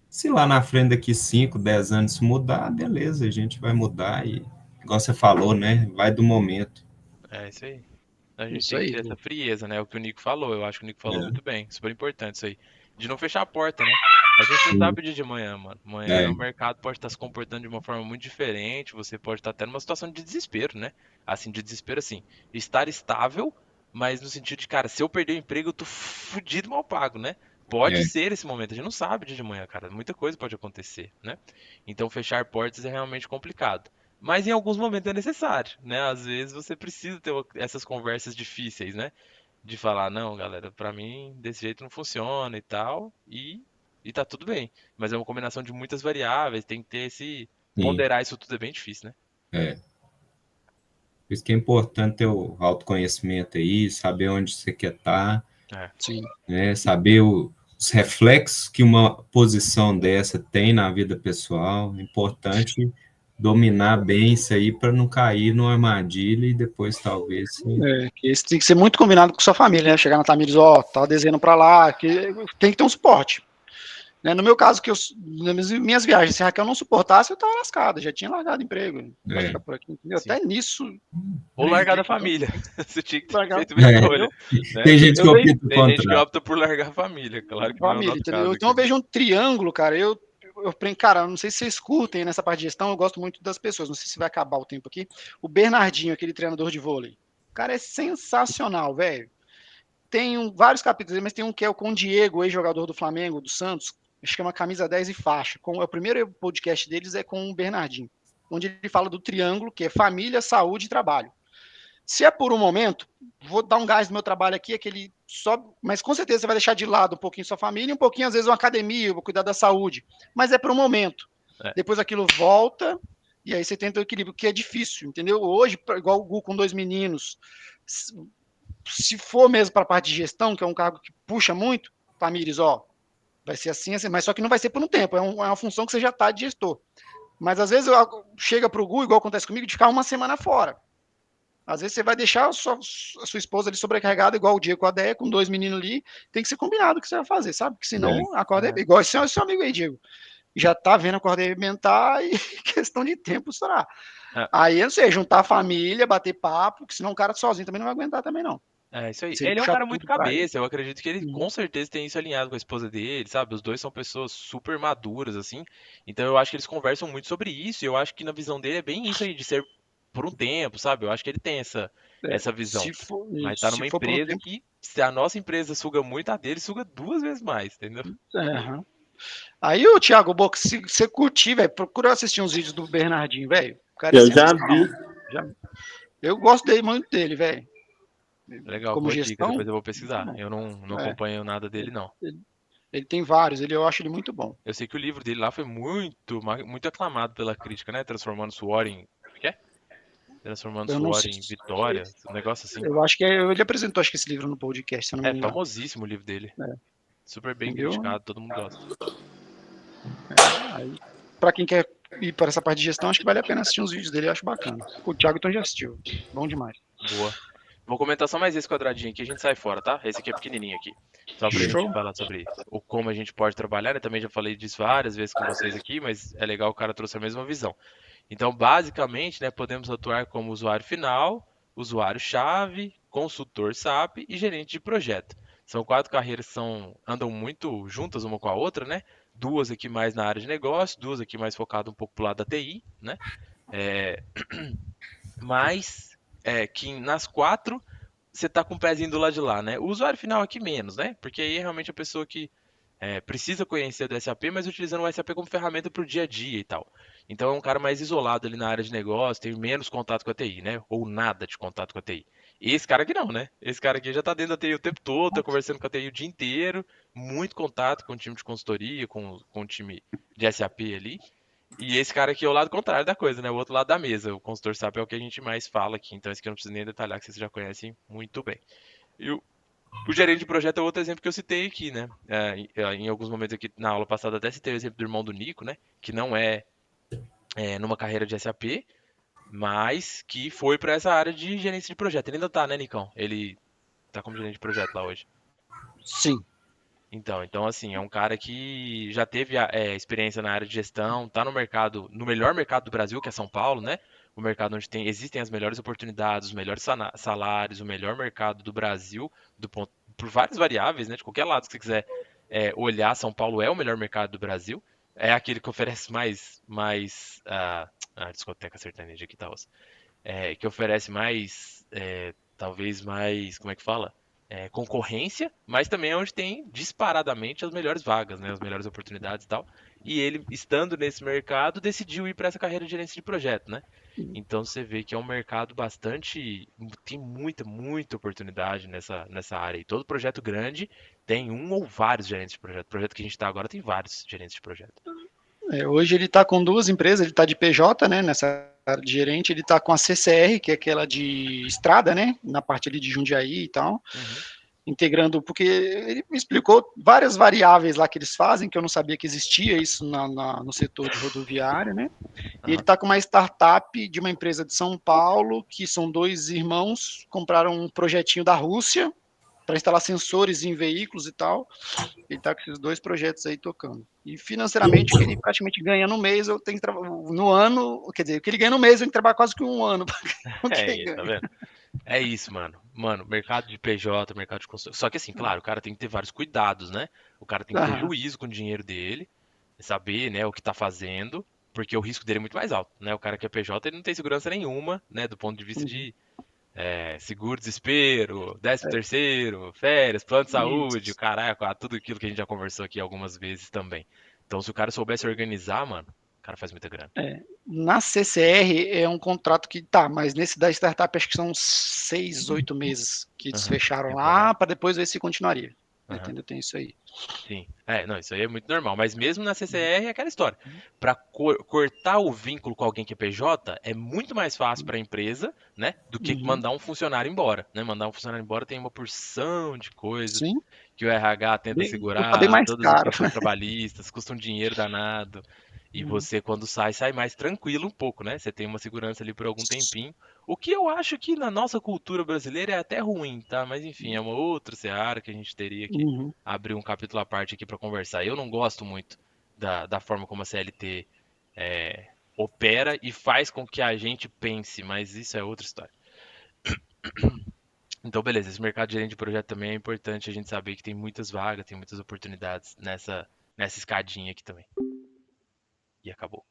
Se lá na frente, daqui 5, 10 anos, isso mudar, beleza, a gente vai mudar e, igual você falou, né? Vai do momento. É isso aí. A gente Isso tem que aí, ter essa Gu. frieza, né? O que o Nico falou, eu acho que o Nico falou É, muito bem. Super importante isso aí. De não fechar a porta, né? A gente não sim, sabe o dia de amanhã, mano. Amanhã é, o mercado pode estar se comportando de uma forma muito diferente. Você pode estar até numa situação de desespero, né? Assim, de desespero, assim. Estar estável, mas no sentido de, cara, se eu perder o emprego, eu tô fudido mal pago, né? Pode é, ser esse momento. A gente não sabe o dia de amanhã, cara. Muita coisa pode acontecer, né? Então fechar portas é realmente complicado. Mas em alguns momentos é necessário, né? Às vezes você precisa ter essas conversas difíceis, né? De falar, não, galera, pra mim desse jeito não funciona e tal, e tá tudo bem. Mas é uma combinação de muitas variáveis, tem que ter esse. sim, Ponderar isso tudo é bem difícil, né? é. Por isso que é importante ter o autoconhecimento aí, saber onde você quer estar, É, Sim. né? Saber os reflexos que uma posição dessa tem na vida pessoal. É importante dominar bem isso aí para não cair numa armadilha e depois talvez Que isso tem que ser muito combinado com sua família, né? Chegar na Tamires, ó, tá desenhando pra lá, que tem que ter um suporte. Né? No meu caso, nas minhas viagens, se a Raquel não suportasse, eu tava lascado, já tinha largado emprego pra é, ficar por aqui, entendeu? sim. Até nisso, Ou largar da então, família. Você tinha que ter largar, feito uma escolha, entendeu? né? Tem gente que Eu vejo opta o Tem gente que contrário. opta por largar a família, claro que não é o família, nosso entendeu? caso Então eu aqui. vejo um triângulo, cara, cara, não sei se vocês curtem nessa parte de gestão, eu gosto muito das pessoas, não sei se vai acabar o tempo aqui. O Bernardinho, aquele treinador de vôlei, o cara é sensacional, velho. Tem vários capítulos, mas tem um que é com o Diego, ex-jogador do Flamengo, do Santos, acho que é uma camisa 10 e faixa. O primeiro podcast deles é com o Bernardinho, onde ele fala do triângulo, que é família, saúde e trabalho. Se é por um momento, vou dar um gás no meu trabalho aqui, aquele só, mas com certeza você vai deixar de lado um pouquinho sua família, um pouquinho às vezes uma academia, vou cuidar da saúde, mas é por um momento. É, Depois aquilo volta e aí você tenta o equilíbrio, que é difícil, entendeu? Hoje, igual o Gu com 2 meninos, se for mesmo para a parte de gestão, que é um cargo que puxa muito, Tamires, ó, vai ser assim, mas só que não vai ser por um tempo, é uma função que você já está de gestor. Mas às vezes chega para o Gu, igual acontece comigo, de ficar uma semana fora. Às vezes você vai deixar a sua esposa ali sobrecarregada, igual o dia com a Deia, com 2 meninos ali, tem que ser combinado o que você vai fazer, sabe? Porque senão a corda é igual esse é o seu amigo aí, Diego. Já tá vendo a corda arrebentar e questão de tempo estourar. é. Aí, eu não sei, juntar a família, bater papo, porque senão o cara sozinho também não vai aguentar também, não. É isso aí. Se ele Ele é um puxar cara muito tudo pra ele. cabeça. Eu acredito que ele com certeza tem isso alinhado com a esposa dele, sabe? Os dois são pessoas super maduras, assim. Então eu acho que eles conversam muito sobre isso. E eu acho que na visão dele é bem isso aí, de ser por um tempo, sabe? Eu acho que ele tem essa visão. Mas tá Se numa for por um empresa tempo. que, se a nossa empresa suga muito, a dele suga 2 vezes mais, entendeu? É. Aí, o Thiago Boca, se você curtir, velho, procura assistir uns vídeos do Bernardinho, velho. O cara é Eu já sensacional. vi. Eu gosto muito dele, velho. Legal, Como boa dica. gestão, Depois eu vou muito pesquisar. bom. Eu não É, acompanho nada dele, não. ele tem vários, eu acho ele muito bom. Eu sei que o livro dele lá foi muito aclamado pela crítica, né? Transformando suor em. Como é que é? Transformando Eu não suor sei. em vitória. Um negócio assim. Eu acho que ele apresentou acho que esse livro no podcast, se eu não É me engano. famosíssimo o livro dele. Super bem Entendeu? criticado, todo mundo gosta. Aí, para quem quer E para essa parte de gestão, acho que vale a pena assistir uns vídeos dele, eu acho bacana. O Thiago então já assistiu. Bom demais. Boa. Vou comentar só mais esse quadradinho aqui, a gente sai fora, tá? Esse aqui é pequenininho aqui. Só pra gente Show. falar sobre como a gente pode trabalhar, né? Também já falei disso várias vezes com vocês aqui, mas é legal o cara trouxe a mesma visão. Então, basicamente, né, podemos atuar como usuário final, usuário-chave, consultor SAP e gerente de projeto. São 4 carreiras que andam muito juntas uma com a outra, né? 2 aqui mais na área de negócio, 2 aqui mais focado um pouco pro lado da TI, né? É, mas que nas 4 você tá com o pezinho do lado de lá, né? O usuário final aqui menos, né? Porque aí é realmente a pessoa que precisa conhecer do SAP, mas utilizando o SAP como ferramenta para o dia a dia e tal. Então é um cara mais isolado ali na área de negócio, tem menos contato com a TI, né? Ou nada de contato com a TI. E esse cara aqui não, né? Esse cara aqui já tá dentro da TI o tempo todo, tá conversando com a TI o dia inteiro, muito contato com o time de consultoria, com o time de SAP ali. E esse cara aqui é o lado contrário da coisa, né? O outro lado da mesa. O consultor SAP é o que a gente mais fala aqui, então esse aqui eu não preciso nem detalhar, que vocês já conhecem muito bem. E o gerente de projeto é outro exemplo que eu citei aqui, né? Em alguns momentos aqui na aula passada até citei o exemplo do irmão do Nico, né? Que não numa carreira de SAP, mas que foi para essa área de gerência de projeto. Ele ainda tá, né, Nicão? Ele tá como gerente de projeto lá hoje. Sim. Então assim, é um cara que já teve experiência na área de gestão, tá no mercado, no melhor mercado do Brasil, que é São Paulo, né? O mercado onde existem as melhores oportunidades, os melhores salários, o melhor mercado do Brasil, por várias variáveis, né? De qualquer lado que você quiser olhar, São Paulo é o melhor mercado do Brasil. É aquele que oferece mais discoteca sertaneja aqui, tá? Que oferece talvez mais, como é que fala? Concorrência, mas também é onde tem disparadamente as melhores vagas, né? As melhores oportunidades e tal. E ele, estando nesse mercado, decidiu ir para essa carreira de gerência de projeto, né? Então você vê que é um mercado bastante. Tem muita oportunidade nessa área. E todo projeto grande tem um ou vários gerentes de projeto. O projeto que a gente está agora tem vários gerentes de projeto. Hoje ele está com 2 empresas, ele está de PJ, né, nessa área de gerente, ele está com a CCR, que é aquela de estrada, né, na parte ali de Jundiaí e tal, integrando, porque ele me explicou várias variáveis lá que eles fazem, que eu não sabia que existia isso no setor de rodoviária, né, e ele está com uma startup de uma empresa de São Paulo, que são 2 irmãos, compraram um projetinho da Rússia, para instalar sensores em veículos e tal. Ele está com esses 2 projetos aí tocando. E financeiramente, o que ele praticamente ganha no mês, eu tenho que no ano, quer dizer, o que ele ganha no mês, eu tenho que trabalhar quase que 1 ano para o que ele Tá ganha. vendo? É isso, mano. Mano, mercado de PJ, mercado de construção. Só que assim, claro, o cara tem que ter vários cuidados, né? O cara tem que ter Aham. juízo com o dinheiro dele, saber, né, o que tá fazendo, porque o risco dele é muito mais alto, né? O cara que é PJ, ele não tem segurança nenhuma, né, do ponto de vista Uhum. de seguro-desemprego, 13º, férias, plano de saúde, o Isso. caralho, tudo aquilo que a gente já conversou aqui algumas vezes também. Então, se o cara soubesse organizar, mano, o cara faz muita grana. Na CCR é um contrato que tá, mas nesse da startup acho que são 6, 8 meses que eles Aham, fecharam temporário. lá para depois ver se continuaria. Aham. Entendeu? Tem isso aí. Sim. Não, isso aí é muito normal. Mas mesmo na CCR é aquela história. Para cortar o vínculo com alguém que é PJ é muito mais fácil para a empresa, né, do que Uhum. mandar um funcionário embora, né? Mandar um funcionário embora tem uma porção de coisas Sim. que o RH tenta Custa bem segurar, mais todas as caro. questões trabalhistas, custam um dinheiro danado. E Uhum. você, quando sai mais tranquilo um pouco, né? Você tem uma segurança ali por algum tempinho. O que eu acho que na nossa cultura brasileira é até ruim, tá? Mas enfim, é uma outra seara que a gente teria que Uhum. abrir um capítulo à parte aqui para conversar. Eu não gosto muito da forma como a CLT opera e faz com que a gente pense, mas isso é outra história. Então, beleza, esse mercado de gerente de projeto também é importante a gente saber que tem muitas vagas, tem muitas oportunidades nessa escadinha aqui também. E acabou.